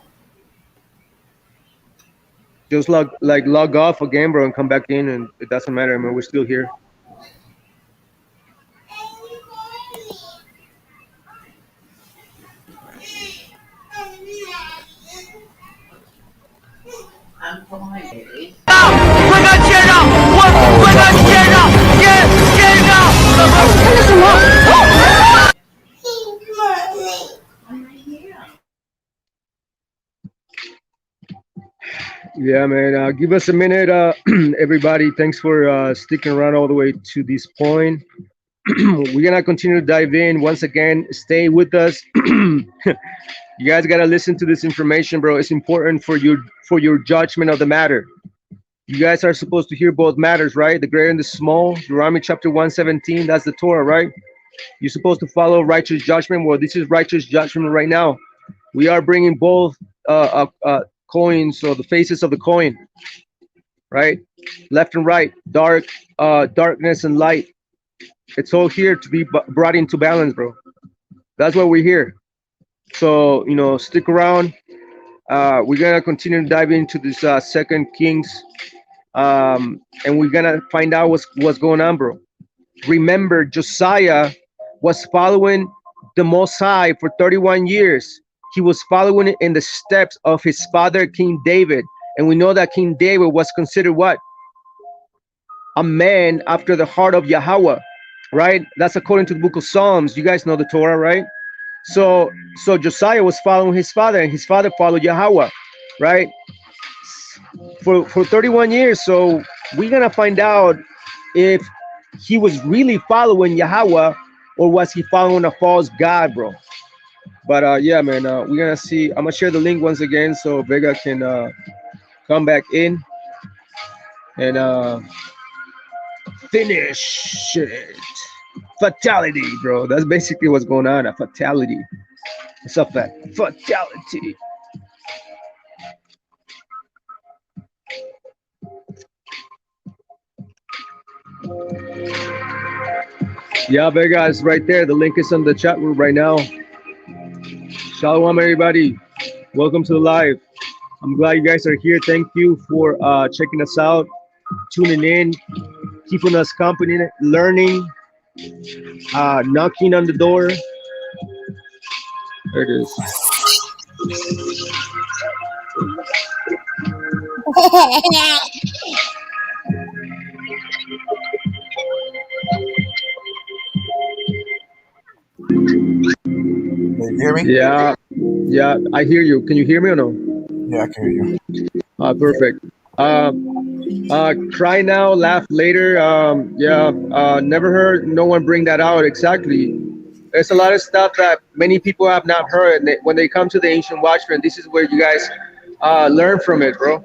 Just log off again, bro, and come back in, and it doesn't matter. I mean, we're still here. Yeah, man. Give us a minute, everybody. Thanks for sticking around all the way to this point. We're gonna continue to dive in. Once again, stay with us. You guys gotta listen to this information, bro. It's important for your judgment of the matter. You guys are supposed to hear both matters, right? The great and the small. Deuteronomy chapter 117. That's the Torah, right? You're supposed to follow righteous judgment. Well, this is righteous judgment right now. We are bringing both coins, or the faces of the coin, right? Left and right, darkness and light. It's all here to be brought into balance, bro. That's why we're here. So, stick around. We're gonna continue to dive into this Second Kings, and we're gonna find out what's going on, bro. Remember, Josiah was following the Most High for 31 years. he was following in the steps of his father, King David. And we know that King David was considered what? A man after the heart of Yahweh, right? That's according to the book of Psalms. You guys know the Torah, right? So Josiah was following his father, and his father followed Yahweh, right? For 31 years. So we're gonna find out if he was really following Yahweh or was he following a false god, bro. But yeah, man, we're gonna see. I'm gonna share the link once again so Vega can come back in and finish it. Fatality, bro. That's basically what's going on. A fatality. What's up, that fatality? Yeah, Vega is right there. The link is on the chat room right now. Shalom, everybody. Welcome to the live. I'm glad you guys are here. Thank you for checking us out, tuning in, keeping us company, learning, knocking on the door. There it is. You hear me? Yeah, I hear you. Can you hear me or no? Yeah, I can hear you. Perfect. Cry now, laugh later. Never heard no one bring that out exactly. There's a lot of stuff that many people have not heard. And when they come to the Ancient Watchman, this is where you guys learn from it, bro.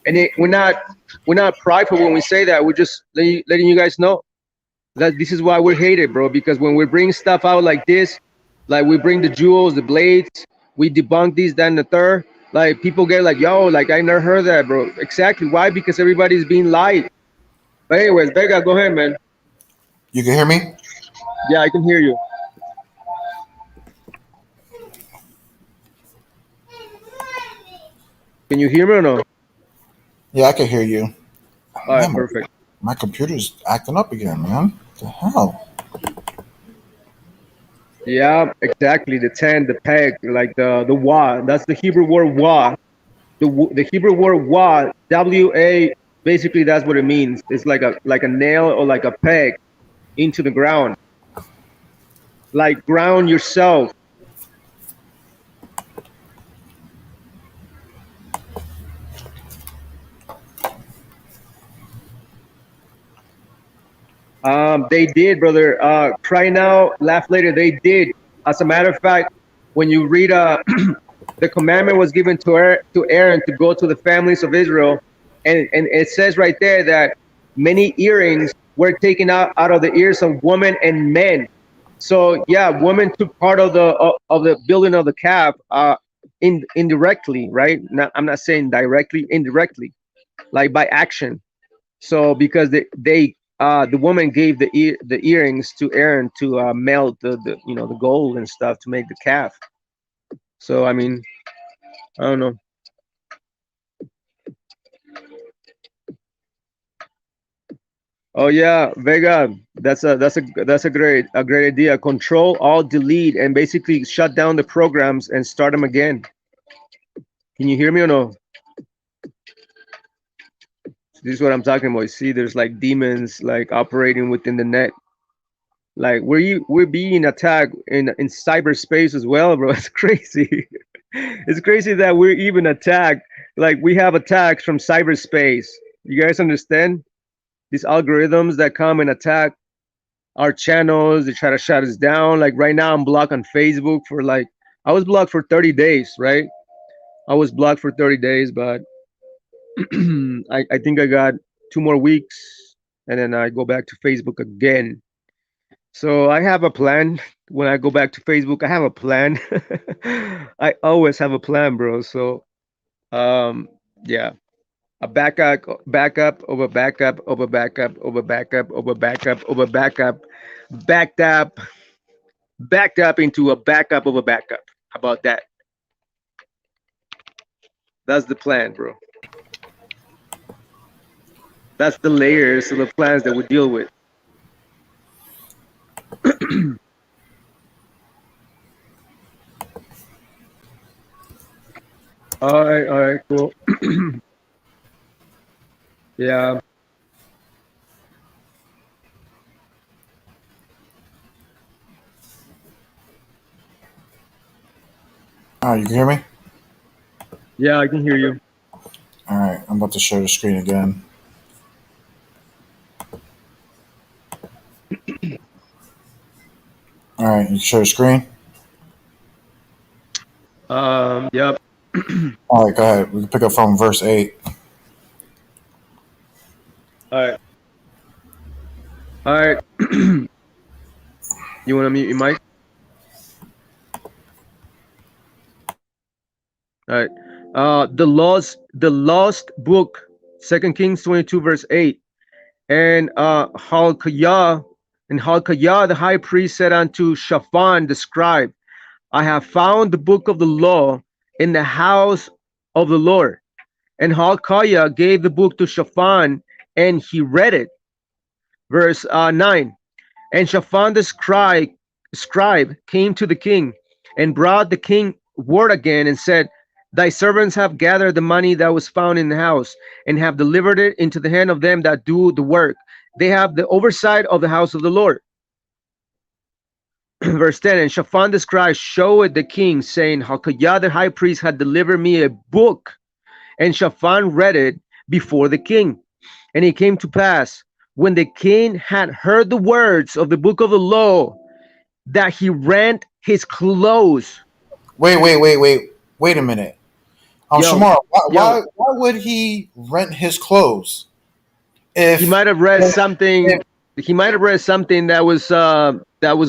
And we're not prideful when we say that. We're just letting you guys know that this is why we're hated, bro. Because when we bring stuff out like this, like we bring the jewels, the blades, we debunk these, that, and the third. Like people get like, yo, like I never heard that, bro. Exactly. Why? Because everybody's being lied. But anyways, Vega, go ahead, man. You can hear me? Yeah, I can hear you. Can you hear me or no? Yeah, I can hear you. All right, Man, perfect. my computer's acting up again, man. What the hell? Yeah, exactly. The 10, the peg, like the wa. That's the Hebrew word wa. The Hebrew word wa, W-A, basically that's what it means. It's like a nail or like a peg into the ground. Like ground yourself. They did, brother. Cry now, laugh later. They did. As a matter of fact, when you read the commandment was given to Aaron to go to the families of Israel, and it says right there that many earrings were taken out of the ears of women and men. So yeah, women took part of the building of the calf indirectly, right? I'm not saying directly, indirectly, like by action. So because the woman gave the earrings to Aaron to melt the gold and stuff to make the calf. So I mean, I don't know. Oh yeah, Vega, that's a great idea. Control, Alt, Delete, and basically shut down the programs and start them again. Can you hear me or no? This is what I'm talking about. See, there's like demons like operating within the net. Like we're being attacked in cyberspace as well, bro. It's crazy. It's crazy that we're even attacked. Like we have attacks from cyberspace. You guys understand? These algorithms that come and attack our channels, they try to shut us down. Like right now, I'm blocked on Facebook for I was blocked for 30 days, right? I was blocked for 30 days, but I think I got 2 more weeks and then I go back to Facebook again. So I have a plan. When I go back to Facebook, I have a plan. I always have a plan, bro. So yeah. A backup over backup over backup over backup over backup over backup, backed up into a backup of a backup. How about that? That's the plan, bro. That's the layers of the plans that we deal with. All right, cool. Yeah. All right, you can hear me? Yeah, I can hear you. All right, I'm about to share the screen again. All right, you can share the screen. Yep. All right, go ahead. We can pick up from verse 8. All right. All right. You want to mute your mic? All right. The lost book, 2 Kings 22 verse 8. And Hilkiah the high priest said unto Shaphan the scribe, I have found the book of the law in the house of the Lord. And Hilkiah gave the book to Shaphan, and he read it. Verse 9. And Shaphan the scribe came to the king and brought the king word again and said, Thy servants have gathered the money that was found in the house and have delivered it into the hand of them that do the work. They have the oversight of the house of the Lord. Verse 10. And Shaphan the scribe showed the king, saying, Hilkiah the high priest had delivered me a book. And Shaphan read it before the king. And it came to pass, when the king had heard the words of the book of the law, that he rent his clothes. Wait a minute. Yo, Shamar, yo, why would he rent his clothes? If he might have read something. He might have read something that was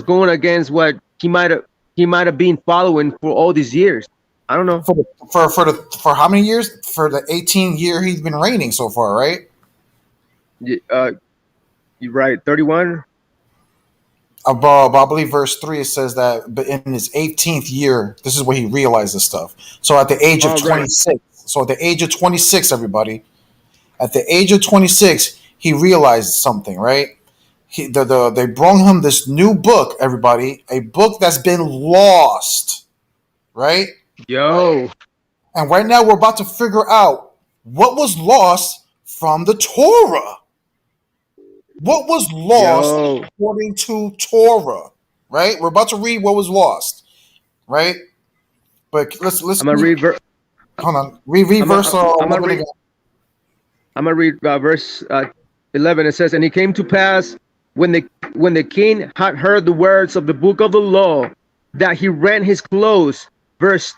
going against what he might have been following for all these years. I don't know. for how many years? For the 18th year he's been reigning so far, right? You're right. 31. Above, I believe verse 3 it says that, but in his 18th year, this is where he realized this stuff. So at the age of Oh, right. 26, so at the age of 26, everybody, at the age of 26, he realized something, right? They brought him this new book, everybody, a book that's been lost, right? Yo, And right now we're about to figure out what was lost from the Torah. What was lost yo. according to Torah, right? We're about to read what was lost, right? But let's I'm gonna read. hold on. Read I'm verse gonna 11 read. again. I'm gonna read verse 11. It says, "And it came to pass when the king had heard the words of the book of the law, that he rent his clothes." Verse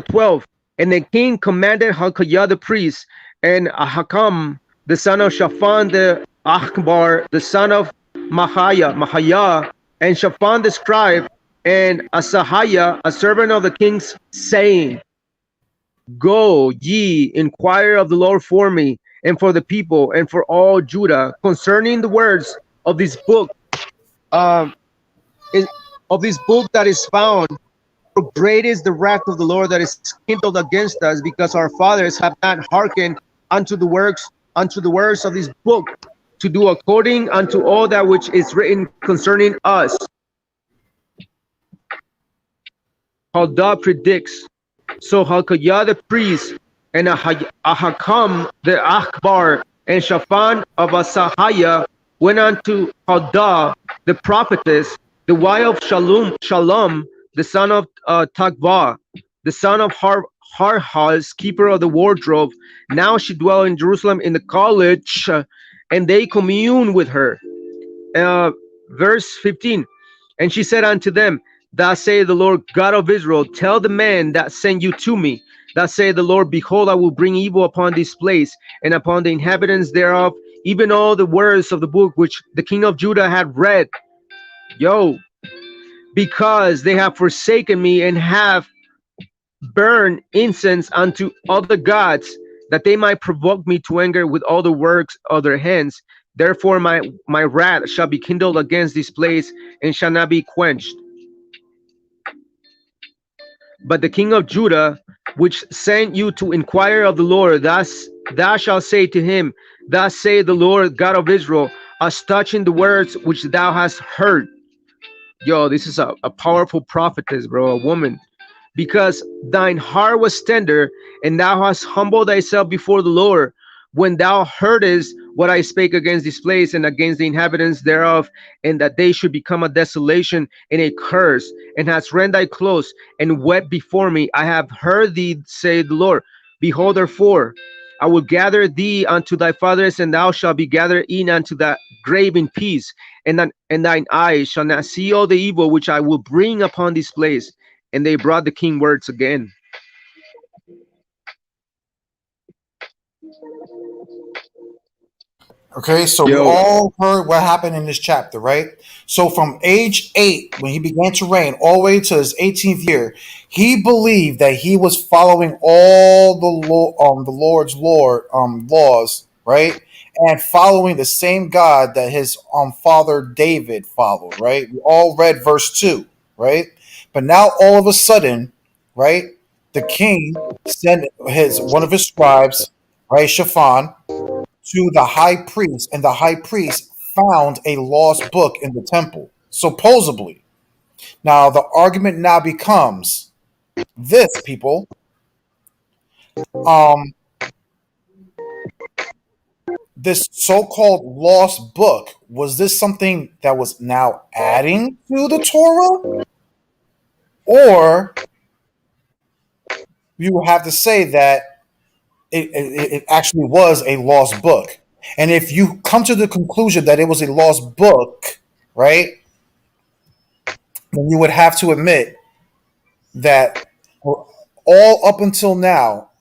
12. And the king commanded Hilkiah the priest and Ahikam the son of Shaphan the Akbar the son of Mahiah, and Shaphan the scribe, and Asahiah a servant of the king's, saying, Go ye, inquire of the Lord for me, and for the people, and for all Judah, concerning the words of this book, um, of this book that is found. For great is the wrath of the Lord that is kindled against us, because our fathers have not hearkened unto the words of this book, to do according unto all that which is written concerning us. Huldah predicts. So Hilkiah the priest, and Ahikam the Akbar, and Shaphan of Asahiah went unto Huldah the prophetess, the wife of Shalom, the son of Takvah, the son of Harhaz, keeper of the wardrobe. Now she dwelt in Jerusalem in the college, and they commune with her. Verse 15. And she said unto them, Thus saith the Lord God of Israel, tell the man that sent you to me, thus saith the Lord, behold, I will bring evil upon this place and upon the inhabitants thereof, even all the words of the book which the king of Judah had read. Yo, because they have forsaken me and have burned incense unto other gods, that they might provoke me to anger with all the works of their hands. Therefore my wrath shall be kindled against this place and shall not be quenched. But the king of Judah, which sent you to inquire of the Lord, thou shalt say to him, Thus saith the Lord God of Israel, as touching the words which thou hast heard. Yo, this is a powerful prophetess, bro, a woman. because thine heart was tender, and thou hast humbled thyself before the Lord, when thou heardest what I spake against this place and against the inhabitants thereof, and that they should become a desolation and a curse, and hast rent thy clothes and wept before me. I have heard thee, say the Lord. Behold, therefore, I will gather thee unto thy fathers, and thou shalt be gathered in unto that grave in peace, and thine eyes shall not see all the evil which I will bring upon this place. And they brought the king words again. Okay, so we Yo, all heard what happened in this chapter, right? So from age 8, when he began to reign, all the way to his 18th year, he believed that he was following all the Lord's laws, right, and following the same God that his father David followed, right? We all read verse 2, right? But now all of a sudden, right, the king sent his one of his scribes, right, Shaphan, to the high priest, and the high priest found a lost book in the temple, supposedly. Now, the argument now becomes this, people. Um, this so-called lost book, was this something that was now adding to the Torah, or you would have to say that it actually was a lost book? And if you come to the conclusion that it was a lost book, right, then you would have to admit that all up until now,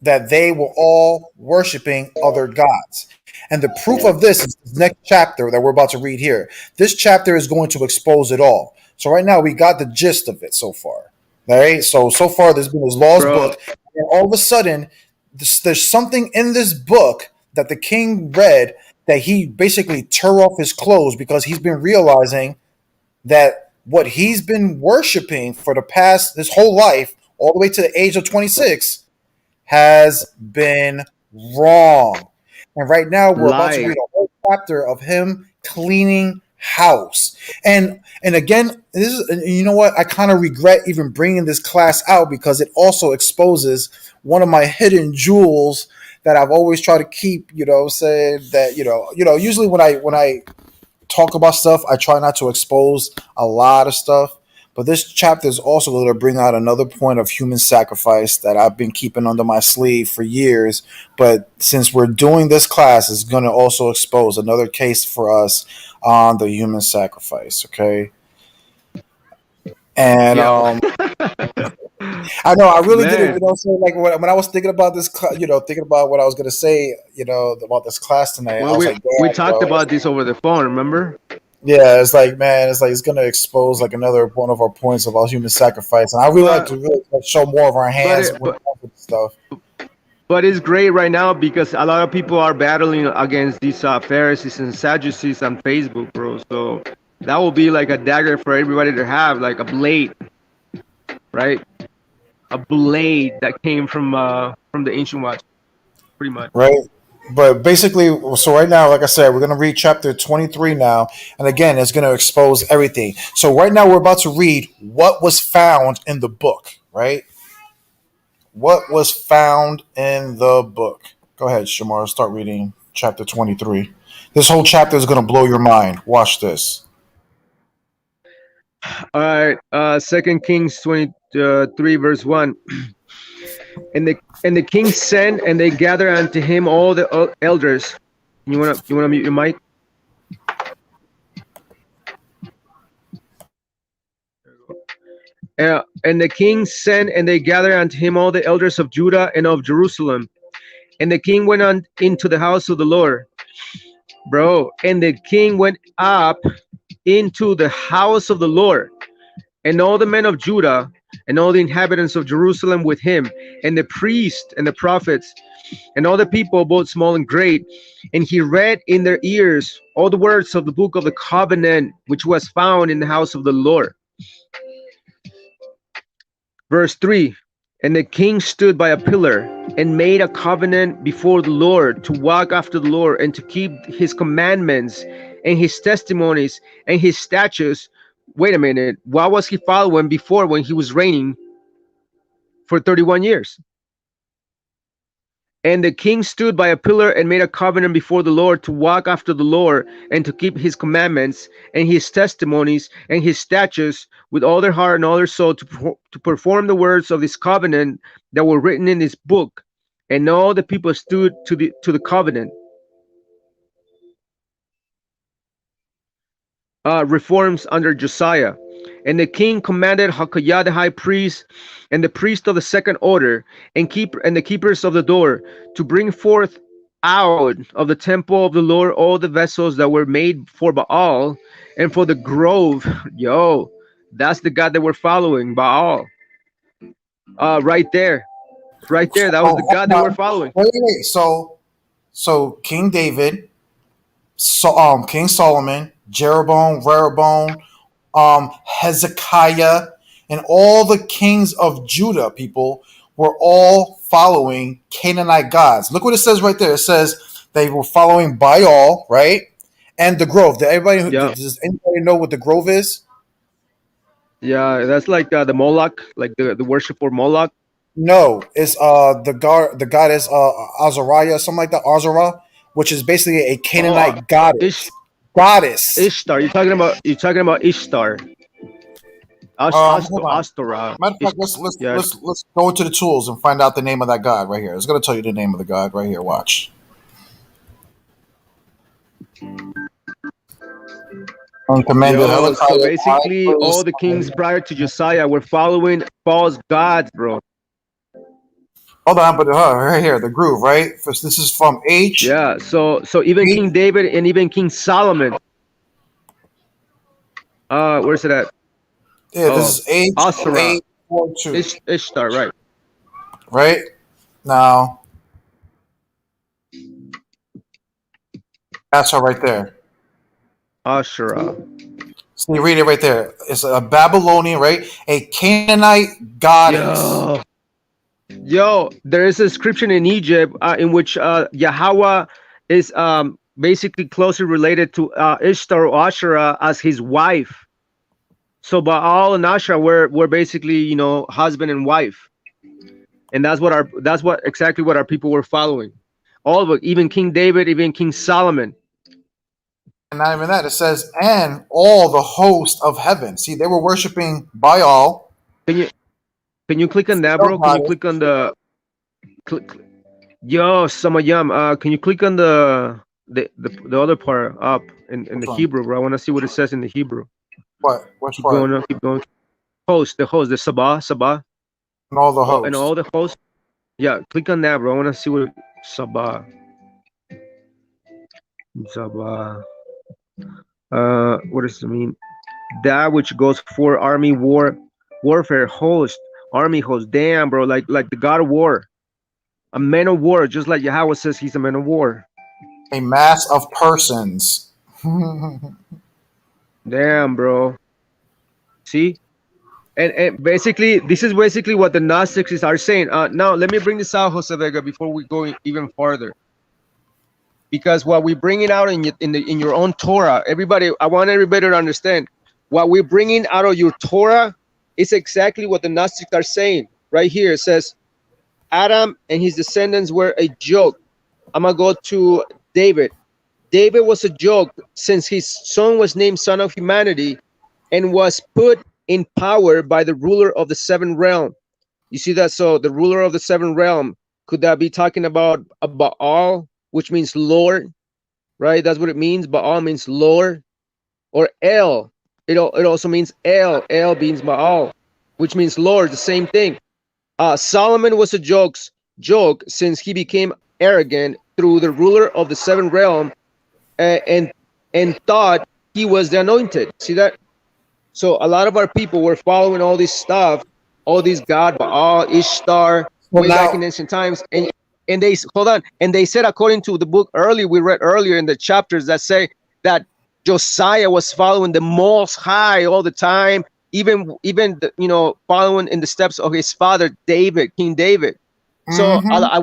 that they were all worshiping other gods. And the proof of this is this next chapter that we're about to read here. This chapter is going to expose it all. So right now we got the gist of it so far. All right. So far there's been this lost bro, book, and all of a sudden there's something in this book that the king read that he basically tore off his clothes, because he's been realizing that what he's been worshiping for the past his whole life, all the way to the age of 26, has been wrong. And right now we're about to lies. read a whole chapter of him cleaning house. And again, this is, you know what? I kind of regret even bringing this class out, because it also exposes one of my hidden jewels that I've always tried to keep, saying that, usually when I talk about stuff, I try not to expose a lot of stuff. But this chapter is also going to bring out another point of human sacrifice that I've been keeping under my sleeve for years. But since we're doing this class, it's going to also expose another case for us on the human sacrifice. Okay. And Yo, I know I really didn't, man. say, like when I was thinking about this, thinking about what I was going to say, about this class tonight, I Well, was we like, we damn, talked bro. about this over the phone, remember? Yeah, it's like, man, it's gonna expose like another one of our points of our human sacrifice, and I really like But to really show more of our but hands it, when it comes to this stuff. but it's great right now because a lot of people are battling against these Pharisees and Sadducees on Facebook, bro. So that will be like a dagger for everybody to have, like a blade, right? A blade that came from the ancient watch, pretty much. Right? But basically, so right now, like I said, we're gonna read chapter 23 now, and again, it's gonna expose everything. So right now, we're about to read what was found in the book. Right? What was found in the book? Go ahead, Shamar. Start reading chapter 23. This whole chapter is gonna blow your mind. Watch this. All right, 2 Kings 23 verse 1. And the king sent, and they gathered unto him all the elders. You wanna mute your mic? And the king sent, and they gathered unto him all the elders of Judah and of Jerusalem. And the king went on into the house of the Lord, bro. And the king went up into the house of the Lord, and all the men of Judah and all the inhabitants of Jerusalem with him, and the priests and the prophets, and all the people, both small and great. And he read in their ears all the words of the book of the covenant, which was found in the house of the Lord. Verse 3. And the king stood by a pillar and made a covenant before the Lord to walk after the Lord and to keep his commandments and his testimonies and his statutes. Wait a minute. What was he following before when he was reigning? for 31 years. And the king stood by a pillar and made a covenant before the Lord to walk after the Lord and to keep his commandments and his testimonies and his statutes with all their heart and all their soul to perform the words of this covenant that were written in this book. And all the people stood to the covenant. Reforms under Josiah. And the king commanded Hakaliah the high priest and the priest of the second order and the keepers of the door to bring forth out of the temple of the Lord all the vessels that were made for Baal and for the grove. Yo, that's the God that we're following, Baal. Right there. Right there. That was the God that we're following. Wait. So King David, King Solomon, Jeroboam, Rehoboam, Hezekiah, and all the kings of Judah, people, were all following Canaanite gods. Look what it says right there. It says they were following Baal, right? And the grove. Does anybody know what the grove is? Yeah, that's like the Moloch, like the worship for Moloch. No, it's the goddess Azariah, something like that, Azara, which is basically a Canaanite goddess. Ishtar. You're talking about Ishtar. Astorah. Matter of fact, let's go into the tools and find out the name of that god right here. It's going to tell you the name of the god right here. Watch. So basically, all the kings prior to Josiah were following false gods, bro. Hold on, but right here, the groove, right? This is from H. Yeah, so even King David and even King Solomon. Where's it at? Yeah, this is H. Asherah. 842. Ishtar, right? Right now, that's her right there. Asherah. So you read it right there. It's a Babylonian, right? A Canaanite goddess. Yo, there is a description in Egypt in which Yahweh is basically closely related to Ishtar or Asherah as his wife. So Baal and Asherah were basically, husband and wife, and that's exactly what our people were following. All of it, even King David, even King Solomon. And not even that. It says, and all the host of heaven. See, they were worshiping Baal. Can you click on that, bro? Can you click on the Yo, Samayam? Can you click on the other part up in the Hebrew, bro? I want to see what it says in the Hebrew. What? Which part? Keep going. The host, the Sabah. And all the hosts. And all the hosts. Yeah, click on that, bro. I want to see what Sabah. What does it mean? That which goes for army warfare host, army host. Damn, bro, like the God of war, a man of war, just like Yahweh says he's a man of war. A mass of persons. Damn, bro. See, and basically, this is basically what the Gnostics are saying. Now let me bring this out, Jose Vega, before we go even farther. Because what we're bringing out in your own Torah, I want everybody to understand what we're bringing out of your Torah is exactly what the Gnostics are saying. Right here, it says, Adam and his descendants were a joke. I'm going to go to David. David was a joke since his son was named Son of Humanity and was put in power by the ruler of the seventh realm. You see that? So the ruler of the seventh realm, could that be talking about Baal, which means Lord, right? That's what it means. Baal means Lord. Or El. It also means El. El means Baal, which means Lord, the same thing. Solomon was a joke since he became arrogant through the ruler of the seventh realm and thought he was the anointed. See that? So a lot of our people were following all this stuff, all these God, Baal, Ishtar, way back in ancient times. And they said, according to the book we read earlier in the chapters that say that Josiah was following the Most High all the time, even following in the steps of his father David, King David. So I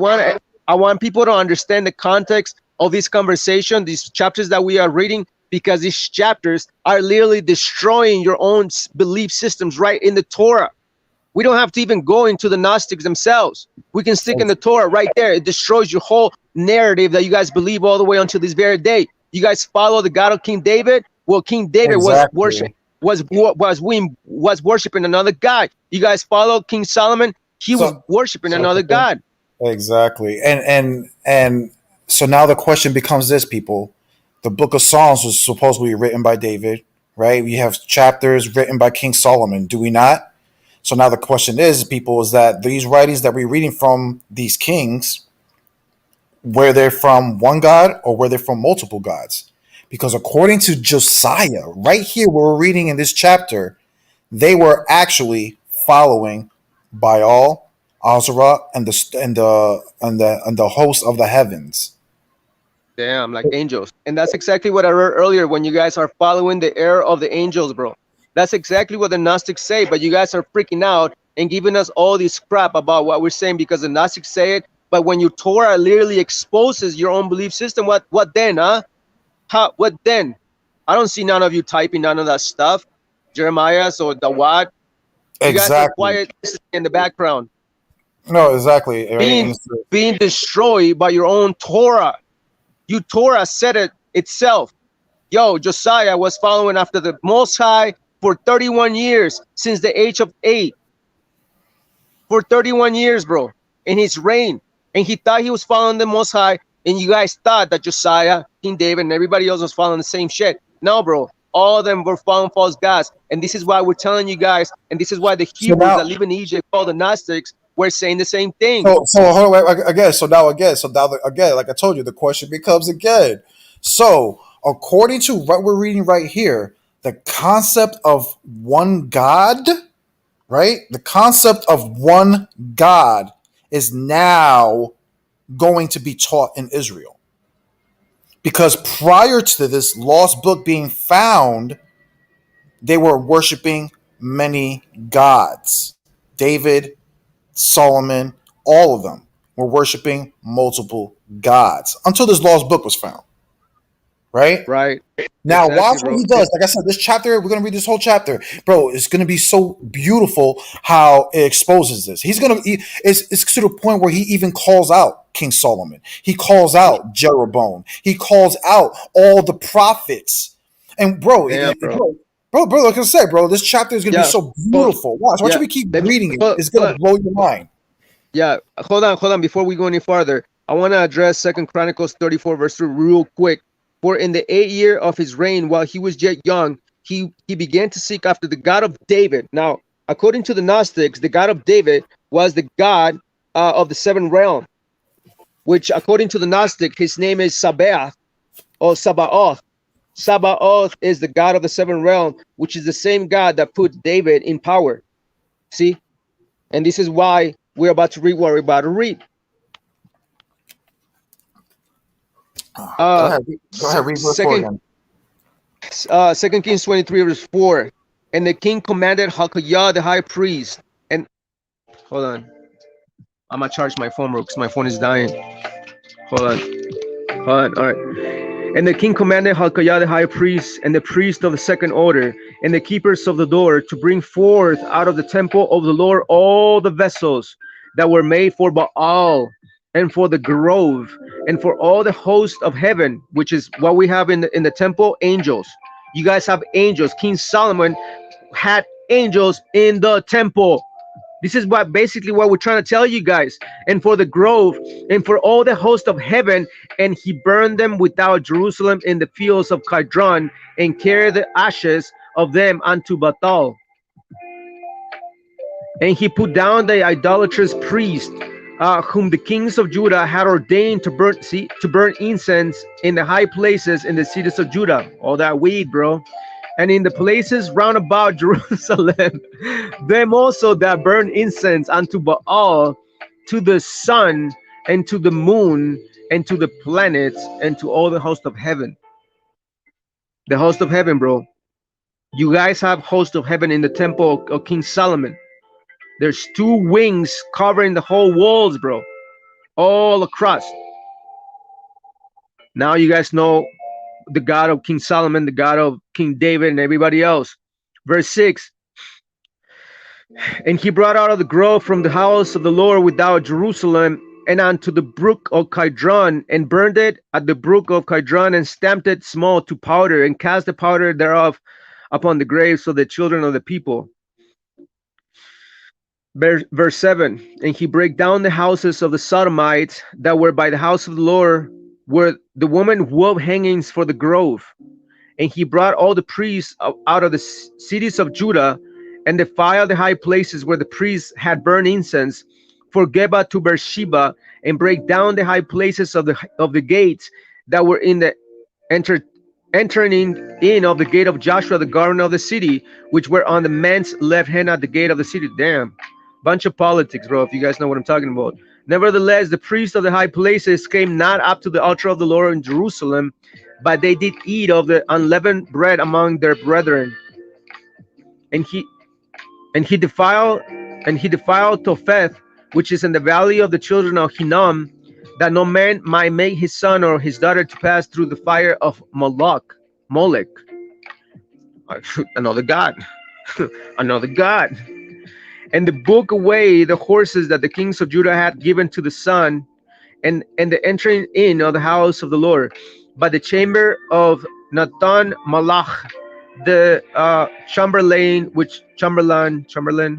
want people to understand the context of this conversation, these chapters that we are reading, because these chapters are literally destroying your own belief systems right in the Torah. We don't have to even go into the Gnostics themselves. We can stick in the Torah right there. It destroys your whole narrative that you guys believe all the way until this very day. You guys follow the God of King David. Well, King David was worshiping another god. You guys follow King Solomon. He was worshiping another god. Exactly. And so now the question becomes this, people. The book of Psalms was supposedly written by David, right? We have chapters written by King Solomon, do we not? So now the question is, people, is that these writings that we're reading from these kings, were they from one god or were they from multiple gods? Because according to Josiah, right here, where we're reading in this chapter, they were actually following Baal, Azra, and the host of the heavens. Damn, like angels. And that's exactly what I read earlier when you guys are following the error of the angels, bro. That's exactly what the Gnostics say, but you guys are freaking out and giving us all this crap about what we're saying because the Gnostics say it. But when your Torah literally exposes your own belief system, what then, huh? What then? I don't see none of you typing none of that stuff. Jeremiah or the what? You guys are quiet in the background. No, exactly. Right? Being destroyed by your own Torah. You Torah said it itself. Yo, Josiah was following after the Most High for 31 years, since the age of 8. For 31 years, bro, in his reign. And he thought he was following the Most High, and you guys thought that Josiah, King David, and everybody else was following the same shit. No, bro. All of them were following false gods. And this is why we're telling you guys, and this is why the Hebrews that live in Egypt, called the Gnostics, were saying the same thing. So now, like I told you, the question becomes again. So, according to what we're reading right here, the concept of one God, right? The concept of one God is now going to be taught in Israel. Because prior to this lost book being found, they were worshiping many gods. David, Solomon, all of them were worshiping multiple gods until this lost book was found. Right? Right. Now, watch what he does. Like I said, this chapter, we're going to read this whole chapter. Bro, it's going to be so beautiful how it exposes this. It's to the point where he even calls out King Solomon. He calls out Jeroboam. He calls out all the prophets. And bro, like I said, bro, this chapter is going to be so beautiful. Watch we keep reading it. It's going to blow your mind. Yeah, hold on. Before we go any farther, I want to address 2 Chronicles 34, verse 3 real quick. For in the 8th year of his reign, while he was yet young, he began to seek after the God of David. Now, according to the Gnostics, the God of David was the God of the 7th realm, which according to the Gnostic, his name is Sabaoth or Sabaoth. Sabaoth is the God of the 7th realm, which is the same God that put David in power. See? And this is why we're about to read what we're about to read. Go ahead, read verse 4 again. 2 Kings 23, verse 4. And the king commanded Hilkiah the high priest. And hold on. I'm gonna charge my phone, bro, because my phone is dying. Hold on. All right. And the king commanded Hilkiah the high priest and the priest of the 2nd order and the keepers of the door to bring forth out of the temple of the Lord all the vessels that were made for Baal and for the grove and for all the host of heaven, which is what we have in the temple, angels. You guys have angels. King Solomon had angels in the temple. This is basically what we're trying to tell you guys. And for the grove and for all the host of heaven, and he burned them without Jerusalem in the fields of Kidron and carried the ashes of them unto Bethel. And he put down the idolatrous priest, whom the kings of Judah had ordained to burn incense in the high places in the cities of Judah. All that weed, bro. And in the places round about Jerusalem, them also that burn incense unto Baal, to the sun, and to the moon, and to the planets, and to all the host of heaven. The host of heaven, bro. You guys have host of heaven in the temple of King Solomon. There's 2 wings covering the whole walls, bro. All across. Now you guys know the God of King Solomon, the God of King David, and everybody else. Verse 6. And he brought out of the grove from the house of the Lord without Jerusalem, and unto the brook of Kidron, and burned it at the brook of Kidron, and stamped it small to powder, and cast the powder thereof upon the graves of the children of the people. Verse 7. And he brake down the houses of the Sodomites that were by the house of the Lord, where the woman wove hangings for the grove. And he brought all the priests out of the cities of Judah, and defiled the high places where the priests had burned incense, for Geba to Beersheba, and break down the high places of the gates that were in the entering in of the gate of Joshua, the garden of the city, which were on the man's left hand at the gate of the city. Damn, bunch of politics, bro, if you guys know what I'm talking about. Nevertheless, the priests of the high places came not up to the altar of the Lord in Jerusalem, but they did eat of the unleavened bread among their brethren. And he defiled Topheth, which is in the valley of the children of Hinnom, that no man might make his son or his daughter to pass through the fire of Molech, another god, another god. And the book away the horses that the kings of Judah had given to the sun, and the entering in of the house of the Lord, by the chamber of Nathan Malach, the Chamberlain,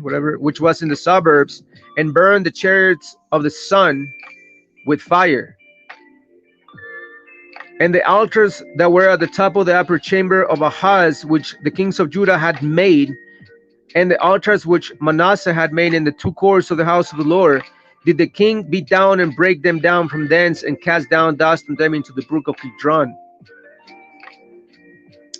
whatever, which was in the suburbs, and burned the chariots of the sun with fire. And the altars that were at the top of the upper chamber of Ahaz, which the kings of Judah had made, and the altars which Manasseh had made in the two courts of the house of the Lord, did the king beat down and break them down from thence, and cast down dust from them into the brook of Kidron.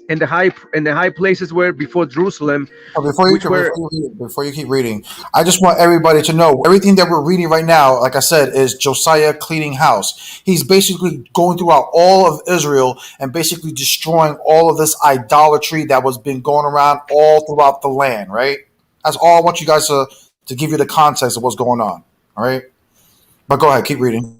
And the high places were before Jerusalem. Before you keep reading, I just want everybody to know everything that we're reading right now. Like I said, is Josiah cleaning house. He's basically going throughout all of Israel and basically destroying all of this idolatry that was been going around all throughout the land. Right? That's all I want you guys to give you the context of what's going on. All right, but go ahead, keep reading.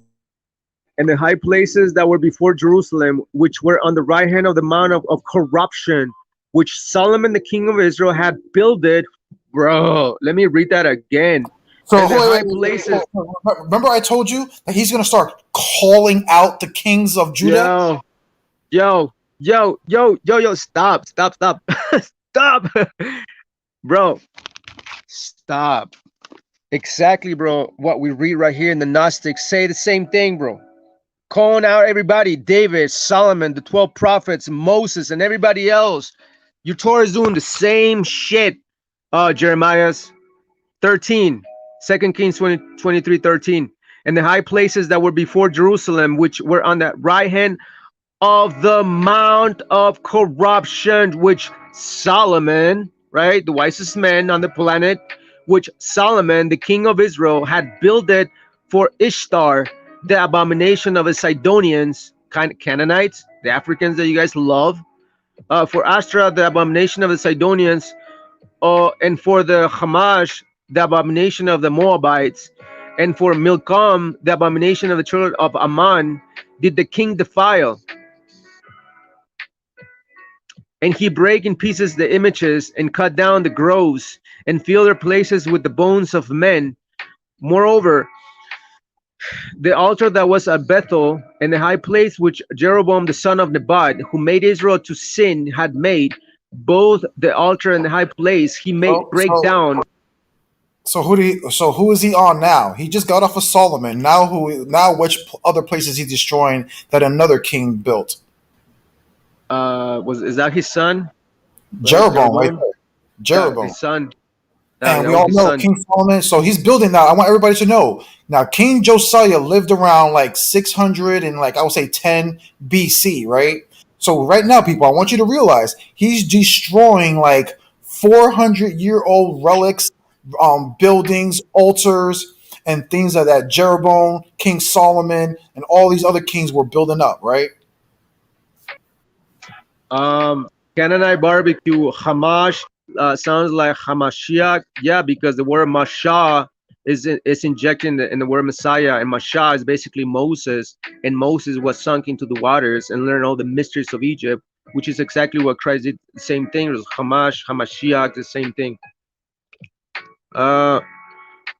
And the high places that were before Jerusalem, which were on the right hand of the mount of corruption, which Solomon the king of Israel had builded. Bro, let me read that again. So remember I told you that he's going to start calling out the kings of Judah? Yo, stop. Stop. Bro, stop. Exactly, bro. What we read right here in the Gnostics say the same thing, bro. Calling out everybody, David, Solomon, the 12 prophets, Moses, and everybody else. Your Torah is doing the same shit. Jeremiah 13, 2 Kings 23, 13. And the high places that were before Jerusalem, which were on the right hand of the mount of corruption, which Solomon, right, the wisest man on the planet, which Solomon, the king of Israel, had builded for Ishtar, the abomination of the Sidonians, Canaanites, the Africans that you guys love, for Ashtoreth, the abomination of the Sidonians, and for the Hamash, the abomination of the Moabites, and for Milcom, the abomination of the children of Ammon, did the king defile. And he brake in pieces the images, and cut down the groves, and filled their places with the bones of men. Moreover, the altar that was at Bethel, and the high place which Jeroboam the son of Nebat, who made Israel to sin, had made, both the altar and the high place he made break down. So who is he on now? He just got off of Solomon. Now which other places he's destroying that another king built? Is that his son? Jeroboam, right there. Jeroboam. His son. And we all know King Solomon. So he's building now. I want everybody to know. Now, King Josiah lived around like 600 and like I would say 10 BC, right? So right now, people, I want you to realize he's destroying like 400-year-old relics, buildings, altars, and things like that Jeroboam, King Solomon, and all these other kings were building up, right? Canaanite barbecue, Hamash, sounds like Hamashiach. Yeah, because the word Masha is injected in the word Messiah, and Masha is basically Moses, and Moses was sunk into the waters and learned all the mysteries of Egypt, which is exactly what Christ did. The same thing. It was Hamashiach, the same thing.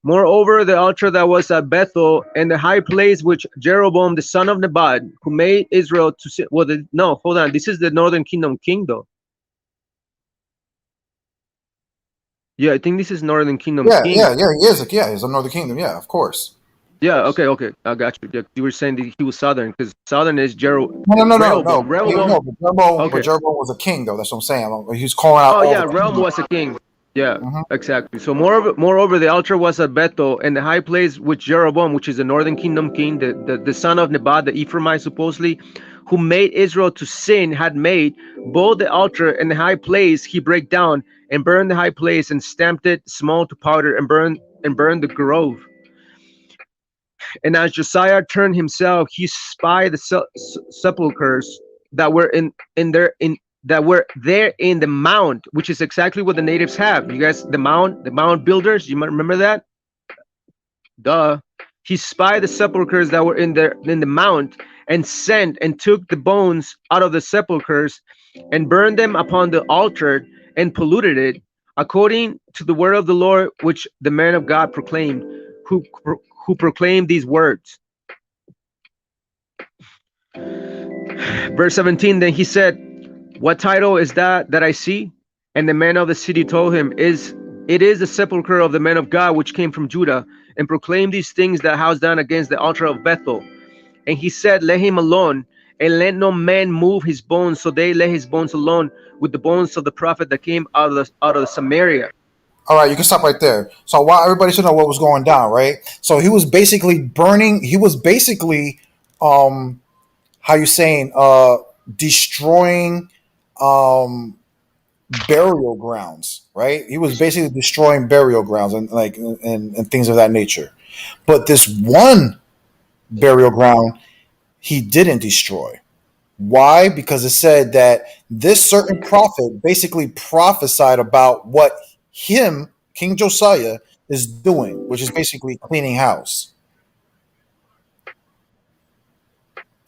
Moreover, the altar that was at Bethel and the high place which Jeroboam the son of Nebat, who made Israel to sit. Well, no, hold on. This is the Northern Kingdom king, though. Yeah, I think this is Northern Kingdom Yeah, king. yeah, yeah. He is. Yeah, he's another kingdom. Yeah, of course. Yeah, okay, I got you. Yeah, you were saying that he was Southern because Southern is No. Rehoboam. No, but Okay. Jeroboam was a king, though. That's what I'm saying. He was calling out Oh all yeah, the Realm kings. was a king. Yeah, Mhm. exactly. So moreover, the altar was at Bethel, and the high place which Jeroboam, which is the Northern Kingdom king, the son of Nebat, the Ephraimite supposedly, who made Israel to sin, had made both the altar and the high place. He break down and burned the high place and stamped it small to powder and burned the grove. And as Josiah turned himself, he spied the sepulchres that were that were there in the mount, which is exactly what the natives have. You guys, the mound builders, you might remember that? Duh. He spied the sepulchres that were in the mount and sent and took the bones out of the sepulchres and burned them upon the altar and polluted it, according to the word of the Lord, which the man of God proclaimed, who proclaimed these words. Verse 17, then he said, what title is that I see? And the man of the city told him, it is the sepulchre of the man of God which came from Judah, and proclaimed these things that house down against the altar of Bethel. And he said, let him alone, and let no man move his bones. So they let his bones alone with the bones of the prophet that came out of Samaria. All right, you can stop right there. So while everybody should know what was going down, right? So he was basically burning. He was basically, how you saying, destroying, burial grounds, right? He was basically destroying burial grounds and and things of that nature. But this one burial ground he didn't destroy. Why? Because it said that this certain prophet basically prophesied about what him, King Josiah, is doing, which is basically cleaning house.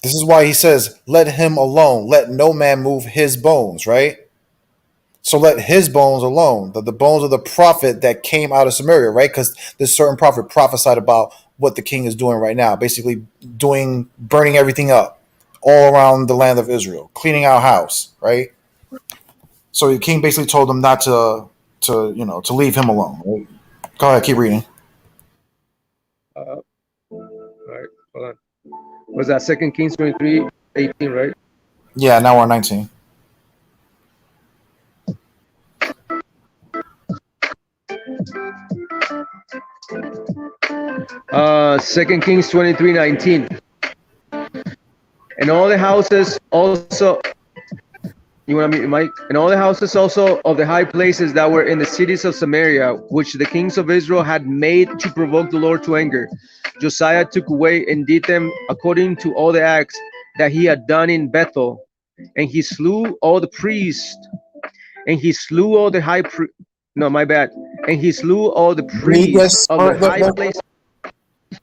This is why he says, let him alone. Let no man move his bones, right? So let his bones alone, the bones of the prophet that came out of Samaria, right? Because this certain prophet prophesied about what the king is doing right now, basically burning everything up all around the land of Israel, cleaning out house, right? So the king basically told them not to leave him alone. Right? Go ahead, keep reading. All right, hold on. Was that 2 Kings 23:18, right? Yeah, now we're 19. Second Kings 23:19. And all the houses also, you want to mute your mic? And all the houses also of the high places that were in the cities of Samaria, which the kings of Israel had made to provoke the Lord to anger, Josiah took away and did them according to all the acts that he had done in Bethel. And he slew all the priests, and he slew all the high priest. No, my bad. And he slew all the priests of the high place.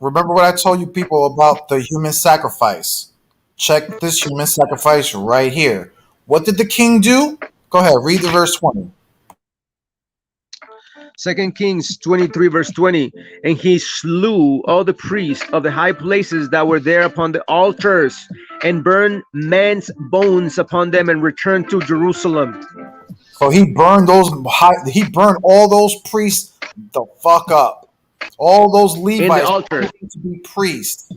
Remember what I told you people about the human sacrifice. Check this human sacrifice right here. What did the king do? Go ahead, read the verse 20. 2 Kings 23 verse 20. And he slew all the priests of the high places that were there upon the altars, and burned men's bones upon them, and returned to Jerusalem. So he burned all those priests the fuck up. All those Levites to be priests.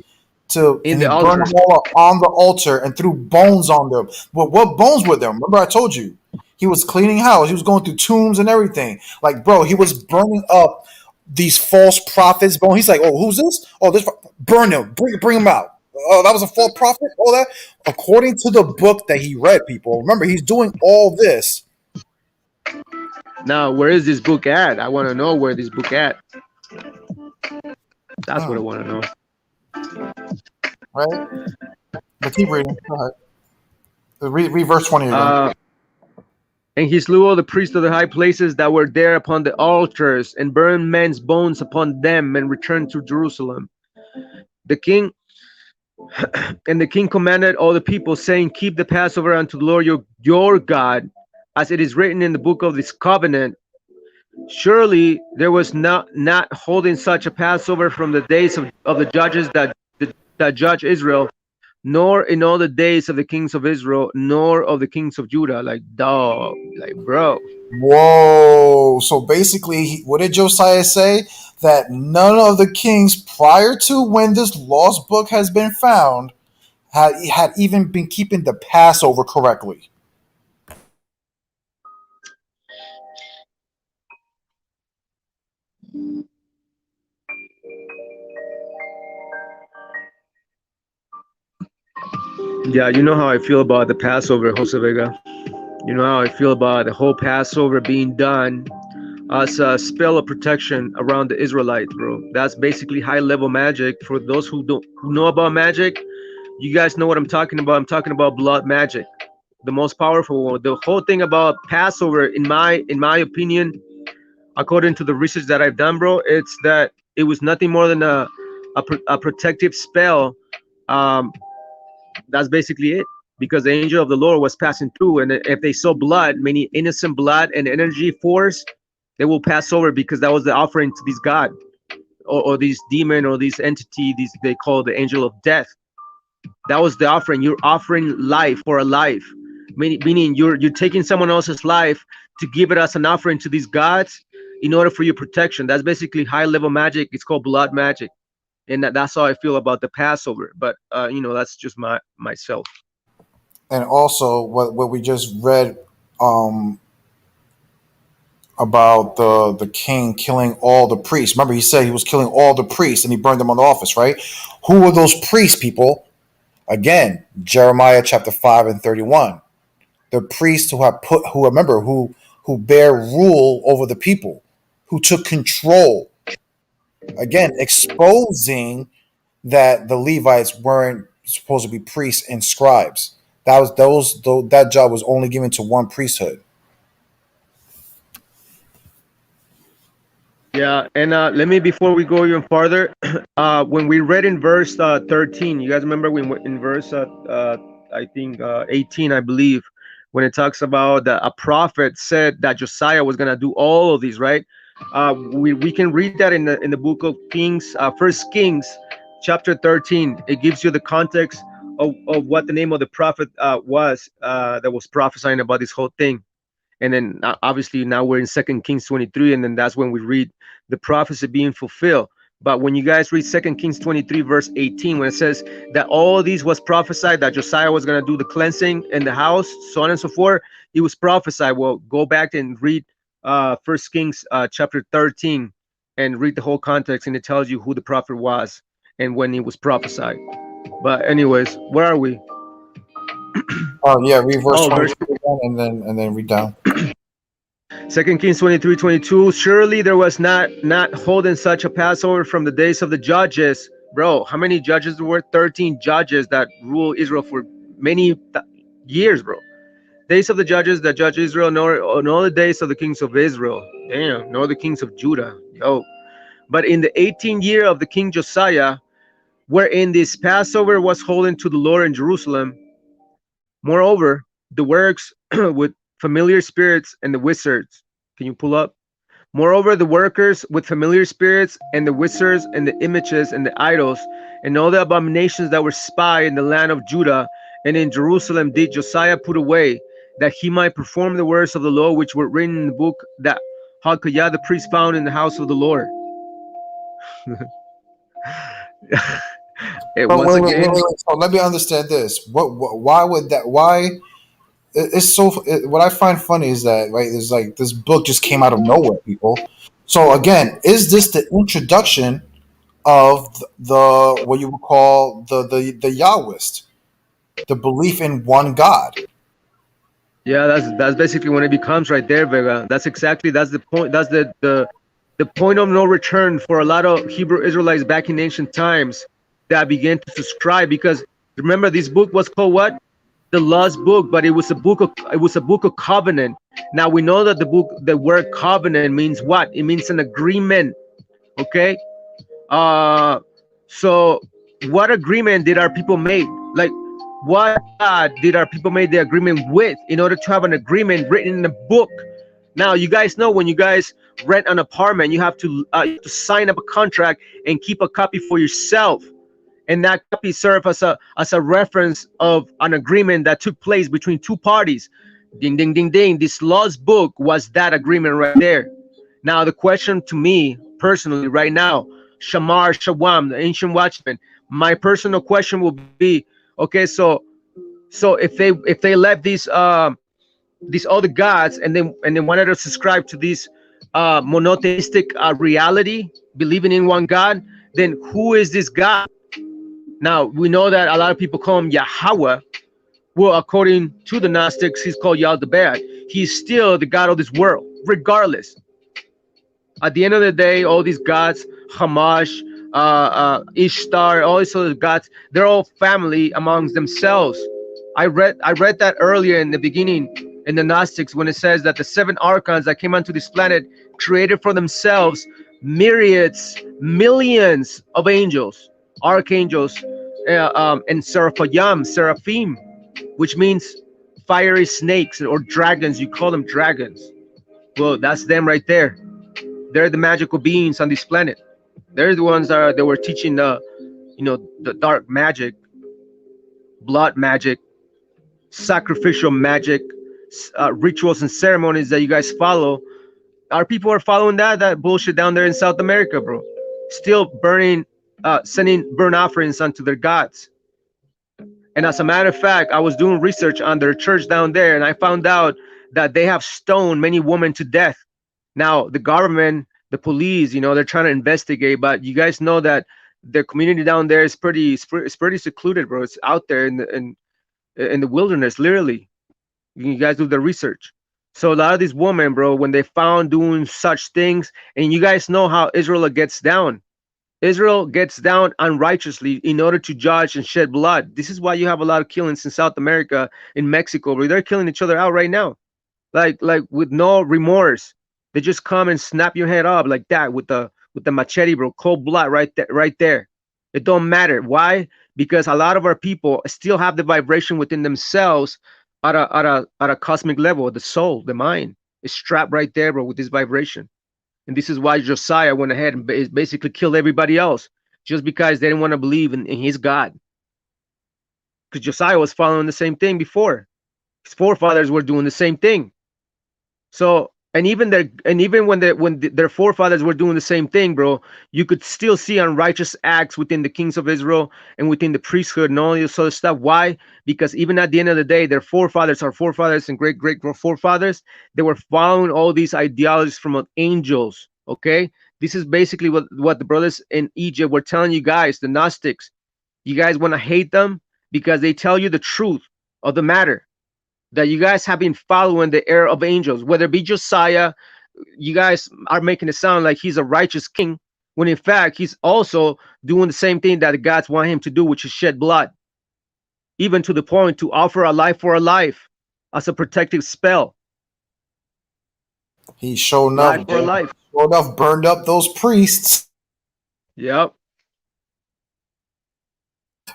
And he burned them all up on the altar and threw bones on them. But what bones were them? Remember I told you. He was cleaning house. He was going through tombs and everything. Like, bro, he was burning up these false prophets' bones. He's like, oh, who's this? Oh, this. Burn him. Bring him out. Oh, that was a false prophet? All that? According to the book that he read, people. Remember, he's doing all this. Now, where is this book at? I want to know where this book at. That's what I want to know. Right? But keep reading. Go ahead. Read verse 20 again. And he slew all the priests of the high places that were there upon the altars, and burned men's bones upon them, and returned to Jerusalem. The king commanded all the people, saying, keep the Passover unto the Lord your God, as it is written in the book of this covenant. Surely there was not holding such a Passover from the days of the judges that judge Israel, nor in all the days of the kings of Israel, nor of the kings of Judah. Like, dog, like, bro. Whoa. So basically, what did Josiah say? That none of the kings prior to when this lost book has been found had even been keeping the Passover correctly. Yeah, you know how I feel about the Passover, Jose Vega. You know how I feel about the whole Passover being done as a spell of protection around the Israelites, bro. That's basically high level magic. For those who know about magic, you guys know what I'm talking about. I'm talking about blood magic, the most powerful one. The whole thing about Passover, in my opinion, according to the research that I've done, bro, it's that it was nothing more than a protective spell. Um, that's basically it. Because the angel of the Lord was passing through, and if they saw blood, meaning innocent blood and energy force, they will pass over, because that was the offering to these god, or these demon, or these entity, these they call the angel of death. That was the offering. You're offering life for a life, meaning you're taking someone else's life to give it as an offering to these gods in order for your protection. That's basically high level magic. It's called blood magic, and that's how I feel about the Passover. But that's just myself. And also, what we just read um, about the king killing all the priests. Remember, he said he was killing all the priests, and he burned them on the office, right? Who were those priests, people? Again, Jeremiah chapter 5:31. The priests who bear rule over the people, who took control. Again, exposing that the Levites weren't supposed to be priests and scribes. That job was only given to one priesthood. Yeah, and let me, before we go even farther, when we read in verse 13, you guys remember when in verse I think 18, I believe, when it talks about that a prophet said that Josiah was gonna do all of these, right? We can read that in the book of Kings, First Kings, chapter 13. It gives you the context of what the name of the prophet was that was prophesying about this whole thing. And then obviously now we're in 2 Kings 23, and then that's when we read the prophecy being fulfilled. But when you guys read 2 Kings 23 verse 18, when it says that all these was prophesied, that Josiah was going to do the cleansing in the house, so on and so forth, it was prophesied. Well, go back and read 1 Kings chapter 13 and read the whole context, and it tells you who the prophet was and when he was prophesied. But anyways, where are we? Oh yeah, read verse Oh, 23 again, and then read down. 2 Kings 23:22. Surely there was not holding such a Passover from the days of the judges. Bro, how many judges there were? 13 judges that ruled Israel for many years, bro. Days of the judges that judge Israel, nor on all the days of the kings of Israel. Damn, nor the kings of Judah. Yo. But in the 18th year of the king Josiah, wherein this Passover was holding to the Lord in Jerusalem, moreover, the works with familiar spirits and the wizards. Can you pull up? Moreover, the workers with familiar spirits and the wizards and the images and the idols and all the abominations that were spied in the land of Judah and in Jerusalem did Josiah put away, that he might perform the words of the law which were written in the book that Hilkiah the priest found in the house of the Lord. Once again, So let me understand this. Why would that? Why? It's so. What I find funny is that, right? There's like this book just came out of nowhere, people. So again, is this the introduction of the what you would call the Yahwist, the belief in one God? yeah, that's basically when it becomes right there, Vega. That's the point. That's the point of no return for a lot of Hebrew Israelites back in ancient times that began to subscribe, because remember, this book was called what? The Lost Book, but it was a book of covenant. Now we know that the word covenant means what? It means an agreement. Okay. So what agreement did our people make? Like, what God did our people make the agreement with in order to have an agreement written in a book Now, you guys know when you guys rent an apartment, you have to sign up a contract and keep a copy for yourself, and that copy serve as a reference of an agreement that took place between two parties. Ding ding ding ding. This lost book was that agreement right there. Now, the question to me personally right now, Shamar Shawam, the ancient watchman, my personal question will be, okay, so if they left these other gods and they wanted to subscribe to this monotheistic reality, believing in one God, then who is this God? Now, we know that a lot of people call him Yahweh. Well, according to the Gnostics, he's called Yaldabaoth. He's still the God of this world, regardless. At the end of the day, all these gods, Hamash, Ishtar, all these other gods, they're all family amongst themselves. I read that earlier in the beginning in the Gnostics when it says that the 7 archons that came onto this planet created for themselves myriads, millions of angels, archangels, and seraphim, which means fiery snakes or dragons. You call them dragons. Well, that's them right there. They're the magical beings on this planet. They're the ones that were teaching the dark magic, blood magic, sacrificial magic, rituals and ceremonies that you guys follow. Our people are following that bullshit down there in South America, bro. Still burning, sending burnt offerings unto their gods. And as a matter of fact, I was doing research on their church down there, and I found out that they have stoned many women to death. Now, the government, the police, they're trying to investigate, but you guys know that the community down there is pretty secluded, bro. It's out there in the wilderness, literally. You guys do the research. So a lot of these women, bro, when they found doing such things, and you guys know how Israel gets down. Israel gets down unrighteously in order to judge and shed blood. This is why you have a lot of killings in South America, in Mexico, where they're killing each other out right now, like with no remorse. They just come and snap your head up like that with the machete, bro. Cold blood right there. It don't matter. Why? Because a lot of our people still have the vibration within themselves at a cosmic level. The soul, the mind is strapped right there, bro, with this vibration. And this is why Josiah went ahead and basically killed everybody else, just because they didn't want to believe in his God. Because Josiah was following the same thing before. His forefathers were doing the same thing. So, and even when their forefathers were doing the same thing, bro, you could still see unrighteous acts within the kings of Israel and within the priesthood and all this other stuff. Why? Because even at the end of the day, their forefathers, our forefathers and great forefathers, they were following all these ideologies from angels. Okay, this is basically what the brothers in Egypt were telling you guys, the Gnostics. You guys want to hate them because they tell you the truth of the matter, that you guys have been following the error of angels, whether it be Josiah. You guys are making it sound like he's a righteous king, when in fact he's also doing the same thing that the gods want him to do, which is shed blood, even to the point to offer a life for a life as a protective spell. He showed Life enough, for life. burned up those priests. Yep.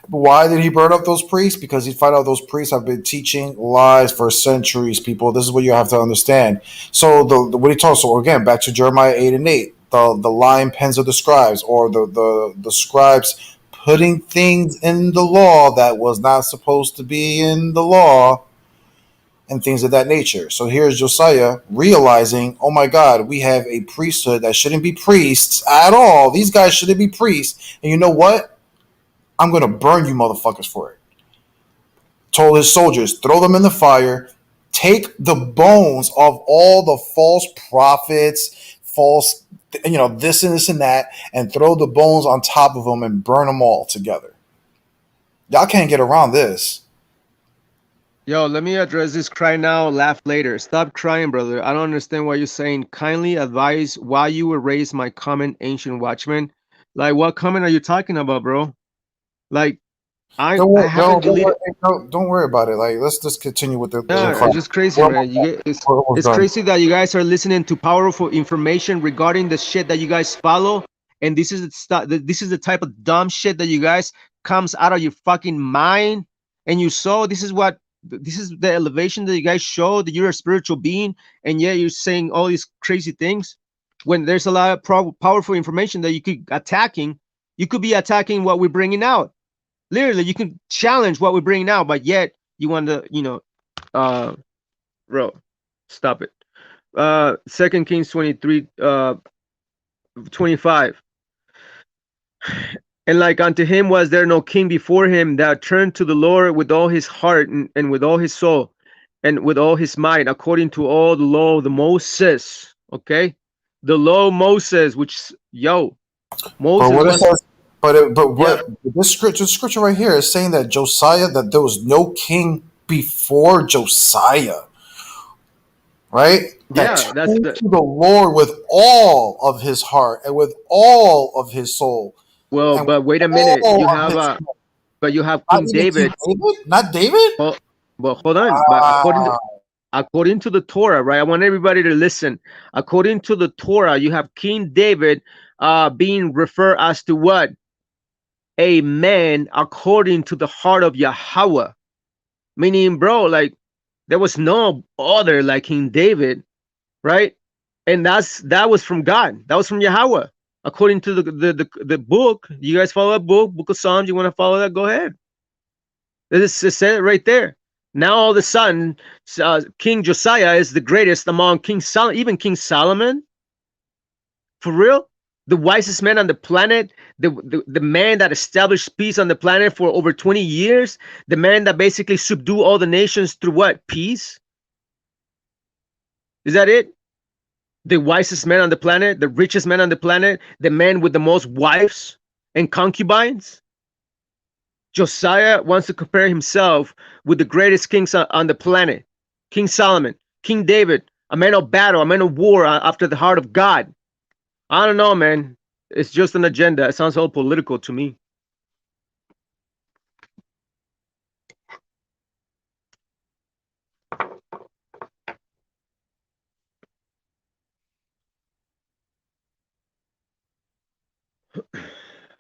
Why did he burn up those priests? Because he found out those priests have been teaching lies for centuries, people. This is what you have to understand. So what he told, so again, back to Jeremiah 8:8, the lying pens of the scribes, or the scribes putting things in the law that was not supposed to be in the law, and things of that nature. So here's Josiah realizing, oh my God, we have a priesthood that shouldn't be priests at all. These guys shouldn't be priests. And you know what? I'm going to burn you motherfuckers for it. Told his soldiers, throw them in the fire, take the bones of all the false prophets, false, this and this and that, and throw the bones on top of them and burn them all together. Y'all can't get around this. Yo, let me address this cry now, laugh later. Stop crying, brother. I don't understand what you're saying. Kindly advise why you erase my comment, ancient watchman. Like, what comment are you talking about, bro? Like, I haven't deleted. Don't worry about it. Like, let's just continue with the It's just crazy, man. It's crazy that you guys are listening to powerful information regarding the shit that you guys follow, and this is the type of dumb shit that you guys comes out of your fucking mind, and you saw this is what this is the elevation that you guys show, that you're a spiritual being, and yet you're saying all these crazy things when there's a lot of powerful information that you could attacking. You could be attacking what we're bringing out. Literally, you can challenge what we're bringing out, but yet you want to, bro, stop it. 2 Kings 23, 25. And like unto him was there no king before him that turned to the Lord with all his heart and with all his soul and with all his might, according to all the law of the Moses. Okay, the law of Moses, which Moses But what it was. says, what this scripture right here is saying that Josiah, that there was no king before Josiah, right? That Yeah, that's turned the to the Lord with all of his heart and with all of his soul well. and with But wait a minute, all you of have his strength. Not King even King David. David, not David. Oh, but hold on. But Ah, according to the Torah, right? I want everybody to listen. According to the Torah, you have King David being referred as to what? A man according to the heart of Yahweh. Meaning, bro, like there was no other like King David, right? And that was from God. That was from Yahweh. According to the book, you guys follow that book of Psalms. You want to follow that? Go ahead. It said it right there. Now all of a sudden, King Josiah is the greatest among King Solomon, even King Solomon. For real, the wisest man on the planet, the man that established peace on the planet for over 20 years, the man that basically subdued all the nations through what? Peace? Is that it? The wisest man on the planet, the richest man on the planet, the man with the most wives and concubines? Josiah wants to compare himself with the greatest kings on the planet. King Solomon, King David, a man of battle, a man of war after the heart of God. I don't know, man. It's just an agenda. It sounds all political to me.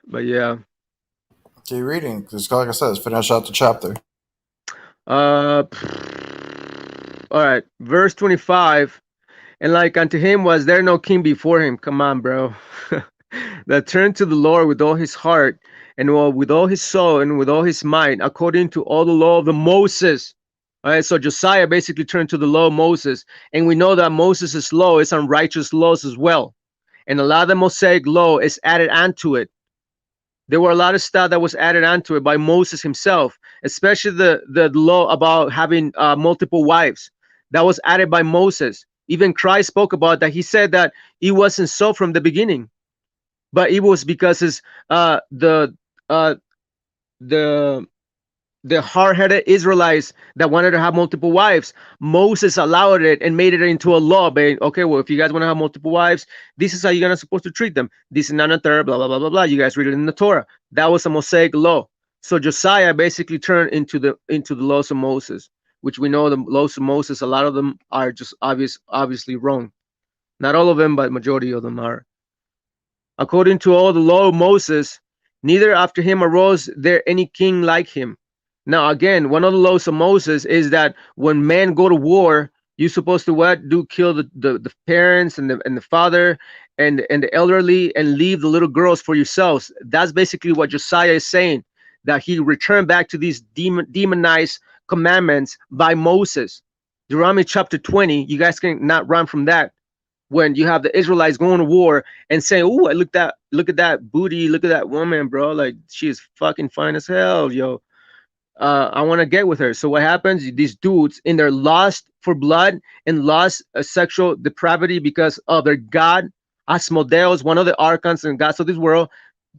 But yeah. keep reading, because like I said, let's finish out the chapter. All right. Verse 25. And like unto him was there no king before him. Come on, bro. That turned to the Lord with all his heart and with all his soul and with all his might, according to all the law of the Moses. All right, so Josiah basically turned to the law of Moses, and we know that Moses' law is unrighteous laws as well, and a lot of the Mosaic law is added onto it. There were a lot of stuff that was added onto it by Moses himself, especially the law about having multiple wives. That was added by Moses. Even Christ spoke about that. He said that it wasn't so from the beginning, but it was because his the hard-headed Israelites that wanted to have multiple wives, Moses allowed it and made it into a law. But okay, well, if you guys want to have multiple wives, this is how you're gonna supposed to treat them. This is not a third, blah blah blah blah blah. You guys read it in the Torah. That was a Mosaic law. So Josiah basically turned into the laws of Moses, which we know the laws of Moses. A lot of them are just obviously wrong. Not all of them, but majority of them are. According to all the law of Moses, neither after him arose there any king like him. Now, again, one of the laws of Moses is that when men go to war, you're supposed to what? Kill the parents and the father and the elderly and leave the little girls for yourselves. That's basically what Josiah is saying, that he returned back to these demonized commandments by Moses. Deuteronomy chapter 20, you guys can not run from that. When you have the Israelites going to war and saying, "Oh, look at that booty, look at that woman, bro, like she is fucking fine as hell, yo. I want to get with her." So what happens? These dudes in their lust for blood and lust sexual depravity because of their god Asmodeus, one of the archons and gods of this world.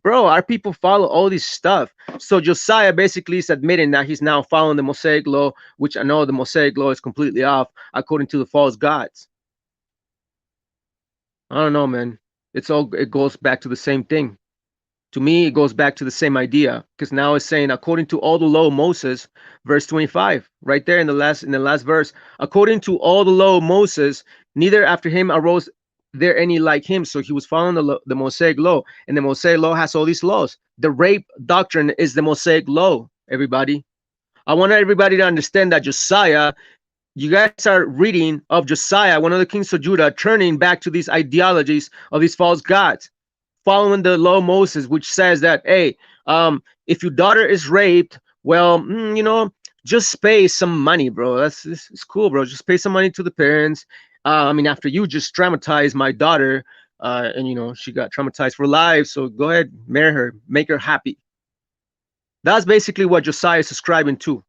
Bro, our people follow all this stuff. So Josiah basically is admitting that he's now following the Mosaic law, which I know the Mosaic law is completely off according to the false gods. I don't know, man. It goes back to the same thing. To me, it goes back to the same idea, because now it's saying according to all the law of Moses, verse 25, right there in the last verse, according to all the law of Moses, neither after him arose there any like him. So he was following the Mosaic law, and the Mosaic law has all these laws. The rape doctrine is the Mosaic law, everybody. I want everybody to understand that Josiah, you guys are reading of Josiah, one of the kings of Judah, turning back to these ideologies of these false gods, following the law of Moses, which says that, hey, if your daughter is raped, well, just pay some money, bro. It's cool, bro. Just pay some money to the parents. I mean, after you just traumatized my daughter, and she got traumatized for life, so go ahead, marry her, make her happy. That's basically what Josiah is subscribing to.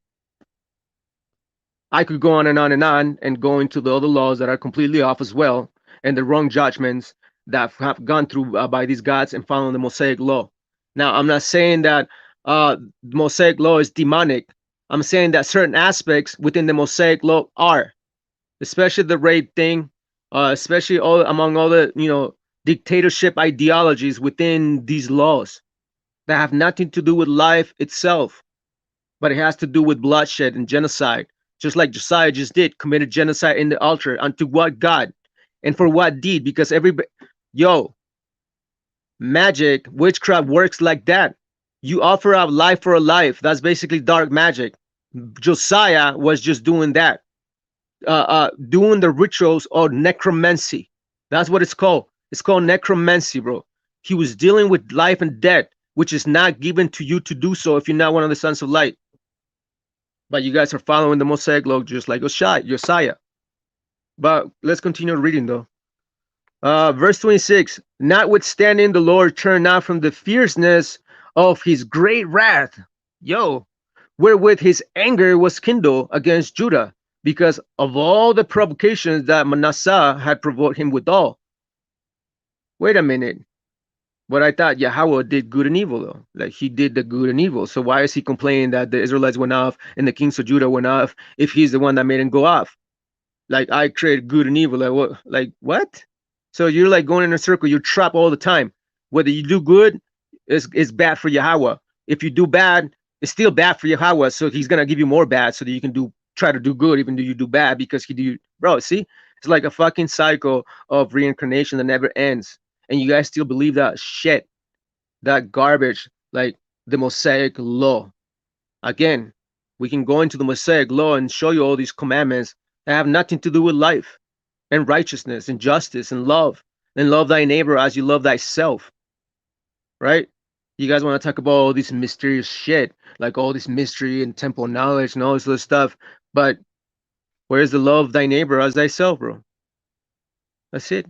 I could go on and on and on and go into the other laws that are completely off as well, and the wrong judgments that have gone through by these gods and following the Mosaic law. Now, I'm not saying that the Mosaic law is demonic. I'm saying that certain aspects within the Mosaic law are, especially the rape thing, especially among all the dictatorship ideologies within these laws that have nothing to do with life itself, but it has to do with bloodshed and genocide. Just like Josiah just did, committed genocide in the altar. Unto what God? And for what deed? Because magic, witchcraft works like that. You offer up life for a life. That's basically dark magic. Josiah was just doing that. Doing the rituals of necromancy. That's what it's called. It's called necromancy, bro. He was dealing with life and death, which is not given to you to do so if you're not one of the sons of light. But you guys are following the Mosaic law just like Josiah. But let's continue reading though. Verse 26, notwithstanding the Lord turned not from the fierceness of his great wrath, wherewith his anger was kindled against Judah, because of all the provocations that Manasseh had provoked him withal. Wait a minute. But I thought Yahweh did good and evil, though. Like, he did the good and evil. So why is he complaining that the Israelites went off and the kings of Judah went off if he's the one that made them go off? Like, I created good and evil. Like, what? What? So you're like going in a circle. You're trapped all the time. Whether you do good, it's bad for Yahweh. If you do bad, it's still bad for Yahweh. So he's going to give you more bad so that you can try to do good even though you do bad because bro, see? It's like a fucking cycle of reincarnation that never ends. And you guys still believe that shit, that garbage, like the Mosaic law. Again, we can go into the Mosaic law and show you all these commandments that have nothing to do with life and righteousness and justice and love thy neighbor as you love thyself, right? You guys want to talk about all this mysterious shit, like all this mystery and temple knowledge and all this other stuff, but where's the love of thy neighbor as thyself, bro? That's it.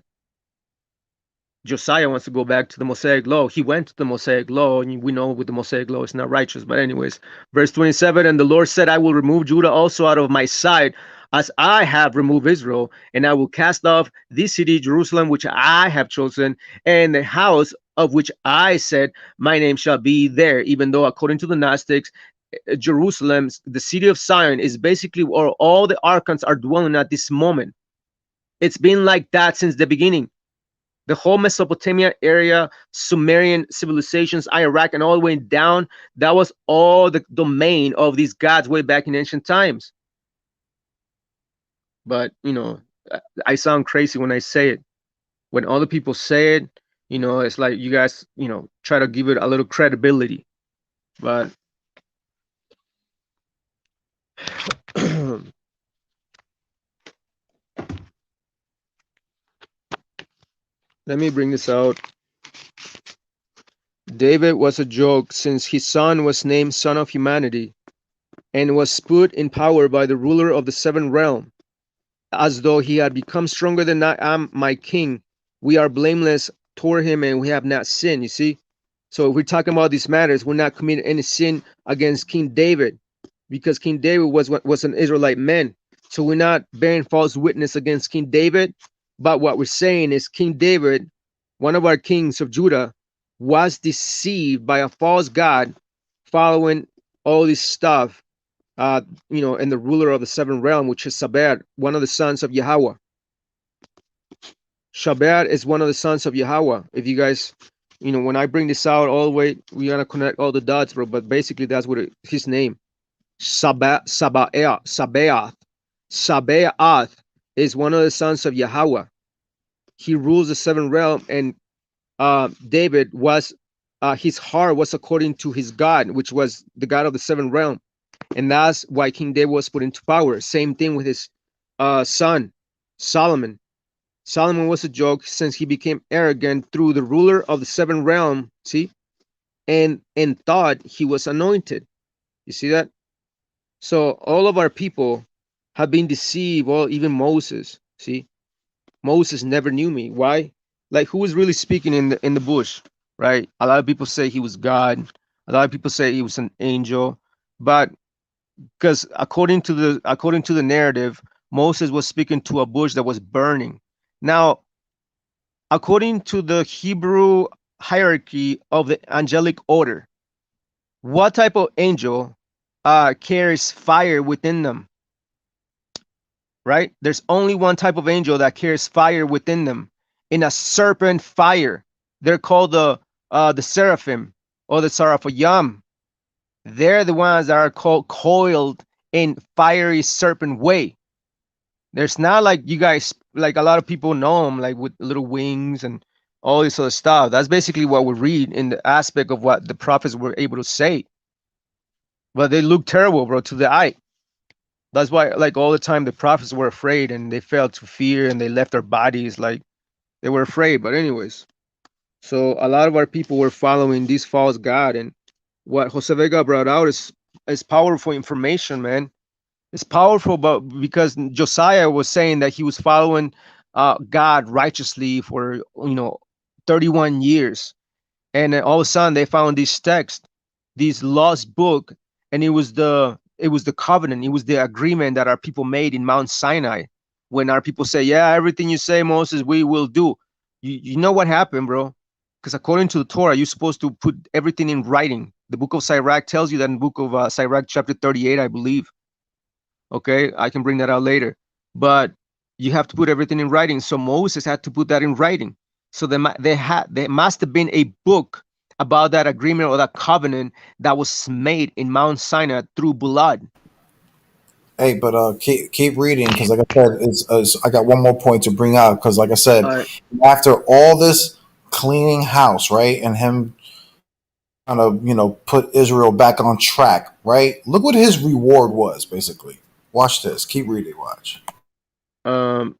Josiah wants to go back to the Mosaic law. He went to the Mosaic law, and we know with the Mosaic law it's not righteous. But anyways, verse 27, and the Lord said, I will remove Judah also out of my sight, as I have removed Israel, and I will cast off this city, Jerusalem, which I have chosen, and the house of which I said, my name shall be there, even though according to the Gnostics, Jerusalem, the city of Zion, is basically where all the archons are dwelling at this moment. It's been like that since the beginning. The whole Mesopotamia area, Sumerian civilizations, Iraq, and all the way down, that was all the domain of these gods way back in ancient times. But, I sound crazy when I say it. When other people say it, it's like you guys, try to give it a little credibility. But let me bring this out. David was a joke since his son was named Son of Humanity and was put in power by the ruler of the seventh realm, as though he had become stronger than I am, my king. We are blameless toward him and we have not sinned, you see? So if we're talking about these matters, we're not committing any sin against King David because King David was an Israelite man. So we're not bearing false witness against King David. But what we're saying is King David, one of our kings of Judah, was deceived by a false god following all this stuff, and the ruler of the seventh realm, which is Saber, one of the sons of Yahweh. Saber is one of the sons of Yahweh. If you guys, when I bring this out all the way, we're going to connect all the dots, bro. But basically, that's what his name. Sabaoth is one of the sons of Yahweh. He rules the seventh realm, and David was his heart was according to his God, which was the God of the seventh realm. and that's why King David was put into power. Same thing with his son Solomon. Solomon was a joke since he became arrogant through the ruler of the seven realm. See, and thought he was anointed. You see that? So all of our people have been deceived. Well, even Moses. See, Moses never knew me. Why? Like, who was really speaking in the bush, right? A lot of people say he was God. A lot of people say he was an angel, but because according to the narrative, Moses was speaking to a bush that was burning. Now, according to the Hebrew hierarchy of the angelic order, what type of angel carries fire within them? Right? There's only one type of angel that carries fire within them, in a serpent fire. They're called the seraphim or the seraphim. They're the ones that are called coiled in fiery serpent way. There's not like you guys, like a lot of people know them, like with little wings and all this other stuff. That's basically what we read in the aspect of what the prophets were able to say. But they look terrible, bro, to the eye. That's why, like, all the time the prophets were afraid and they fell to fear and they left their bodies, like they were afraid. But anyways, so a lot of our people were following this false god, and what Jose Vega brought out is powerful information, man. It's powerful, but because Josiah was saying that he was following God righteously for 31 years, and then all of a sudden they found this text, this lost book, and it was the covenant, it was the agreement that our people made in Mount Sinai. When our people say, "Yeah, everything you say, Moses, we will do," you know what happened, bro? Because according to the Torah, you're supposed to put everything in writing. The book of Sirach tells you that in the book of Sirach, chapter 38, I believe. Okay, I can bring that out later. But you have to put everything in writing. So Moses had to put that in writing. So there must have been a book about that agreement or that covenant that was made in Mount Sinai through blood. Hey, but keep reading because, like I said, I got one more point to bring out because, like I said, after all this cleaning house, right, and him kind of put Israel back on track, right? Look what his reward was, basically. Watch this. Keep reading. Watch. And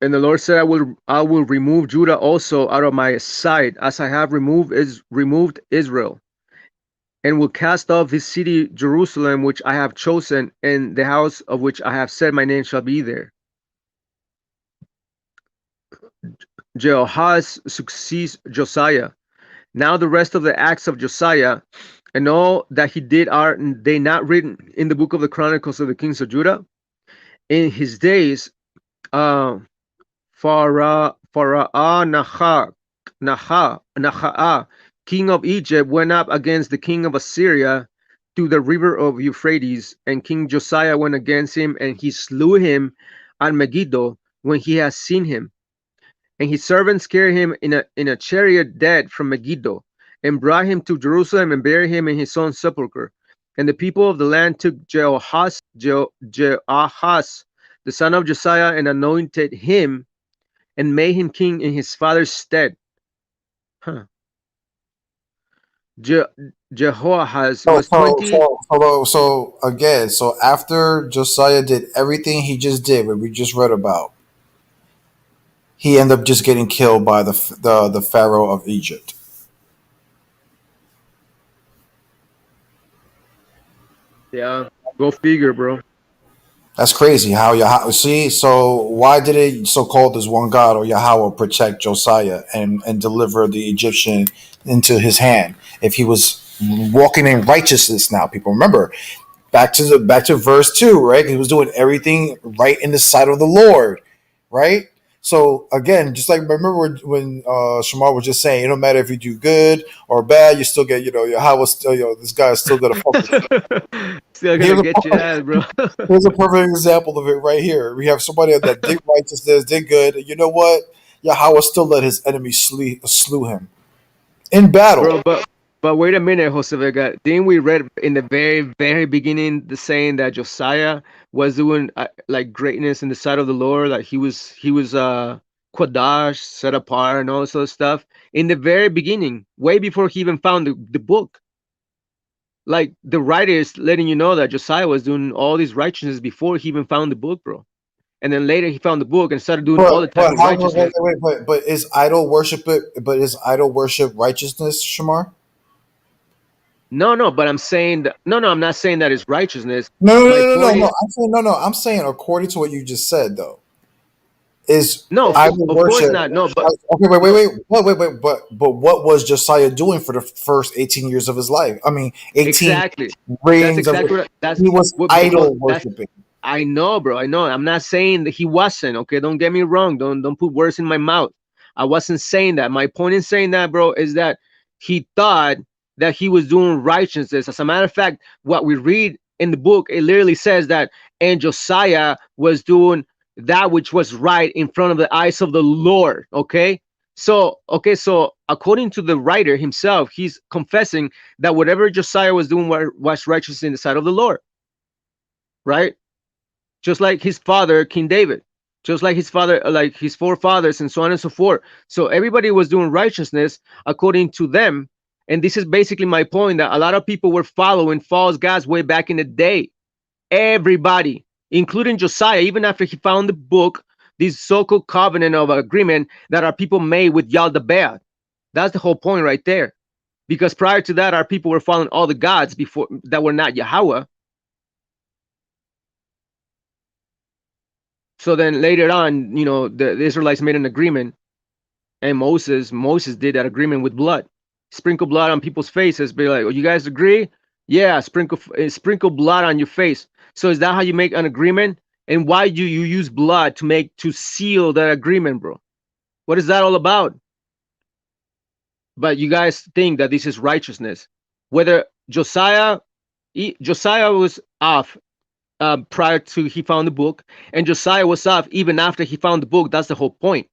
the Lord said, I will remove Judah also out of my sight, as I have removed Israel, and will cast off his city Jerusalem, which I have chosen, and the house of which I have said my name shall be there. Jehoahaz succeeds Josiah. Now the rest of the acts of Josiah and all that he did, are they not written in the book of the Chronicles of the kings of Judah? In his days, Pharaoh Naha, king of Egypt, went up against the king of Assyria to the river of Euphrates, and King Josiah went against him, and he slew him at Megiddo when he had seen him. And his servants carried him in a chariot dead from Megiddo, and brought him to Jerusalem and buried him in his own sepulchre. And the people of the land took Jehoahaz, the son of Josiah, and anointed him and made him king in his father's stead. Jehoahaz was 20. So again, so after Josiah did everything he just did, what we just read about, he ended up just getting killed by the Pharaoh of Egypt. Yeah, go figure, bro. That's crazy. How Yahweh see? So why did it so called this one God or Yahweh protect Josiah and deliver the Egyptian into his hand if he was walking in righteousness? Now, people remember back to verse 2, right? He was doing everything right in the sight of the Lord, right? So again, just like remember when Shamar was just saying, it don't matter if you do good or bad, you still get Yahweh still this guy is still gonna fuck with you. Still gonna get your ass, bro. Here's a perfect example of it right here. We have somebody that did righteousness, did good. And you know what? Yahweh still let his enemies slew him in battle. Bro, but wait a minute, Jose Vega. Didn't we read in the very, very beginning the saying that Josiah was doing like greatness in the sight of the Lord, like he was Quadash, set apart, and all this other stuff in the very beginning, way before he even found the book. like the writer is letting you know that Josiah was doing all these righteousness before he even found the book, bro. And then later he found the book and started doing all the type But of how? Wait, righteousness. wait, wait, but is idol worship it? But is idol worship righteousness, Shamar? No, no, but I'm saying that, no, no, I'm not saying that it's righteousness. No, no, My no, no, no, point no. is, I'm saying no, no. I'm saying according to what you just said, though, is no, idol of course worship. not. No, but Okay, wait, wait, no, wait, wait. But what was Josiah doing for the first 18 years of his life? I mean, 18 exactly. That's reigns of exactly what that's he was what. But idol that's worshiping. I know, bro. I know. I'm not saying that he wasn't. Okay, don't get me wrong. Don't put words in my mouth. I wasn't saying that. My point in saying that, bro, is that he thought that he was doing righteousness. As a matter of fact, what we read in the book, it literally says that and Josiah was doing that which was right in front of the eyes of the Lord. So according to the writer himself, he's confessing that whatever Josiah was doing was righteous in the sight of the Lord, right? Just like his father, King David, just like his father, like his forefathers, and so on and so forth. So everybody was doing righteousness according to them. And this is basically my point, that a lot of people were following false gods way back in the day. Everybody, including Josiah, even after he found the book, this so-called covenant of agreement that our people made with Yaldabaoth. That's the whole point right there. Because prior to that, our people were following all the gods before that were not Yahweh. So then later on, the Israelites made an agreement, and Moses did that agreement with blood. Sprinkle blood on people's faces, be like, "Oh, you guys agree? Yeah, sprinkle blood on your face." So is that how you make an agreement? And why do you use blood to seal that agreement, bro? What is that all about? But you guys think that this is righteousness. Whether Josiah was off prior to he found the book, and Josiah was off even after he found the book. That's the whole point.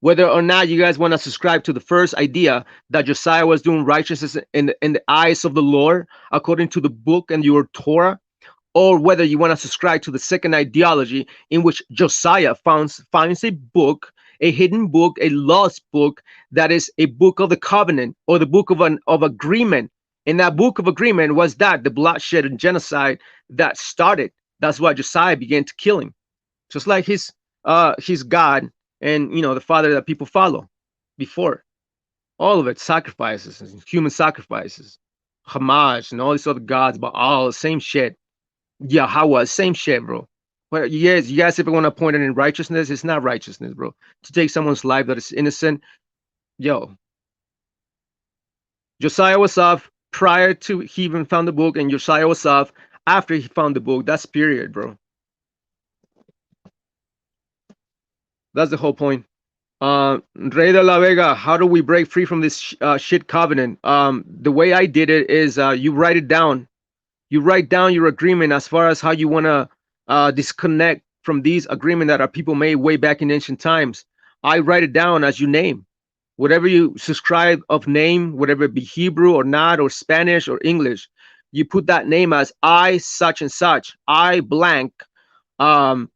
Whether or not you guys want to subscribe to the first idea that Josiah was doing righteousness in the eyes of the Lord according to the book and your Torah, or whether you want to subscribe to the second ideology in which Josiah finds a book, a hidden book, a lost book that is a book of the covenant or the book of agreement. And that book of agreement was that the bloodshed and genocide that started. That's why Josiah began to kill him, just like his God and the father that people follow before. All of it, sacrifices, human sacrifices, Hamas and all these other gods, but all the same shit. Yahweh, same shit, bro. But you guys ever want to point it in righteousness? It's not righteousness, bro. To take someone's life that is innocent, yo. Josiah was off prior to he even found the book, and Josiah was off after he found the book. That's period, bro. That's the whole point. Rey de la Vega, how do we break free from this shit covenant? The way I did it is you write it down. You write down your agreement as far as how you want to disconnect from these agreement that our people made way back in ancient times. I write it down as you name. Whatever you subscribe of name, whatever it be Hebrew or not, or Spanish or English, you put that name as I such and such, I blank. Um,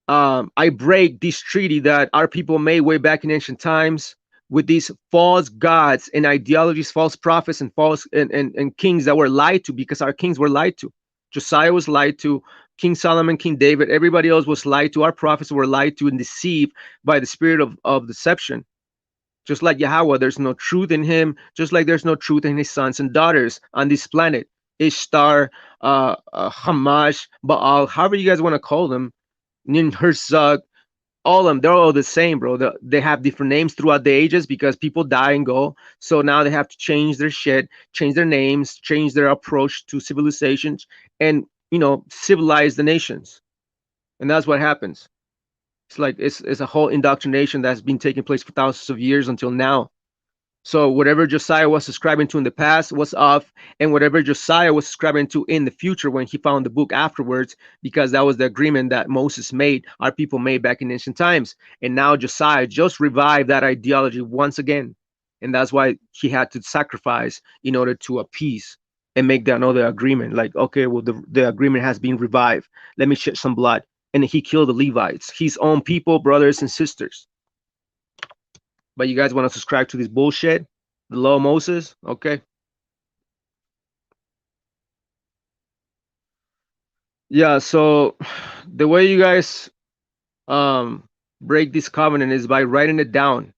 I break this treaty that our people made way back in ancient times with these false gods and ideologies, false prophets and false and kings that were lied to, because our kings were lied to. Josiah was lied to, King Solomon, King David, everybody else was lied to. Our prophets were lied to and deceived by the spirit of deception. Just like Yahweh, there's no truth in him, just like there's no truth in his sons and daughters on this planet. Ishtar, Hamash, Baal, however you guys want to call them, Nin Herzog, all of them, they're all the same, bro. They have different names throughout the ages because people die and go. So now they have to change their shit, change their names, change their approach to civilizations, and civilize the nations. And that's what happens. It's like it's a whole indoctrination that's been taking place for thousands of years until now. So whatever Josiah was subscribing to in the past was off, and whatever Josiah was subscribing to in the future when he found the book afterwards, because that was the agreement that Moses made, our people made back in ancient times. And now Josiah just revived that ideology once again. And that's why he had to sacrifice in order to appease and make that another agreement. Like, okay, well, the agreement has been revived. Let me shed some blood. And he killed the Levites, his own people, brothers and sisters. But you guys want to subscribe to this bullshit? The law of Moses? Okay. Yeah, so the way you guys break this covenant is by writing it down.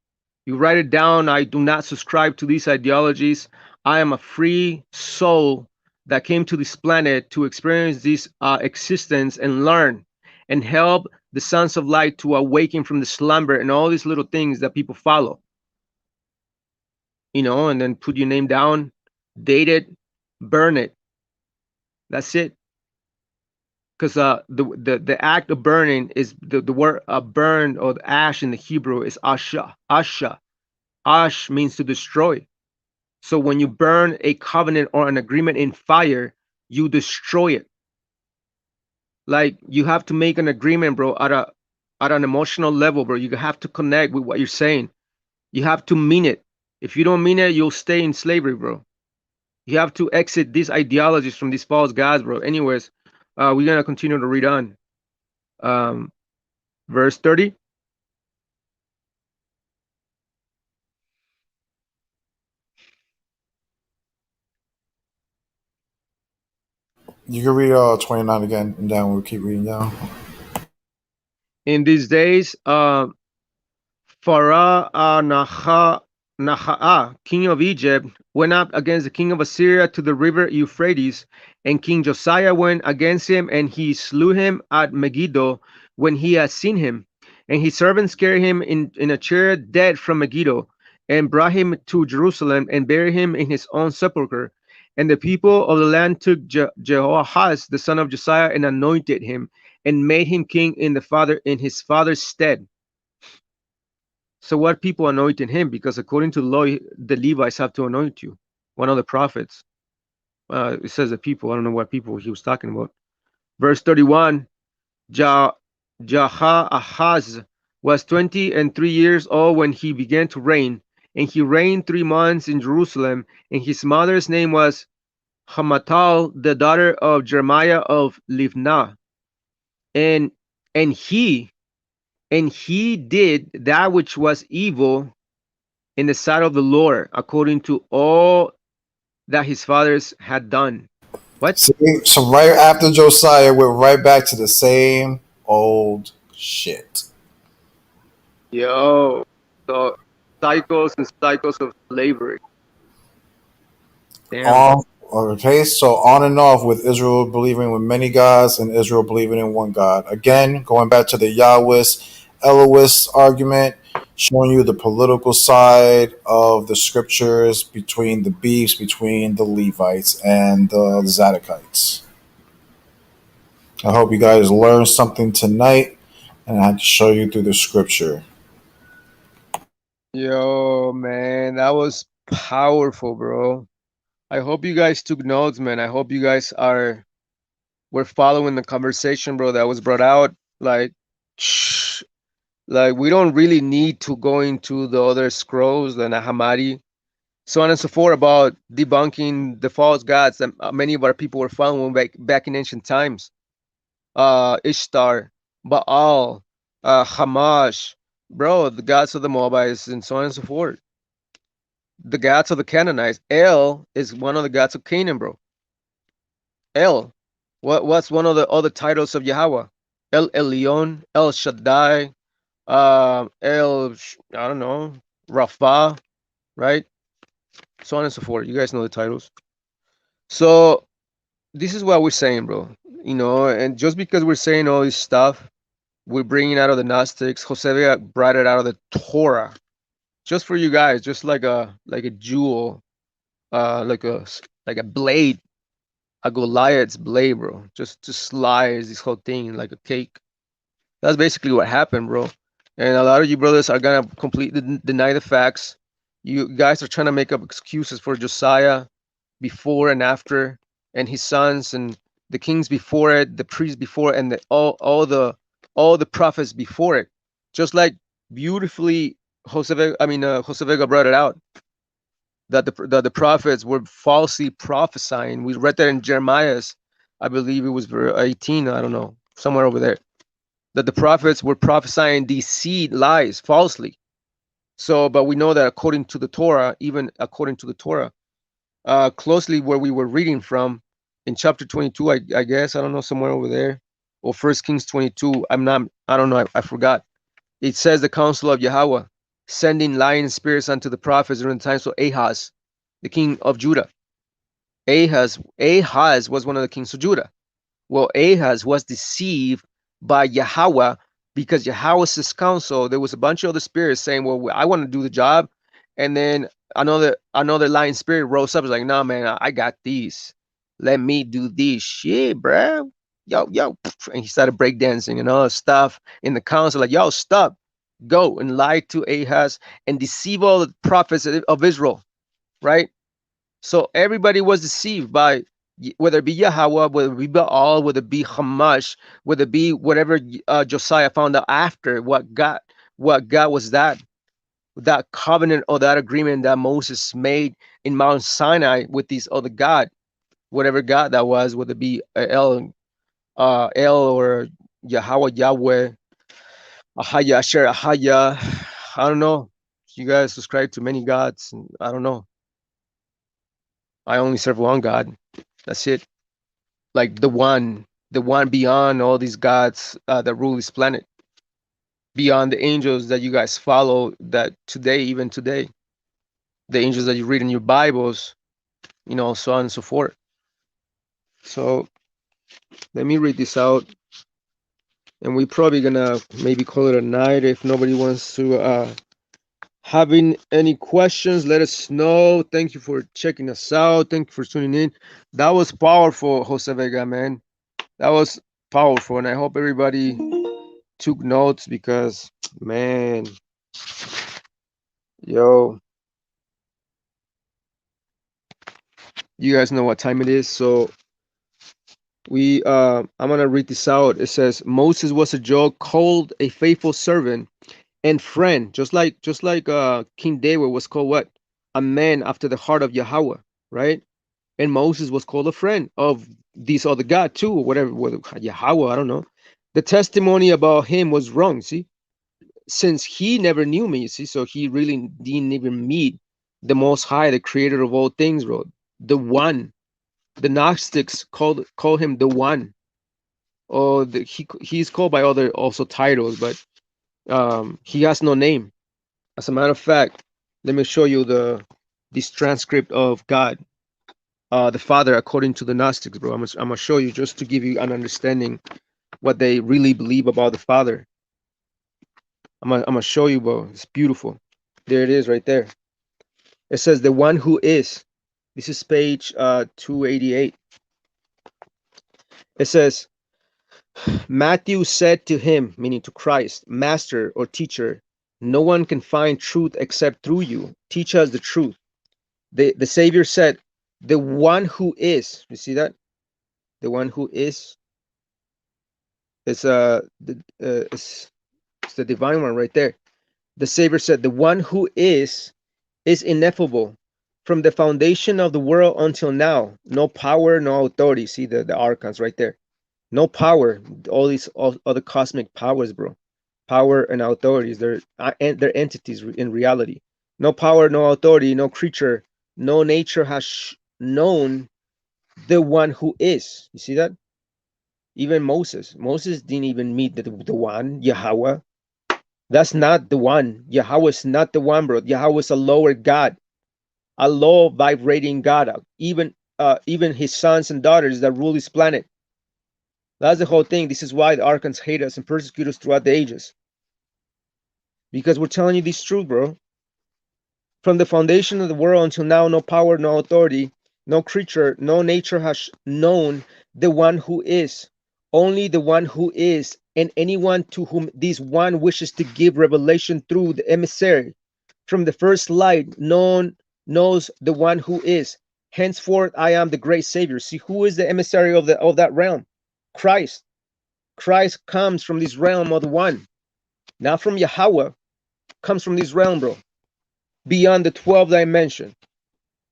You write it down. I do not subscribe to these ideologies. I am a free soul that came to this planet to experience this existence and learn and help the sons of light to awaken from the slumber and all these little things that people follow, and then put your name down, date it, burn it. That's it. Because the act of burning is the word burn, or the ash in the Hebrew is asha. Asha. Ash means to destroy. So when you burn a covenant or an agreement in fire, you destroy it. Like, you have to make an agreement, bro, at an emotional level, bro. You have to connect with what you're saying. You have to mean it. If you don't mean it, you'll stay in slavery, bro. You have to exit these ideologies from these false gods, bro. Anyways, we're gonna continue to read on. Verse 30. You can read 29 again, and then we'll keep reading down. In these days, Pharaoh king of Egypt, went up against the king of Assyria to the river Euphrates, and King Josiah went against him, and he slew him at Megiddo when he had seen him. And his servants carried him in a chariot dead from Megiddo, and brought him to Jerusalem, and buried him in his own sepulchre. And the people of the land took Jehoahaz, the son of Josiah, and anointed him, and made him king in his father's stead. So what people anointed him? Because according to the law, the Levites have to anoint you. One of the prophets. It says the people. I don't know what people he was talking about. Verse 31. Jehoahaz was 23 years old when he began to reign, and he reigned 3 months in Jerusalem. And his mother's name was Hamatal, the daughter of Jeremiah of Livnah. And he did that which was evil in the sight of the Lord, according to all that his fathers had done. What? So right after Josiah, we're right back to the same old shit. Yo. So cycles and cycles of slavery. Damn. Okay, so on and off with Israel believing with many gods and Israel believing in one God. Again, going back to the Yahwist, Elohist argument, showing you the political side of the scriptures between the beefs between the Levites and the Zadokites. I hope you guys learned something tonight, and I had to show you through the scripture. Yo, man, that was powerful, bro. I hope you guys took notes, man. I hope you guys were following the conversation, bro, that was brought out. Like, we don't really need to go into the other scrolls, the Nahamadi, so on and so forth, about debunking the false gods that many of our people were following back in ancient times. Ishtar, Baal, Hamash, bro, the gods of the Moabites, and so on and so forth. The gods of the Canaanites. El is one of the gods of Canaan, bro. El. What's one of the other titles of Yahweh? El Elyon, El Shaddai, I don't know, Rapha, right? So on and so forth. You guys know the titles. So this is what we're saying, bro. And just because we're saying all this stuff, we're bringing out of the Gnostics. Jose brought it out of the Torah, just for you guys, just like a jewel, like a blade, a Goliath's blade, bro. Just to slice this whole thing like a cake. That's basically what happened, bro. And a lot of you brothers are gonna completely deny the facts. You guys are trying to make up excuses for Josiah before and after, and his sons and the kings before it, the priests before it, and all the prophets before it. Just like beautifully Jose Vega brought it out, that the prophets were falsely prophesying. We read that in Jeremiah's, I believe it was verse 18, I don't know, somewhere over there, that the prophets were prophesying these seed lies falsely. So, but we know that according to the Torah, even according to the Torah, closely where we were reading from, in chapter 22, I guess, I don't know, somewhere over there, or First Kings 22. I don't know, I forgot. It says the counsel of Yahweh, sending lying spirits unto the prophets during the times of Ahaz, the king of Judah. Ahaz was one of the kings of Judah. Well, Ahaz was deceived by Yahweh because Yahweh's counsel, there was a bunch of other spirits saying, well, I want to do the job. And then another lying spirit rose up. It's like, no, man, I got these. Let me do this shit, bruh. Yo. And he started breakdancing and all that stuff in the council. Like, yo, stop. Go and lie to Ahaz and deceive all the prophets of Israel, right? So everybody was deceived by whether it be Yahweh, whether it be Baal, whether it be Hamash, whether it be whatever Josiah found out after what God was that covenant or that agreement that Moses made in Mount Sinai with these other God, whatever God that was, whether it be El or Yahweh, Ahaya, Asher, Ahaya. I don't know. You guys subscribe to many gods. And I don't know. I only serve one God. That's it. Like the one beyond all these gods that rule this planet, beyond the angels that you guys follow, that even today, the angels that you read in your Bibles, so on and so forth. So let me read this out, and we're probably gonna maybe call it a night. If nobody wants to having any questions, let us know. Thank you for checking us out. Thank you for tuning in. That was powerful, Jose Vega, man. That was powerful, and I hope everybody took notes because, man, yo, you guys know what time it is. So I'm gonna read this out. It says Moses was a Job called a faithful servant and friend, just like King David was called what? A man after the heart of Yahweh, right? And Moses was called a friend of these other God too, or whatever, Yahweh, I don't know. The testimony about him was wrong, see? Since he never knew me, see, so he really didn't even meet the Most High, the creator of all things, bro. The one. The Gnostics call him the one. Or he's called by other also titles, but he has no name. As a matter of fact, let me show you this transcript of God, the Father, according to the Gnostics, bro. I'm gonna show you just to give you an understanding what they really believe about the Father. I'm gonna show you, bro. It's beautiful. There it is, right there. It says the one who is. This is page 288. It says, Matthew said to him, meaning to Christ, Master or teacher, no one can find truth except through you. Teach us the truth. The Savior said, the one who is. You see that? The one who is. It's the divine one right there. The Savior said, the one who is ineffable. From the foundation of the world until now, no power, no authority. See the archons right there. No power. All these other cosmic powers, bro. Power and authorities. They're entities in reality. No power, no authority, no creature, no nature has known the one who is. You see that? Even Moses. Moses didn't even meet the one, Yahweh. That's not the one. Yahweh is not the one, bro. Yahweh is a lower God. A low vibrating God, even his sons and daughters that rule this planet. That's the whole thing. This is why the archons hate us and persecute us throughout the ages. Because we're telling you this truth, bro. From the foundation of the world until now, no power, no authority, no creature, no nature has known the one who is. Only the one who is, and anyone to whom this one wishes to give revelation through the emissary. From the first light, knows the one who is. Henceforth, I am the great Savior. See, who is the emissary of that realm? Christ. Christ comes from this realm of the one, not from Yahweh. Comes from this realm, bro. Beyond the 12th dimension.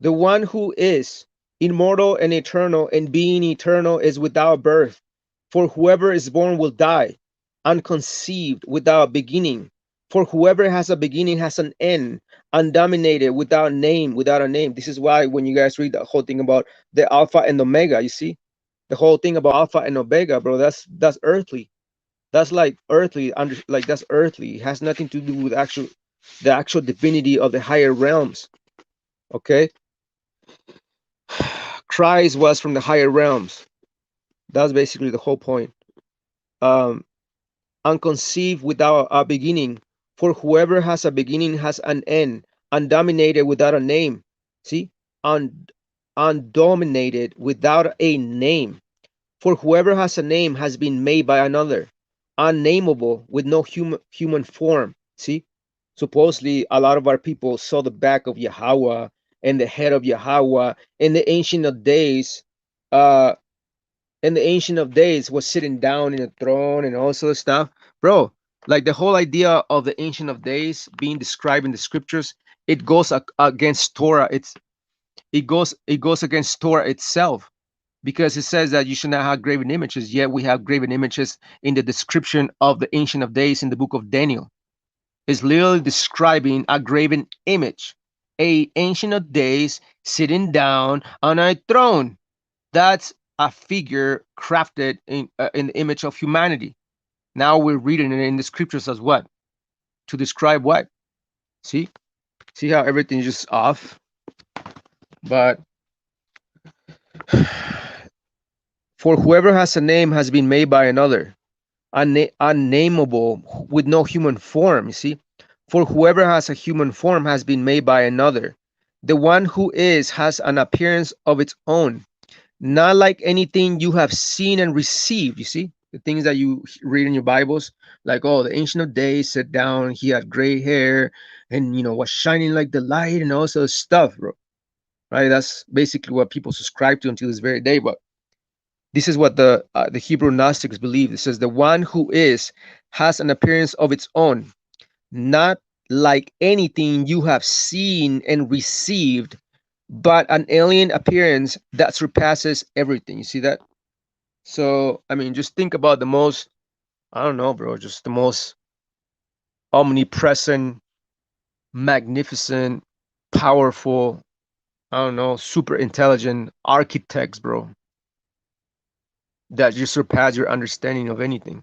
The one who is immortal and eternal, and being eternal is without birth. For whoever is born will die, unconceived, without beginning. For whoever has a beginning has an end, undominated, without a name. This is why when you guys read the whole thing about the Alpha and Omega, you see, The whole thing about Alpha and Omega, bro, that's earthly. That's like earthly, like that's earthly. It has nothing to do with the actual divinity of the higher realms. Okay, Christ was from the higher realms. That's basically the whole point. Um, Unconceived without a beginning. For whoever has a beginning has an end, undominated without a name. See? Undominated without a name. For whoever has a name has been made by another, unnameable with no human form. See? Supposedly, a lot of our people saw the back of Yahweh and the head of Yahweh in the Ancient of Days. Uh, in the Ancient of Days was sitting down in a throne and all sort of stuff, bro. Like the whole idea of the Ancient of Days being described in the scriptures, it goes against Torah. It goes against Torah itself, because it says that you should not have graven images. Yet we have graven images in the description of the Ancient of Days in the book of Daniel. It's literally describing a graven image, a Ancient of Days sitting down on a throne. That's a figure crafted in the image of humanity. Now we're reading it in the scriptures as what? To describe what? See? See how everything's just off? But for whoever has a name has been made by another, unnameable with no human form. You see? For whoever has a human form has been made by another. The one who is has an appearance of its own, not like anything you have seen and received. You see? The things that you read in your Bibles, like, oh, the Ancient of Days sat down, he had gray hair, and was shining like the light and all sort of stuff, bro. Right? That's basically what people subscribe to until this very day. But this is what the Hebrew Gnostics believe. It says the one who is has an appearance of its own, not like anything you have seen and received, but an alien appearance that surpasses everything. You see that? So, I mean, just think about the most, I don't know, bro, just the most omnipresent, magnificent, powerful, I don't know, super intelligent architects, bro, that just surpass your understanding of anything.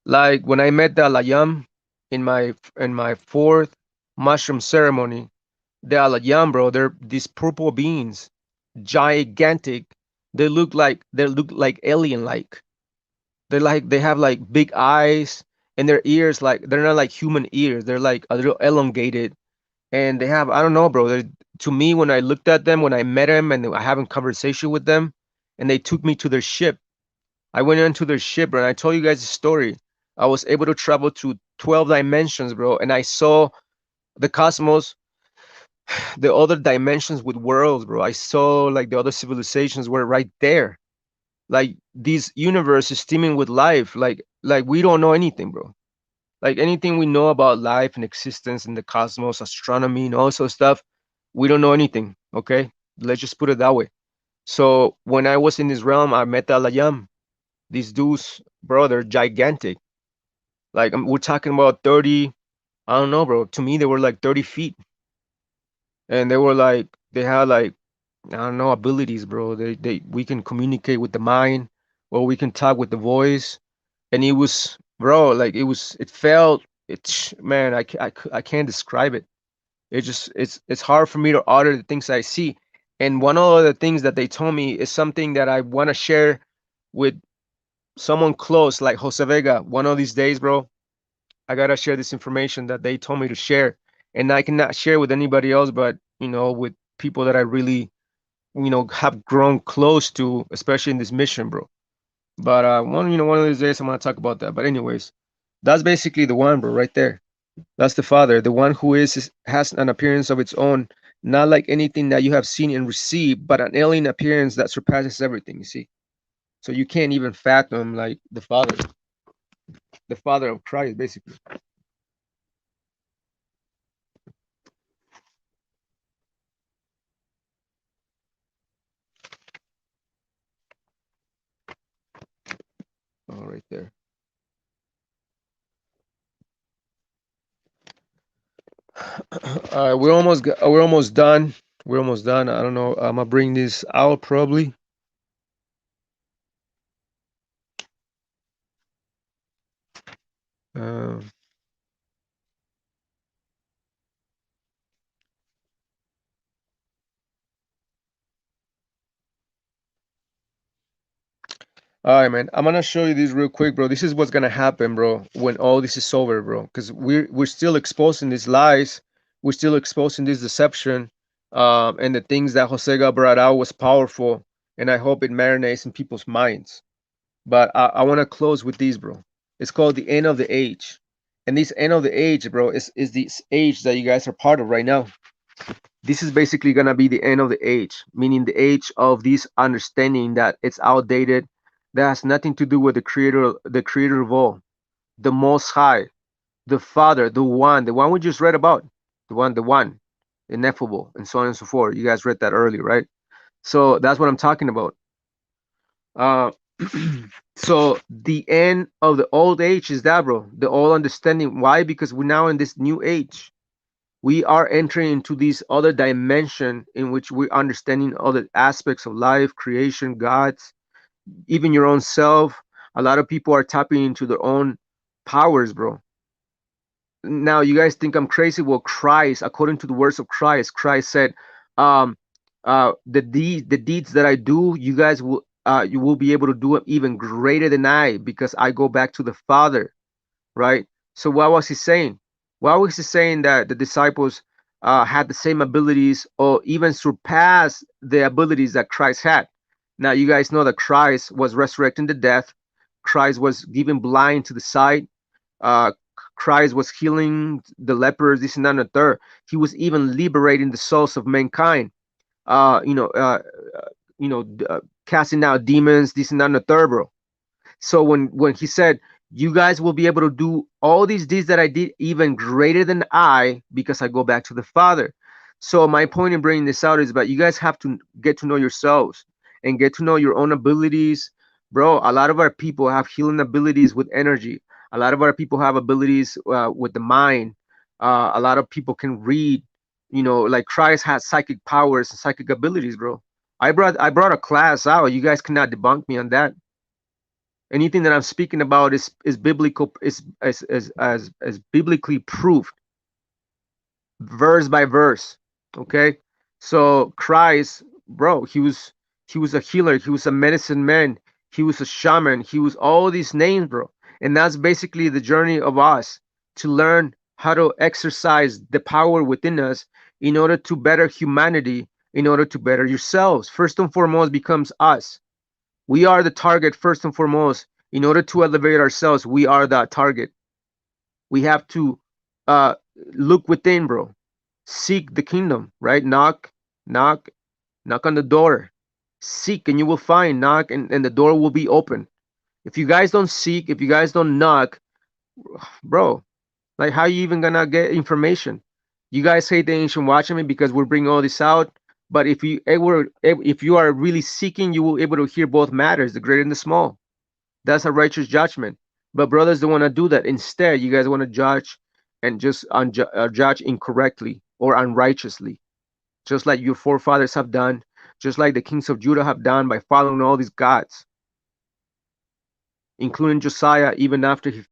Like when I met the Alayam in my fourth mushroom ceremony, the Alayam, bro, they're these purple beings, gigantic. They look like alien-like. They have like big eyes, and their ears, like, they're not like human ears. They're like a little elongated, and they have, I don't know, bro. To me, when I looked at them, when I met them, and I having conversation with them, and they took me to their ship. I went into their ship, bro, and I told you guys a story. I was able to travel to 12 dimensions, bro, and I saw the cosmos, the other dimensions with worlds, bro. I saw like the other civilizations were right there. Like this universe is teeming with life. Like we don't know anything, bro. Like anything we know about life and existence in the cosmos, astronomy, and all sort of stuff, we don't know anything. Okay, let's just put it that way. So when I was in this realm, I met Alayam. These dudes, bro, they're gigantic. Like we're talking about 30. I don't know, bro. To me, they were like 30 feet, and they were like they had like, I don't know, abilities, bro. They we can communicate with the mind, or we can talk with the voice, and it was, bro, like it felt, it's, man, I can't describe it. It's hard for me to utter the things I see. And one of the things that they told me is something that I want to share with someone close, like Jose Vega. One of these days, bro, I gotta share this information that they told me to share, and I cannot share with anybody else, but with people that I really have grown close to, especially in this mission, bro. But one of these days I'm gonna talk about that. But anyways, that's basically the one, bro, right there. That's the Father, the one who has an appearance of its own, not like anything that you have seen and received, but an alien appearance that surpasses everything. You see, so you can't even fathom like the Father of Christ, basically. Oh, right there. We're almost done. We're almost done. I don't know. I'm gonna bring this out probably. Uh, all right, man. I'm gonna show you this real quick, bro. This is what's gonna happen, bro, when all this is over, bro. Because we're still exposing these lies, we're still exposing this deception, and the things that Josega brought out was powerful, and I hope it marinates in people's minds. But I want to close with these, bro. It's called the end of the age, and this end of the age, bro, is this age that you guys are part of right now. This is basically gonna be the end of the age, meaning the age of this understanding that it's outdated, that has nothing to do with the creator of all, the most high, the Father, the one we just read about, the one, ineffable, and so on and so forth. You guys read that earlier, right? So that's what I'm talking about. Uh so the end of the old age is that, bro, the old understanding. Why? Because we're now in this new age. We are entering into this other dimension in which we're understanding other aspects of life, creation, God's, even your own self. A lot of people are tapping into their own powers, bro. Now you guys think I'm crazy. Well, Christ, according to the words of Christ, Christ said, um the deeds that I do, you will be able to do it even greater than I, because I go back to the Father, right? So what was he saying? Why was he saying that the disciples had the same abilities or even surpass the abilities that Christ had? Now you guys know that Christ was resurrecting the death. Christ was giving blind to the sight. Uh, Christ was healing the lepers. This and that and the third. He was even liberating the souls of mankind. Uh, you know, uh, casting out demons. This and that and the third, bro. So when he said, "You guys will be able to do all these deeds that I did, even greater than I, because I go back to the Father." So my point in bringing this out is that you guys have to get to know yourselves and get to know your own abilities, bro. A lot of our people have healing abilities with energy. A lot of our people have abilities with the mind. A lot of people can read. Like Christ has psychic powers and psychic abilities, bro. I brought a class out. You guys cannot debunk me on that. Anything that I'm speaking about is biblical, is biblically proved, verse by verse. Okay, so Christ, bro, he was a healer, he was a medicine man, he was a shaman, he was all these names, bro. And that's basically the journey of us, to learn how to exercise the power within us in order to better humanity, in order to better yourselves. First and foremost becomes us. We are the target first and foremost. In order to elevate ourselves, we are that target. We have to uh, look within, bro. Seek the kingdom, right? Knock, knock on the door. Seek and you will find. Knock and the door will be open. If you guys don't seek, if you guys don't knock, bro, like how you even gonna get information? You guys hate the ancient Watchman because we're bringing all this out. But if you are really seeking, you will able to hear both matters, the great and the small. That's a righteous judgment. But brothers don't want to do that. Instead, you guys want to judge and just judge incorrectly or unrighteously, just like your forefathers have done, just like the kings of Judah have done by following all these gods, including Josiah, even after he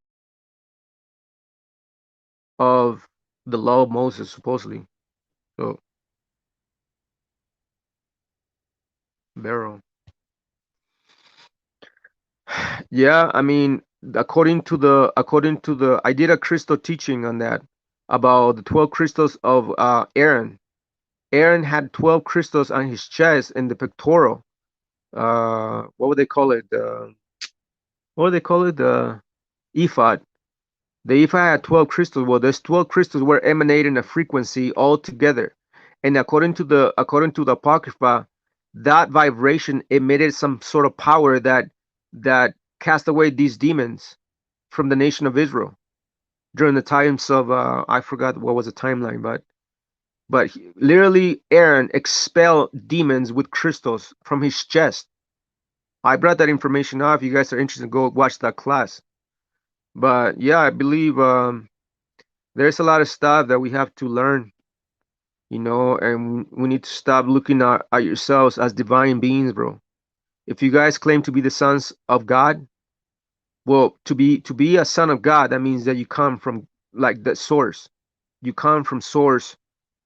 of the law of Moses, supposedly. So, Barrow. Yeah, I mean, according to the, I did a crystal teaching on that about the 12 crystals of Aaron. Aaron had 12 crystals on his chest in the pectoral. What would they call it? What would they call it? The ephod. The ephod had 12 crystals. Well, those 12 crystals were emanating a frequency all together. And according to the Apocrypha, that vibration emitted some sort of power that cast away these demons from the nation of Israel during the times of I forgot what was the timeline, but literally Aaron expelled demons with crystals from his chest. I brought that information up. If you guys are interested, go watch that class. But yeah, I believe there's a lot of stuff that we have to learn, and we need to stop looking at yourselves as divine beings, bro. If you guys claim to be the sons of God, Well, to be a son of God, that means that you come from like the source. You come from source,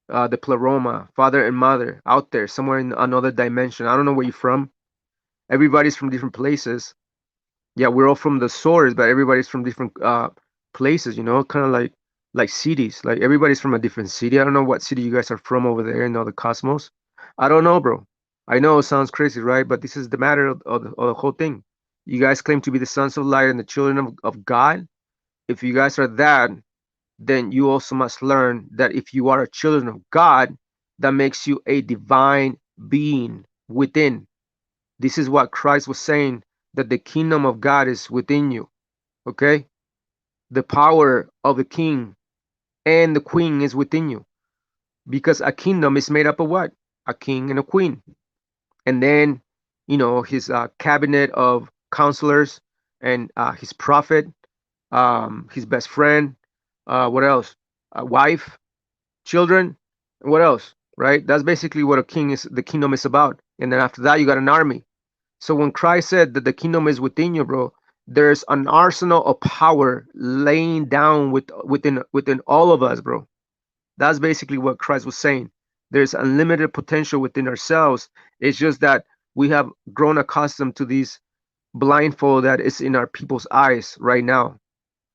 the pleroma, father and mother, out there somewhere in another dimension. I don't know where you're from. Everybody's from different places. Yeah, we're all from the source, but everybody's from different places. Kind of like cities. Like everybody's from a different city. I don't know what city you guys are from over there in all the cosmos. I don't know, bro. I know it sounds crazy, right? But this is the matter of the whole thing. You guys claim to be the sons of light and the children of God. If you guys are that, then you also must learn that if you are a children of God, that makes you a divine being within. This is what Christ was saying, that the kingdom of God is within you. Okay? The power of the king and the queen is within you. Because a kingdom is made up of what? A king and a queen. And then, his cabinet of counselors and his prophet, his best friend, what else? A wife, children, what else? Right? That's basically what the kingdom is about. And then after that, you got an army. So when Christ said that the kingdom is within you, bro, there's an arsenal of power laying down within all of us, bro. That's basically what Christ was saying. There's unlimited potential within ourselves. It's just that we have grown accustomed to these blindfold that is in our people's eyes right now.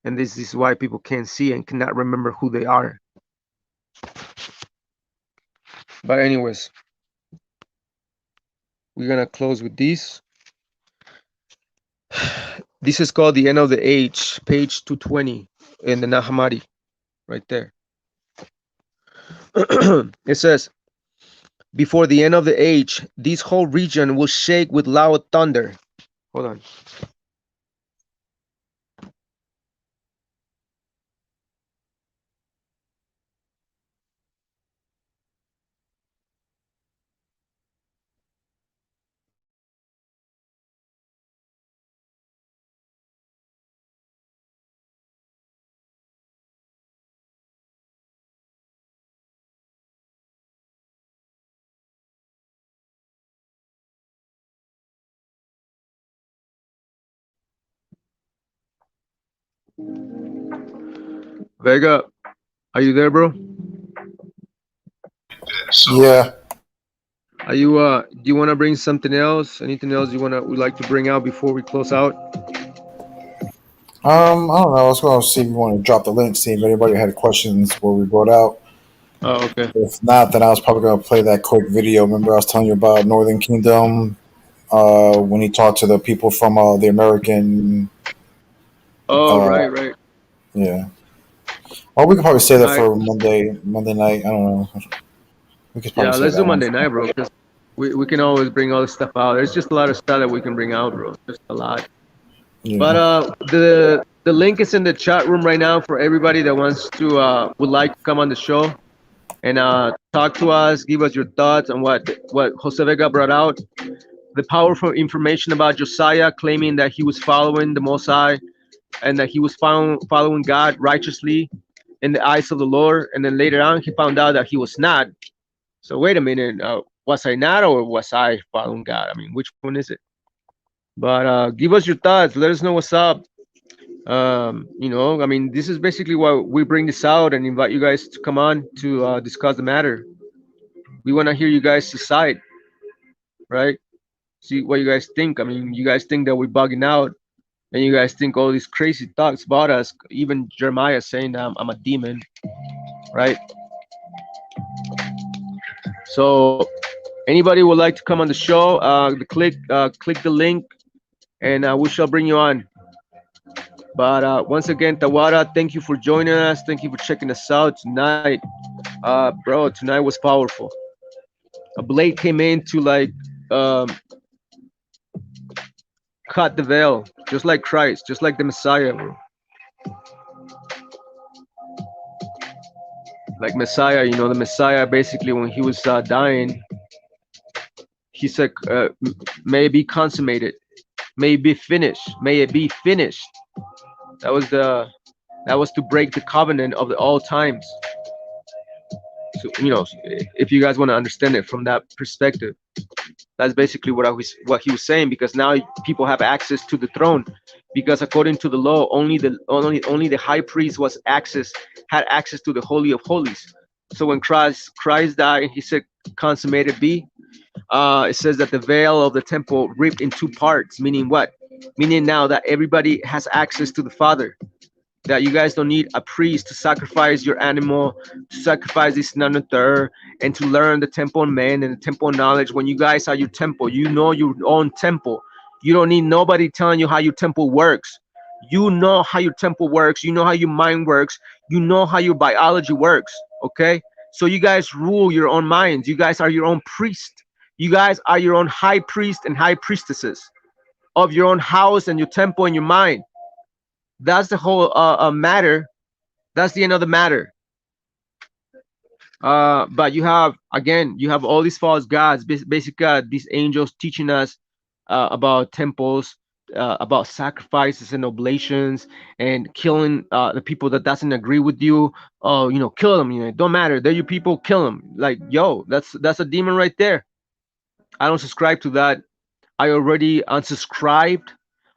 And this is why people can't see and cannot remember who they are. But anyways, we're gonna close with this. This is called The End of the Age, page 220 in the Nag Hammadi, right there. It says, before the end of the age, this whole region will shake with loud thunder. Hold on. Vega, are you there, bro? Yeah. Are you do you want to bring something else? Anything else would like to bring out before we close out? I don't know. I was going to see if you want to drop the link, see if anybody had questions where we brought out. Oh, okay. If not, then I was probably going to play that quick video. Remember, I was telling you about Northern Kingdom when he talked to the people from the American. Oh, right. Yeah. Well, we could probably say that Right. for Monday night. I don't know. We could probably Yeah, say let's that do one. Monday night, bro. Because we can always bring all this stuff out. There's just a lot of stuff that we can bring out, bro. Just a lot. Yeah. But the link is in the chat room right now for everybody that wants to would like to come on the show and talk to us, give us your thoughts on what Jose Vega brought out. The powerful information about Josiah claiming that he was following the Most High and that he was following God righteously in the eyes of the Lord, and then later on he found out that he was not. So wait a minute, was I not, or was I following God? I mean, which one is it? But give us your thoughts. Let us know what's up. I mean, this is basically why we bring this out and invite you guys to come on to discuss the matter. We want to hear you guys decide, right? See what you guys think. I mean, you guys think that we're bugging out, and you guys think all these crazy thoughts about us. Even Jeremiah saying that I'm a demon, right? So anybody would like to come on the show, click the link, and we shall bring you on. But once again, Tawara, thank you for joining us. Thank you for checking us out tonight. Bro, tonight was powerful. A blade came in to cut the veil, just like Christ, just like the Messiah, bro. Like Messiah, the Messiah, basically when he was dying, he said, may it be consummated, may it be finished, may it be finished. That was to break the covenant of the all times. So, if you guys want to understand it from that perspective, that's basically what he was saying, because now people have access to the throne, because according to the law, only the high priest had access to the holy of holies. So when Christ died, he said, "Consummated be." It says that the veil of the temple ripped in two parts, meaning what? Meaning now that everybody has access to the Father. That you guys don't need a priest to sacrifice your animal, to sacrifice this none and third, and to learn the temple of man and the temple of knowledge. When you guys are your temple, you know your own temple. You don't need nobody telling you how your temple works. You know how your temple works. You know how your mind works. You know how your biology works. Okay? So you guys rule your own minds. You guys are your own priest. You guys are your own high priest and high priestesses of your own house and your temple and your mind. That's the whole matter. That's the end of the matter. But you have all these false gods, basically these angels teaching us about temples, about sacrifices and oblations, and killing the people that doesn't agree with you. Oh, kill them. It don't matter. They're your people. Kill them. Like, yo, that's a demon right there. I don't subscribe to that. I already unsubscribed.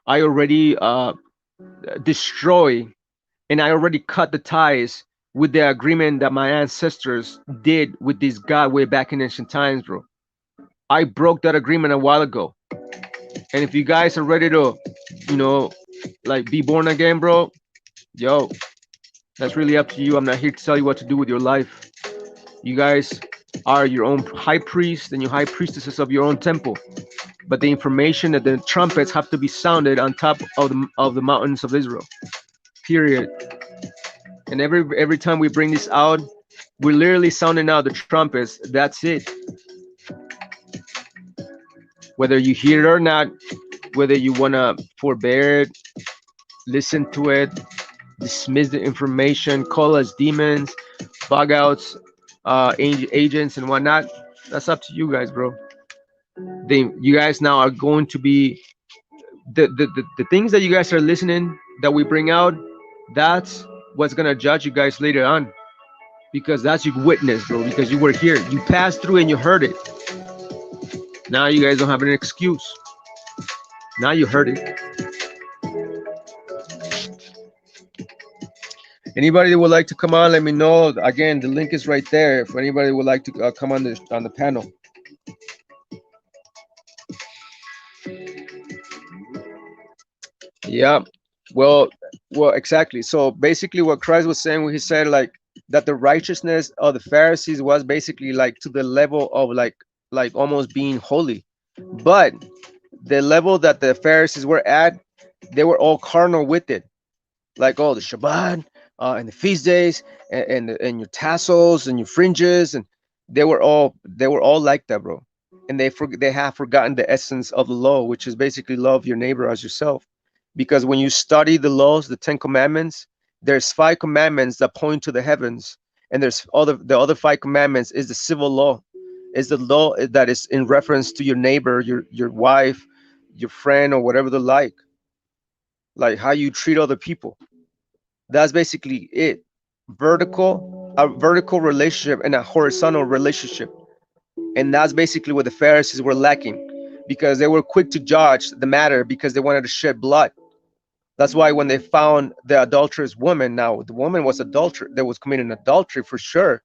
I already destroy, and I already cut the ties with the agreement that my ancestors did with this God way back in ancient times, bro. I broke that agreement a while ago. And if you guys are ready to, like be born again, bro, yo, that's really up to you. I'm not here to tell you what to do with your life. You guys are your own high priest and your high priestesses of your own temple. But the information that the trumpets have to be sounded on top of the mountains of Israel. Period. And every time we bring this out, we're literally sounding out the trumpets. That's it. Whether you hear it or not, whether you wanna forbear it, listen to it, dismiss the information, call us demons, bug outs, agents and whatnot, that's up to you guys, bro. You guys now are going to be the things that you guys are listening that we bring out. That's what's gonna judge you guys later on, because that's your witness, bro. Because you were here, you passed through, and you heard it. Now you guys don't have an excuse. Now you heard it. Anybody that would like to come on, let me know. Again, the link is right there. If anybody would like to come on the panel. Yeah. Well, exactly. So basically, what Christ was saying when he said like that the righteousness of the Pharisees was basically like to the level of like almost being holy, but the level that the Pharisees were at, they were all carnal with it, like the Shabbat and the feast days and your tassels and your fringes, and they were all like that, bro. And they have forgotten the essence of the law, which is basically love your neighbor as yourself. Because when you study the laws, the 10 commandments, there's 5 commandments that point to the heavens, and the other 5 commandments is the civil law, is the law that is in reference to your neighbor, your wife, your friend, or whatever they like how you treat other people. That's basically it. A vertical relationship and a horizontal relationship. And that's basically what the Pharisees were lacking, because they were quick to judge the matter because they wanted to shed blood. That's why when they found the adulterous woman, now the woman was committing adultery for sure.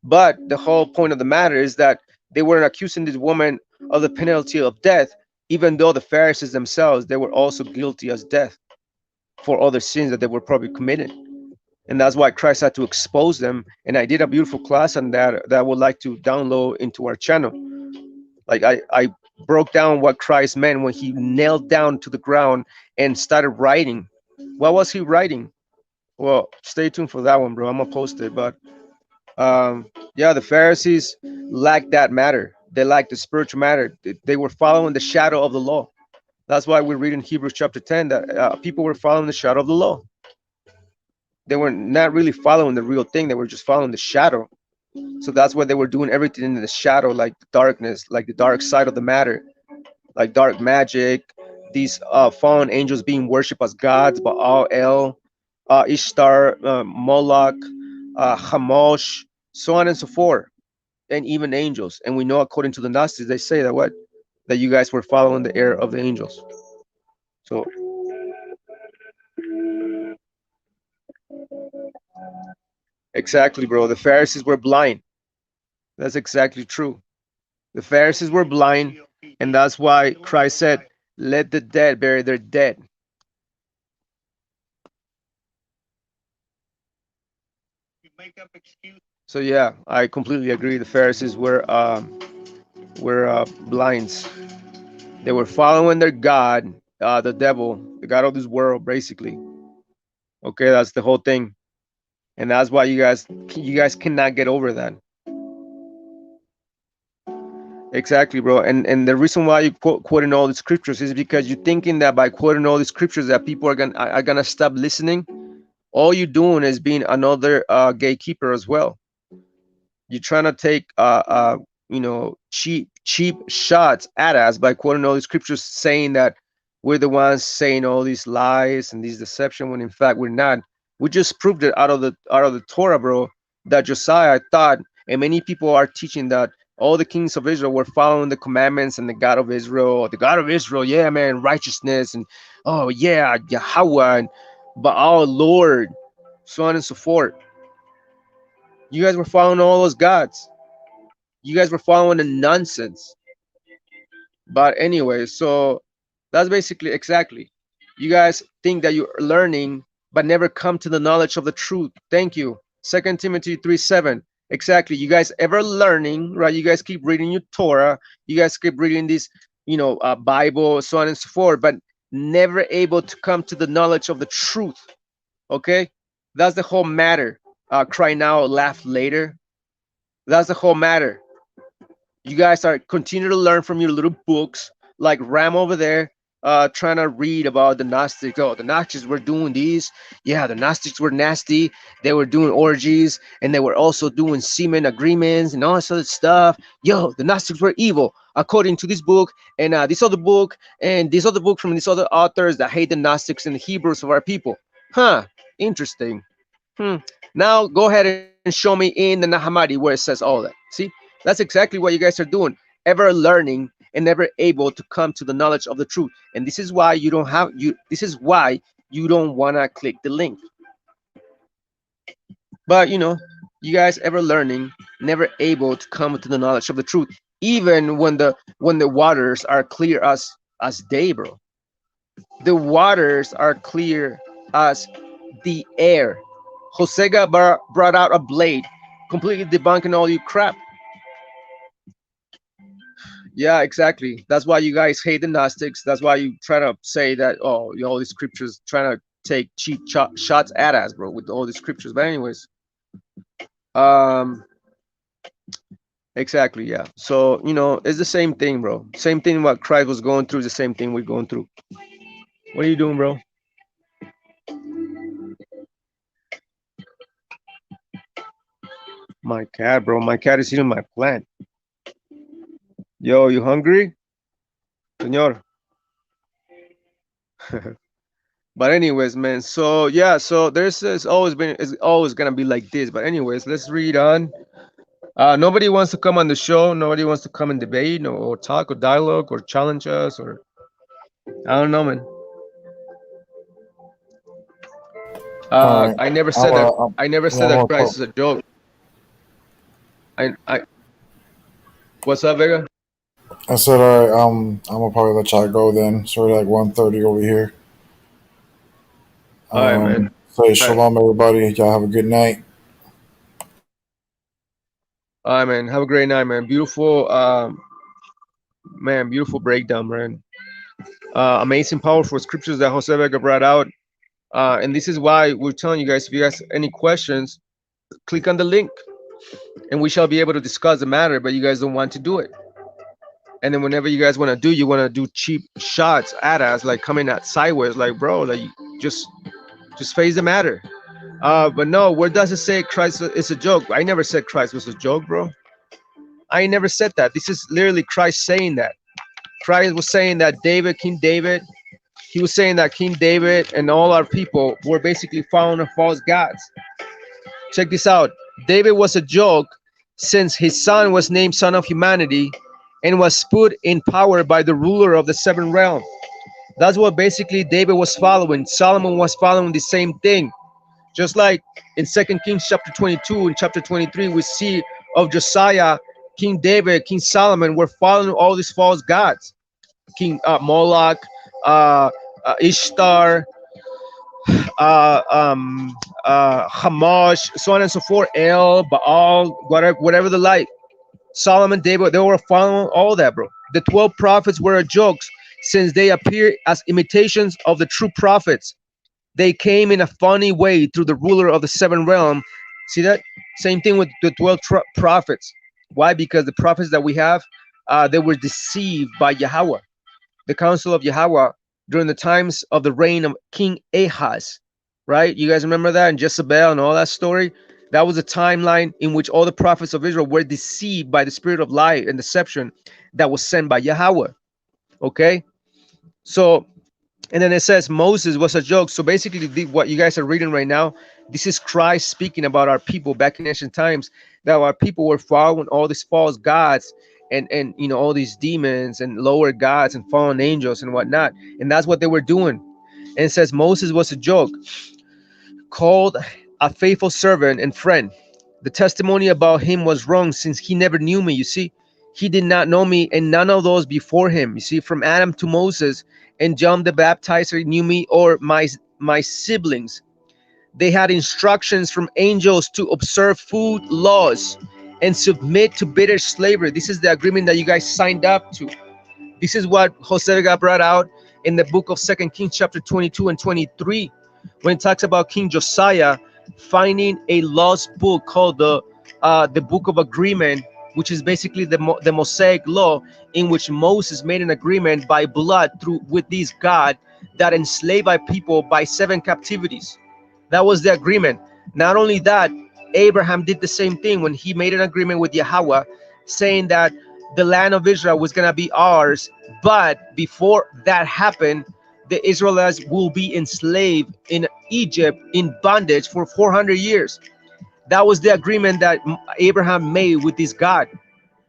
But the whole point of the matter is that they weren't accusing this woman of the penalty of death, even though the Pharisees themselves, they were also guilty as death for other sins that they were probably committing. And that's why Christ had to expose them. And I did a beautiful class on that I would like to download into our channel. Like I broke down what Christ meant when he knelt down to the ground and started writing. What was he writing? Well, stay tuned for that one, bro. I'm gonna post it. But yeah, the Pharisees lacked that matter. They lacked the spiritual matter. They were following the shadow of the law. That's why we read in Hebrews chapter 10 that people were following the shadow of the law. They were not really following the real thing. They were just following the shadow. So that's why they were doing everything in the shadow, like the darkness, like the dark side of the matter, like dark magic, these fallen angels being worshipped as gods, Baal, El, Ishtar, Moloch, Hamosh, so on and so forth, and even angels. And we know, according to the Gnostics, they say that you guys were following the error of the angels. So Exactly, bro. The Pharisees were blind. That's exactly true. The Pharisees were blind, and that's why Christ said, "Let the dead bury their dead." So yeah, I completely agree. The Pharisees were blinds. They were following their god, the devil, the god of this world, basically. Okay, that's the whole thing, and that's why you guys cannot get over that. Exactly, bro. And the reason why you quoting all the scriptures is because you're thinking that by quoting all the scriptures that people are gonna stop listening. All you're doing is being another gatekeeper as well. You're trying to take cheap shots at us by quoting all the scriptures saying that we're the ones saying all these lies and these deception when in fact we're not. We just proved it out of the Torah, bro, that Josiah thought, and many people are teaching that all the kings of Israel were following the commandments and the God of Israel. The God of Israel, yeah, man, righteousness, and oh yeah, Yahweh, and but our Lord, so on and so forth. You guys were following all those gods. You guys were following the nonsense. But anyway, so that's basically exactly. You guys think that you're learning, but never come to the knowledge of the truth. Thank you. 2 Timothy 3:7. Exactly. You guys ever learning, right? You guys keep reading your Torah. You guys keep reading this, Bible, so on and so forth, but never able to come to the knowledge of the truth. Okay, that's the whole matter. Cry now, laugh later. That's the whole matter. You guys are continue to learn from your little books, like Ram over there, trying to read about the Gnostics. Oh, the Gnostics were doing these. Yeah, the Gnostics were nasty. They were doing orgies, and they were also doing semen agreements and all this other stuff. Yo, the Gnostics were evil, according to this book and this other book and this other book from these other authors that hate the Gnostics and the Hebrews of our people. Huh? Interesting. Now go ahead and show me in the Nahamadi where it says all that. See, that's exactly what you guys are doing. Ever learning and never able to come to the knowledge of the truth. And this is why you don't have you. This is why you don't wanna click the link. But you guys ever learning, never able to come to the knowledge of the truth, even when the waters are clear as day, bro. The waters are clear as the air. Josega brought out a blade, completely debunking all you crap. Yeah, exactly. That's why you guys hate the Gnostics. That's why you try to say that, oh, all these scriptures trying to take cheap shots at us, bro, with all these scriptures. But anyways, exactly, yeah. So it's the same thing, bro. Same thing what Christ was going through is the same thing we're going through. What are you doing, bro? My cat, bro. My cat is eating my plant. Yo, you hungry, senor? But anyways, man. So yeah, so it's always gonna be like this. But anyways, let's read on. Nobody wants to come on the show. Nobody wants to come and debate or talk or dialogue or challenge us or I don't know, man. All right. I never I'm, said that. I'm, I never yeah, said that Christ is a joke. I. What's up, Vega? I said, all right, I'm gonna probably let y'all go then. It's already like 1:30 over here. All right, man. Say All right. shalom, everybody. Y'all have a good night. All right, man. Have a great night, man. Beautiful, man. Beautiful breakdown, man. Amazing, powerful scriptures that Jose Vega brought out. And this is why we're telling you guys, if you guys have any questions, click on the link and we shall be able to discuss the matter, but you guys don't want to do it. And then whenever you guys want to do cheap shots at us, like coming at sideways, like, bro, like just face the matter. But no, where does it say Christ is a joke? I never said Christ was a joke, bro. I never said that. This is literally Christ saying that. Christ was saying that King David, he was saying that King David and all our people were basically following false gods. Check this out. David was a joke since his son was named Son of Humanity and was put in power by the ruler of the seven realm. That's what basically David was following. Solomon was following the same thing. Just like in Second Kings chapter 22 and chapter 23, we see of Josiah, King David, King Solomon were following all these false gods. King Moloch, Ishtar, Hamash, so on and so forth, El, Baal, whatever the like. Solomon, David, they were following all that, bro. The 12 prophets were a joke since they appear as imitations of the true prophets. They came in a funny way through the ruler of the seven realm. See that? Same thing with the 12 prophets. Why? Because the prophets that we have, they were deceived by Yahweh, the council of Yahweh, during the times of the reign of King Ahaz. Right? You guys remember that, and Jezebel and all that story? That was a timeline in which all the prophets of Israel were deceived by the spirit of lie and deception that was sent by Yahweh. Okay? So, and then it says Moses was a joke. So basically, what you guys are reading right now, this is Christ speaking about our people back in ancient times, that our people were following all these false gods and you know, all these demons and lower gods and fallen angels and whatnot. And that's what they were doing. And it says Moses was a joke, called a faithful servant and friend. The testimony about him was wrong, since he never knew me. You see, he did not know me, and none of those before him. You see, from Adam to Moses and John the Baptizer knew me or my siblings. They had instructions from angels to observe food laws and submit to bitter slavery. This is the agreement that you guys signed up to. This is what Jose got brought out in the book of Second Kings chapter 22 and 23, when it talks about King Josiah finding a lost book called the Book of Agreement, which is basically the Mosaic law, in which Moses made an agreement by blood with this God that enslaved by people by 7 captivities. That was the agreement. Not only that, Abraham did the same thing when he made an agreement with Yahweh, saying that the land of Israel was going to be ours. But before that happened, the Israelites will be enslaved in Egypt in bondage for 400 years. That was the agreement that Abraham made with this God.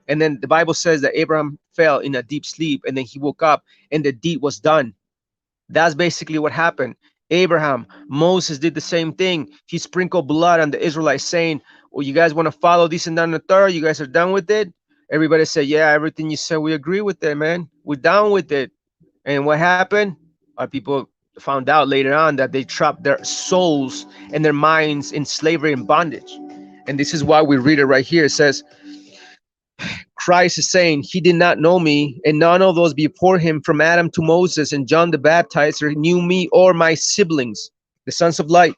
And then the Bible says that Abraham fell in a deep sleep, and then he woke up and the deed was done. That's basically what happened. Abraham, Moses did the same thing. He sprinkled blood on the Israelites, saying, well, you guys want to follow this and that and the third? You guys are done with it? Everybody said, yeah, everything you said, we agree with it, man. We're down with it. And what happened? Our people found out later on that they trapped their souls and their minds in slavery and bondage. And this is why we read it right here. It says, Christ is saying, he did not know me, and none of those before him, from Adam to Moses and John the Baptizer, knew me or my siblings, the sons of light.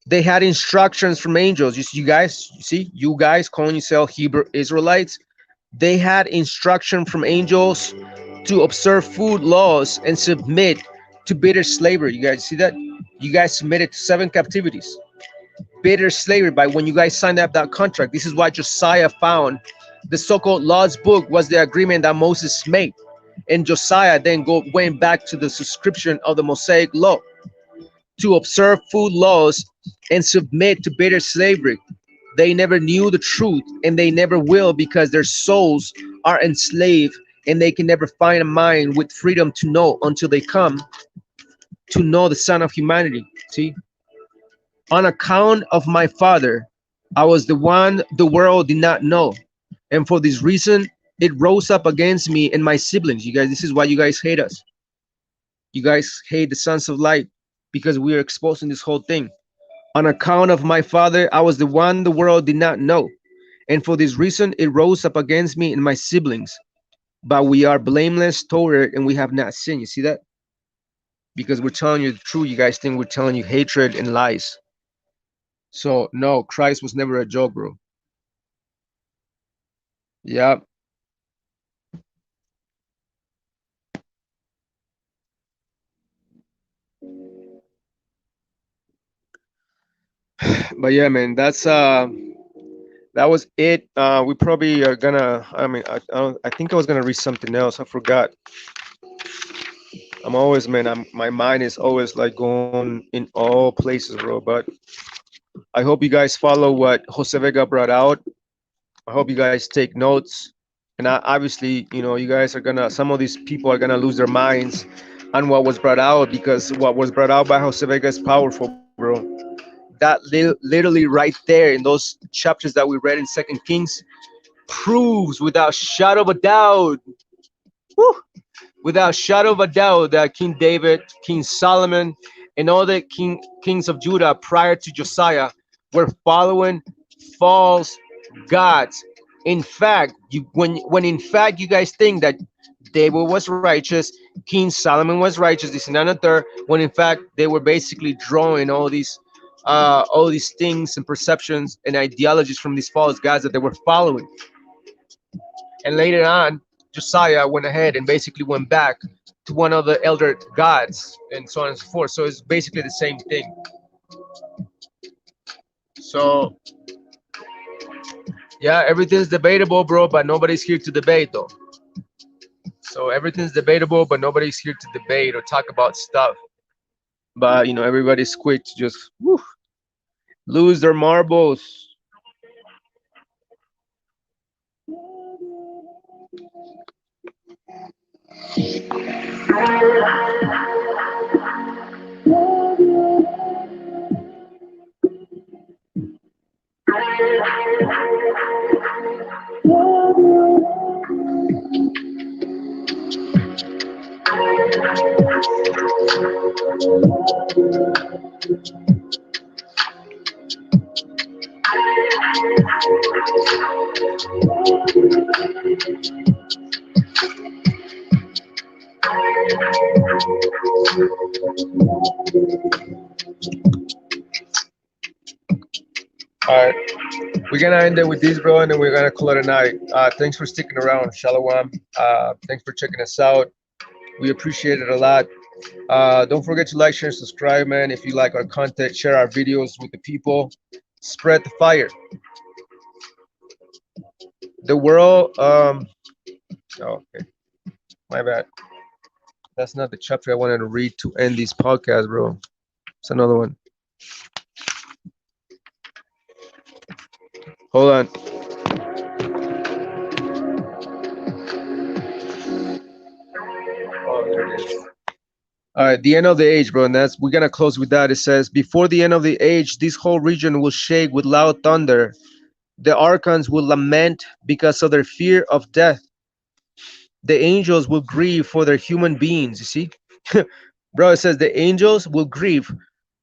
They had instructions from angels. You guys calling yourself Hebrew Israelites, they had instruction from angels to observe food laws and submit to bitter slavery. You guys see that? You guys submitted to 7 captivities. Bitter slavery by when you guys signed up that contract. This is why Josiah found the so-called Lord's book was the agreement that Moses made. And Josiah then went back to the subscription of the Mosaic law to observe food laws and submit to bitter slavery. They never knew the truth, and they never will, because their souls are enslaved, and they can never find a mind with freedom to know until they come to know the Son of Humanity. See? On account of my Father, I was the one the world did not know. And for this reason, it rose up against me and my siblings. You guys, this is why you guys hate us. You guys hate the sons of light, because we are exposing this whole thing. On account of my Father, I was the one the world did not know. And for this reason, it rose up against me and my siblings. But we are blameless toward it, and we have not sinned. You see that? Because we're telling you the truth. You guys think we're telling you hatred and lies. So, no, Christ was never a joke, bro. Yeah. But yeah, man, that was it. We probably are gonna, I think I was gonna read something else. I forgot. I'm always, man, my mind is always like going in all places, bro. But I hope you guys follow what Jose Vega brought out. I hope you guys take notes. And obviously, you know, you guys are gonna, some of these people are gonna lose their minds on what was brought out, because what was brought out by Jose Vega is powerful, bro. that literally right there in those chapters that we read in Second Kings proves without shadow of a doubt, whew, without shadow of a doubt, that King David, King Solomon, and all the kings of Judah prior to Josiah were following false gods. In fact, when in fact you guys think that David was righteous, King Solomon was righteous, this and that and the third, when in fact they were basically drawing all these things and perceptions and ideologies from these false gods that they were following. And later on, Josiah went ahead and basically went back to one of the elder gods and so on and so forth. So it's basically the same thing. So yeah, everything's debatable, bro, but nobody's here to debate, though. So everything's debatable, but nobody's here to debate or talk about stuff. But everybody's quick to just lose their marbles. All right, we're gonna end it with this, bro, and then we're gonna call it a night. Thanks for sticking around, Shalom. Thanks for checking us out. We appreciate it a lot. Don't forget to like, share, and subscribe, man. If you like our content, share our videos with the people. Spread the fire. The world. Oh, okay, my bad. That's not the chapter I wanted to read to end this podcast, bro. It's another one. Hold on. Oh, there it is. All right, the end of the age, bro, and we're gonna close with that. It says, before the end of the age, this whole region will shake with loud thunder. The archons will lament because of their fear of death. The angels will grieve for their human beings. You see, bro, it says the angels will grieve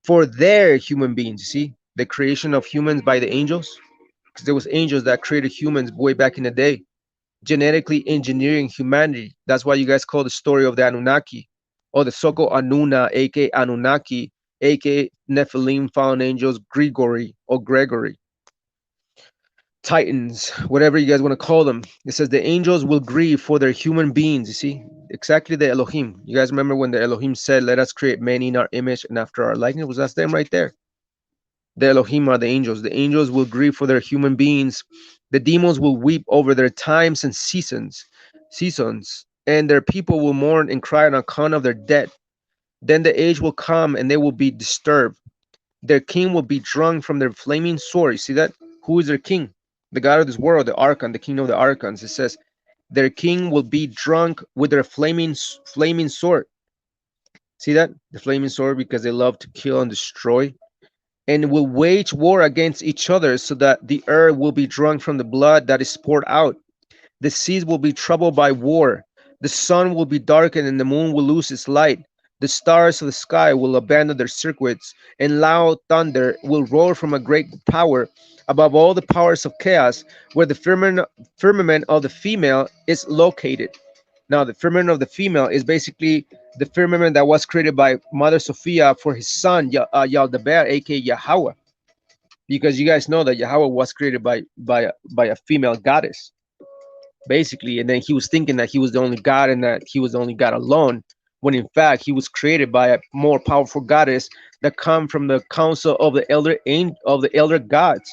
for their human beings. You see, the creation of humans by the angels, because there was angels that created humans way back in the day, genetically engineering humanity. That's why you guys call the story of the Anunnaki, or the Soko Anuna, aka Anunnaki, aka Nephilim, fallen angels, Gregory or Gregory, Titans, whatever you guys want to call them. It says the angels will grieve for their human beings. You see, exactly the Elohim. You guys remember when the Elohim said, "Let us create many in our image and after our likeness"? Was that them right there? The Elohim are the angels. The angels will grieve for their human beings. The demons will weep over their times and seasons, and their people will mourn and cry on account of their dead. Then the age will come and they will be disturbed. Their king will be drunk from their flaming sword. You see that? Who is their king? The God of this world, the Archon, the king of the Archons. It says, their king will be drunk with their flaming sword. See that? The flaming sword, because they love to kill and destroy. And will wage war against each other, so that the earth will be drunk from the blood that is poured out. The seas will be troubled by war. The sun will be darkened and the moon will lose its light. The stars of the sky will abandon their circuits, and loud thunder will roar from a great power above all the powers of chaos, where the firmament of the female is located. Now, the firmament of the female is basically the firmament that was created by Mother Sophia for his son, Yaldabaoth, aka Yahweh. Because you guys know that Yahweh was created by a female goddess, basically. And then he was thinking that he was the only God and that he was the only God alone, when in fact he was created by a more powerful goddess that come from the council of the elder gods,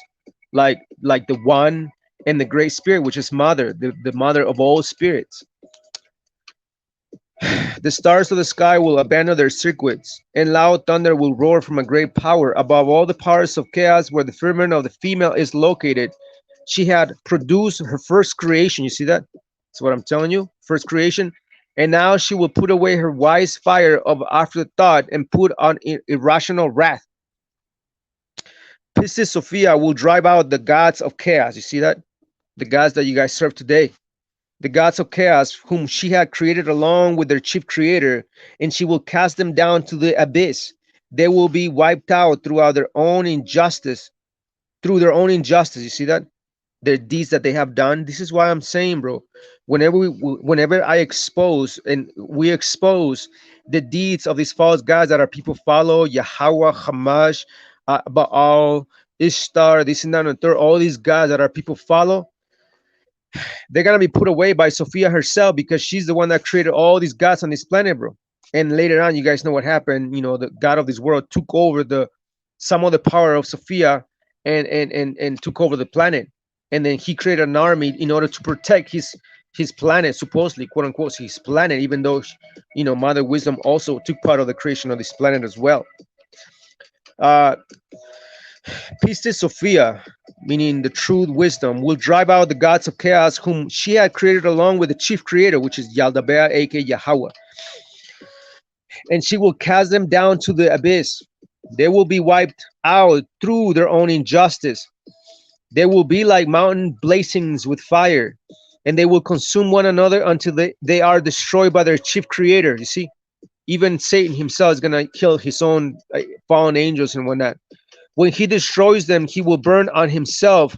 like the one and the great spirit, which is mother, the mother of all spirits. The stars of the sky will abandon their circuits, and loud thunder will roar from a great power above all the powers of chaos, where the firmament of the female is located. She had produced her first creation. You see that? That's what I'm telling you. First creation. And now she will put away her wise fire of afterthought and put on irrational wrath. Pistis Sophia will drive out the gods of chaos. You see that? The gods that you guys serve today. The gods of chaos, whom she had created along with their chief creator, and she will cast them down to the abyss. They will be wiped out throughout their own injustice, through their own injustice. You see that? Their deeds that they have done. This is why I'm saying, bro, whenever I expose and we expose the deeds of these false gods that our people follow, Yahweh, Hamash, Baal, Ishtar, this and that and the third, all these gods that our people follow, they're gonna be put away by Sophia herself, because she's the one that created all these gods on this planet, bro. And later on, you guys know what happened. You know, the god of this world took over some of the power of Sophia, and took over the planet. And then he created an army in order to protect his planet, supposedly, quote unquote, his planet, even though, you know, Mother Wisdom also took part of the creation of this planet as well. Pistis Sophia, meaning the true wisdom, will drive out the gods of chaos, whom she had created along with the chief creator, which is Yaldabea, aka Yahweh. And she will cast them down to the abyss. They will be wiped out through their own injustice. They will be like mountain blazings with fire, and they will consume one another until they are destroyed by their chief creator. You see, even Satan himself is going to kill his own fallen angels and whatnot. When he destroys them, he will burn on himself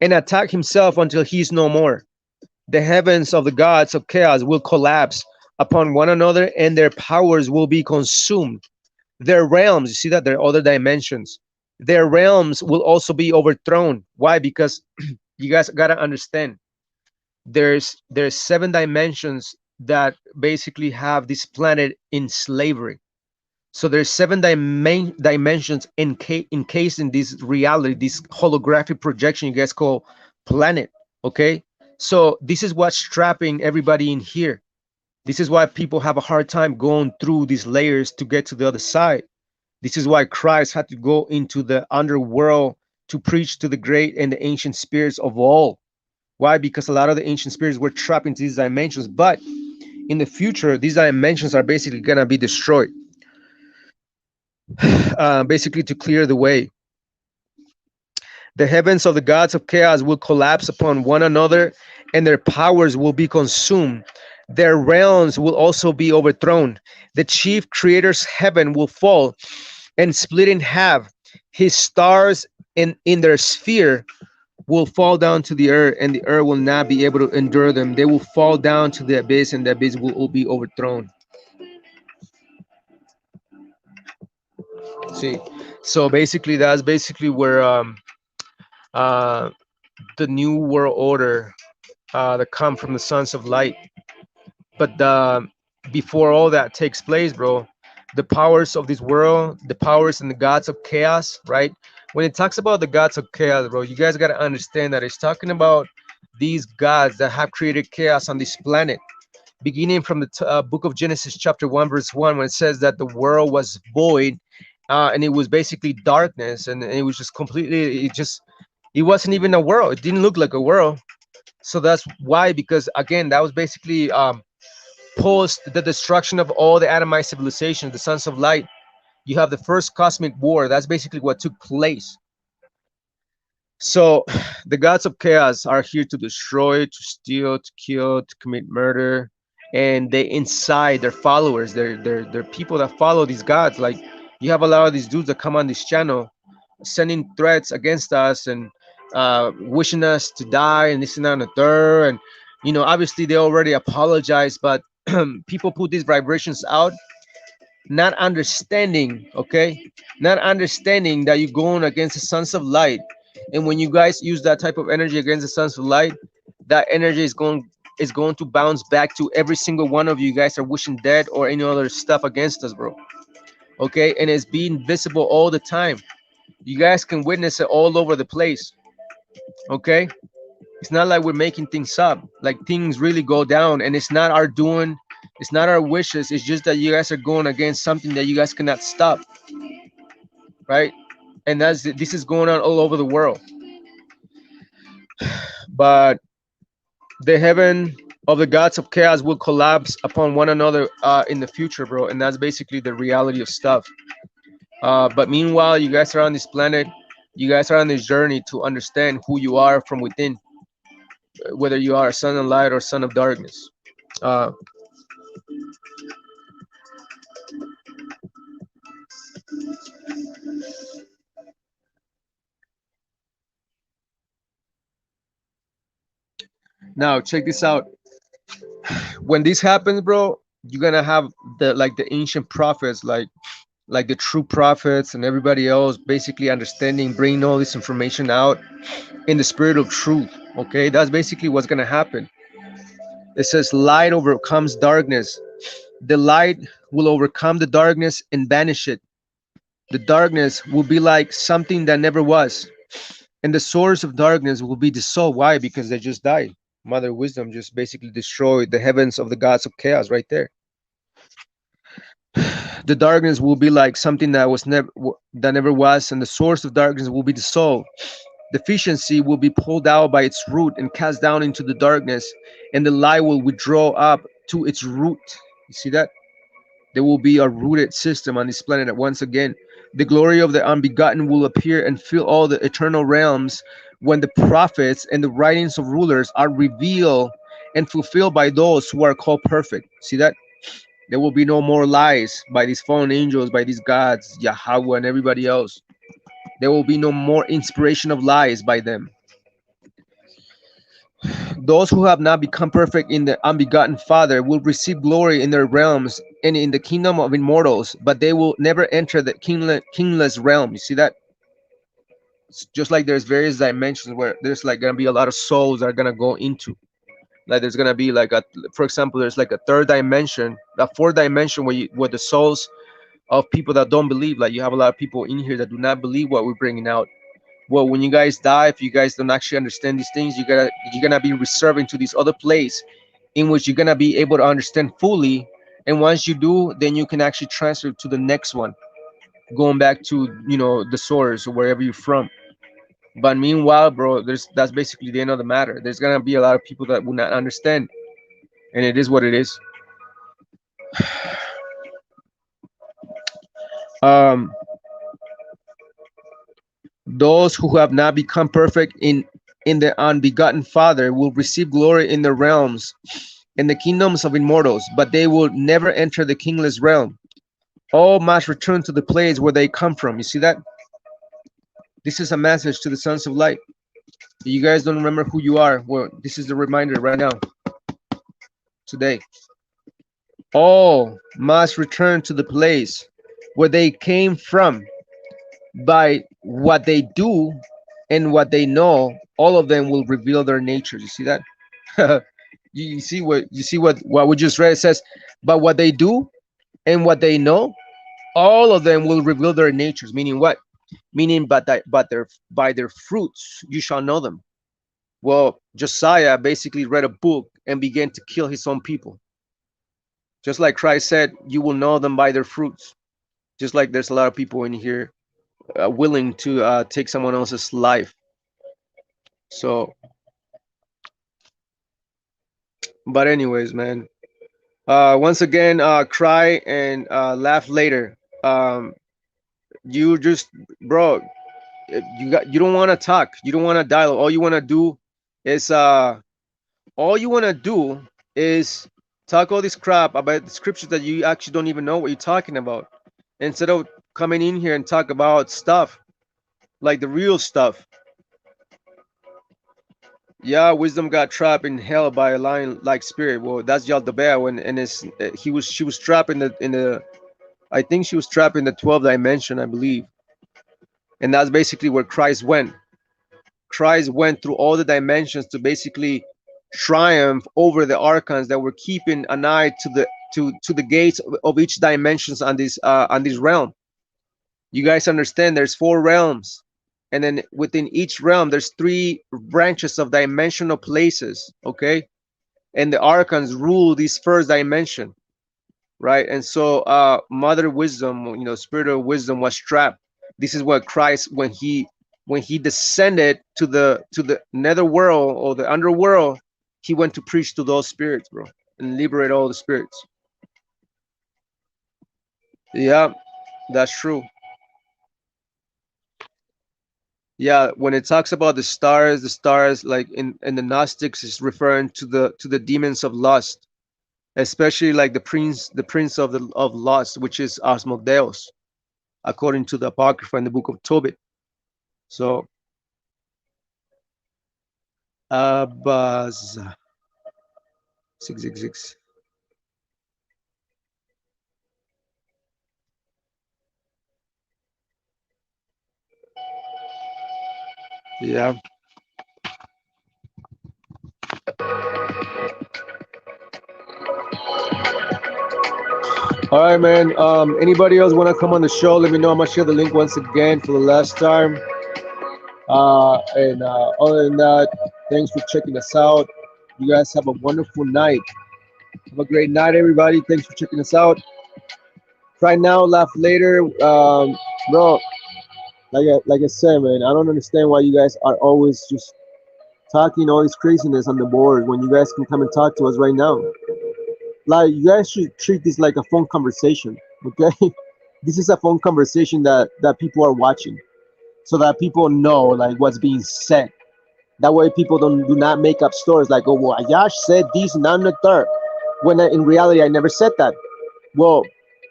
and attack himself until he is no more. The heavens of the gods of chaos will collapse upon one another, and their powers will be consumed. Their realms, you see that there are other dimensions. Their realms will also be overthrown. Why? Because you guys gotta understand, there's 7 dimensions that basically have this planet in slavery. So there's 7 dimensions encased in this reality, this holographic projection you guys call planet. Okay, so this is what's trapping everybody in here. This is why people have a hard time going through these layers to get to the other side. This is why Christ had to go into the underworld to preach to the great and the ancient spirits of all. Why? Because a lot of the ancient spirits were trapped into these dimensions, but in the future, these dimensions are basically gonna be destroyed. Basically to clear the way. The heavens of the gods of chaos will collapse upon one another, and their powers will be consumed. Their realms will also be overthrown. The chief creator's heaven will fall and split in half. His stars in their sphere will fall down to the earth, and the earth will not be able to endure them. They will fall down to the abyss, and the abyss will be overthrown. See, so basically that's basically where the new world order that come from the sons of light. But before all that takes place, bro, the powers of this world, the powers and the gods of chaos, right? When it talks about the gods of chaos, bro, you guys got to understand that it's talking about these gods that have created chaos on this planet, beginning from the book of Genesis chapter 1 verse 1, when it says that the world was void, and it was basically darkness, and it was just completely, it wasn't even a world. It didn't look like a world. So that's why, because again, that was basically post the destruction of all the Adamite civilizations, the sons of light. You have the first cosmic war. That's basically what took place. So the gods of chaos are here to destroy, to steal, to kill, to commit murder, and they incite their followers. They're people that follow these gods. Like, you have a lot of these dudes that come on this channel sending threats against us and wishing us to die and this and that and the third. And you know, obviously they already apologized, but people put these vibrations out, not understanding, okay, not understanding that you're going against the sons of light. And when you guys use that type of energy against the sons of light, that energy is going to bounce back to every single one of you. You guys are wishing dead or any other stuff against us, bro. Okay, and it's being visible all the time. You guys can witness it all over the place. Okay, it's not like we're making things up. Like, things really go down, and it's not our doing, it's not our wishes. It's just that you guys are going against something that you guys cannot stop, right? And this is going on all over the world. But the heaven of the gods of chaos will collapse upon one another in the future, bro. And that's basically the reality of stuff. But meanwhile, you guys are on this planet You guys are on this journey to understand who you are from within, whether you are a son of light or son of darkness. Uh, Now check this out. When this happens, bro, you're gonna have the ancient prophets, like the true prophets and everybody else, basically understanding, bringing all this information out in the spirit of truth. Okay, that's basically what's gonna happen. It says light overcomes darkness. The light will overcome the darkness and banish it. The darkness will be like something that never was, and the source of darkness will be dissolved. Why? Because they just died. Mother Wisdom just basically destroyed the heavens of the gods of chaos right there. The darkness will be like something that never was, and the source of darkness will be dissolved. Deficiency will be pulled out by its root and cast down into the darkness, and the light will withdraw up to its root. You see that? There will be a rooted system on this planet once again. The glory of the unbegotten will appear and fill all the eternal realms when the prophets and the writings of rulers are revealed and fulfilled by those who are called perfect. See that? There will be no more lies by these fallen angels, by these gods, Yahweh, and everybody else. There will be no more inspiration of lies by them. Those who have not become perfect in the unbegotten Father will receive glory in their realms and in the kingdom of immortals, but they will never enter the kingless realm. You see that? It's just like there's various dimensions where there's like gonna be a lot of souls that are gonna go into. Like there's gonna be like for example, there's like a third dimension, a fourth dimension where the souls of people that don't believe. Like you have a lot of people in here that do not believe what we're bringing out. Well, when you guys die, if you guys don't actually understand these things, you're gonna be reserving to this other place in which you're gonna be able to understand fully. And once you do, then you can actually transfer to the next one, going back to the source or wherever you're from. But meanwhile, bro, that's basically the end of the matter. There's gonna be a lot of people that will not understand, and it is what it is. Um, those who have not become perfect in the unbegotten Father will receive glory in the realms, in the kingdoms of immortals, but they will never enter the kingless realm. All must return to the place where they come from. You see that? This is a message to the sons of light. If you guys don't remember who you are, well, this is the reminder right now, today. All must return to the place where they came from. By what they do and what they know, all of them will reveal their natures. You see that? you see what we just read. It says, but what they do and what they know, all of them will reveal their natures. Meaning what? Meaning by their fruits you shall know them. Well, Josiah basically read a book and began to kill his own people. Just like Christ said, you will know them by their fruits. Just like there's a lot of people in here willing to take someone else's life. So, but anyways, man, once again, cry and laugh later. You just, bro, you don't want to talk, you don't want to dialogue. All you want to do is talk all this crap about the scriptures that you actually don't even know what you're talking about, instead of coming in here and talk about stuff like the real stuff. Yeah, wisdom got trapped in hell by a lion-like spirit. Well, that's Yaldabaoth, and she was trapped in the I think she was trapped in the 12th dimension, I believe, and that's basically where Christ went. Christ went through all the dimensions to basically triumph over the archons that were keeping an eye to the gates of each dimensions on this realm. You guys understand? There's 4 realms. And then within each realm, there's 3 branches of dimensional places, okay? And the archons rule this first dimension, right? And so Mother Wisdom, Spirit of Wisdom was trapped. This is what Christ, when he descended to the nether world or the underworld, he went to preach to those spirits, bro, and liberate all the spirits. Yeah, that's true. Yeah, when it talks about the stars, like in the Gnostics, is referring to the demons of lust, especially like the prince of lust, which is Asmodeus, according to the Apocrypha in the book of Tobit. So, Buzz 666. Yeah. All right, man. Anybody else want to come on the show? Let me know. I'm gonna share the link once again for the last time. And other than that, thanks for checking us out. You guys have a wonderful night. Have a great night, everybody. Thanks for checking us out. Cry now, laugh later. Bro, like I said, man, I don't understand why you guys are always just talking all this craziness on the board when you guys can come and talk to us right now. Like, you guys should treat this like a phone conversation, okay? This is a phone conversation that people are watching, so that people know like what's being said. That way, people do not make up stories like, "Oh, well, Ayash said this and that and the third," when in reality, I never said that. Well,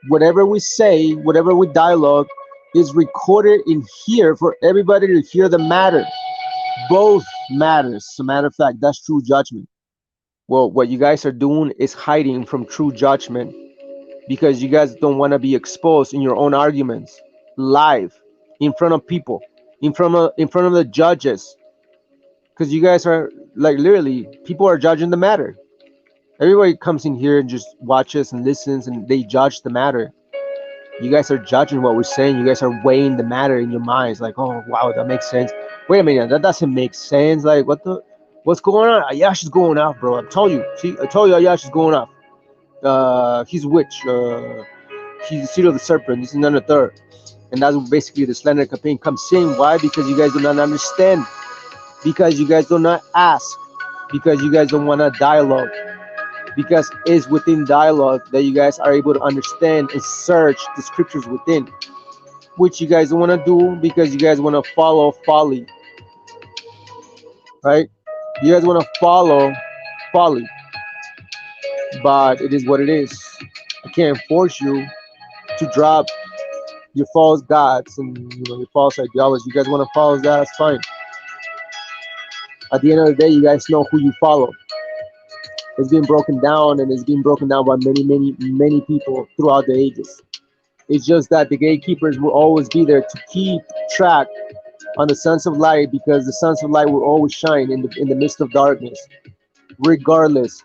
whatever we say, whatever we dialogue, is recorded in here for everybody to hear the matter. Both matters. As a matter of fact, that's true judgment. Well, what you guys are doing is hiding from true judgment because you guys don't want to be exposed in your own arguments live in front of people, in front of the judges, because you guys are like literally people are judging the matter. Everybody comes in here and just watches and listens and they judge the matter. You guys are judging what we're saying. You guys are weighing the matter in your minds like, oh wow, that makes sense. Wait a minute, that doesn't make sense. Like, what's going on? Ayash is going off, bro. I told you Ayash is going off. He's a witch. He's the seed of the serpent. This is none of the third. And that's basically the slander campaign comes in. Why? Because you guys do not understand. Because you guys do not ask. Because you guys don't want to dialogue. Because it's within dialogue that you guys are able to understand and search the scriptures within, which you guys don't want to do because you guys want to follow folly, right? You guys want to follow folly, but it is what it is. I can't force you to drop your false gods and your false ideology. You guys want to follow that? That's fine. At the end of the day, you guys know who you follow. It's been broken down, and it's been broken down by many, many, many people throughout the ages. It's just that the gatekeepers will always be there to keep track on the sons of light, because the sons of light will always shine in the midst of darkness, regardless.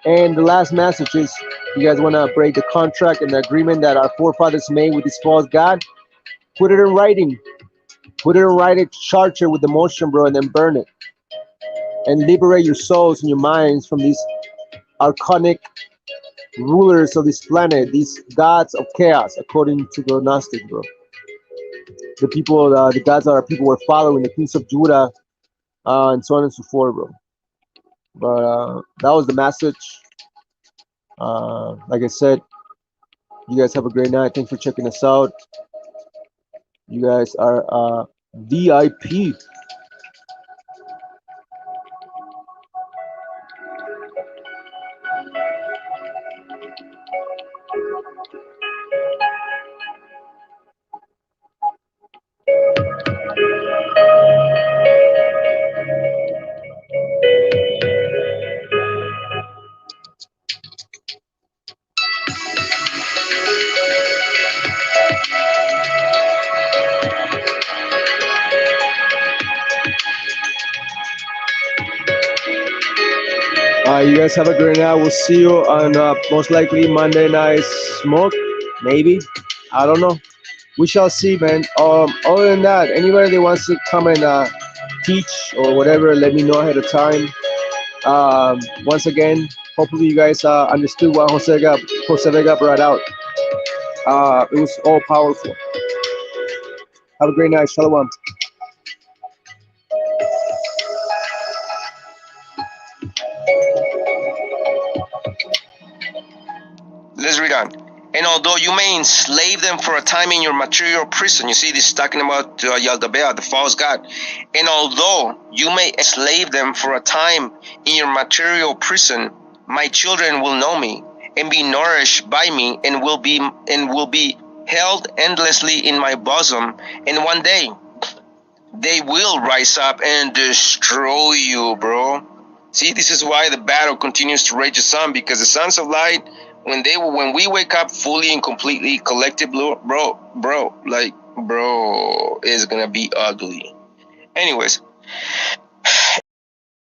And the last message is, you guys want to break the contract and the agreement that our forefathers made with this false god? Put it in writing. Put it in writing, charge it with the motion, bro, and then burn it. And liberate your souls and your minds from these archonic rulers of this planet, these gods of chaos, according to the Gnostics, bro. The people, the gods that our people were following, the kings of Judah, and so on and so forth, bro. But that was the message. Like I said, you guys have a great night. Thanks for checking us out. You guys are VIP. You guys have a great night. We'll see you on most likely Monday Night Smoke. Maybe. I don't know. We shall see, man. Other than that, anybody that wants to come and teach or whatever, let me know ahead of time. Once again, hopefully you guys understood what Jose Vega brought out. It was all powerful. Have a great night. Shalom. Let's read on. And although you may enslave them for a time in your material prison, you see, this is talking about Yaldabaoth, the false god. And although you may enslave them for a time in your material prison, my children will know me and be nourished by me, and will be held endlessly in my bosom. And one day they will rise up and destroy you, bro. See, this is why the battle continues to rage the sun, because the sons of light, when we wake up fully and completely collective, bro, it's gonna be ugly. Anyways,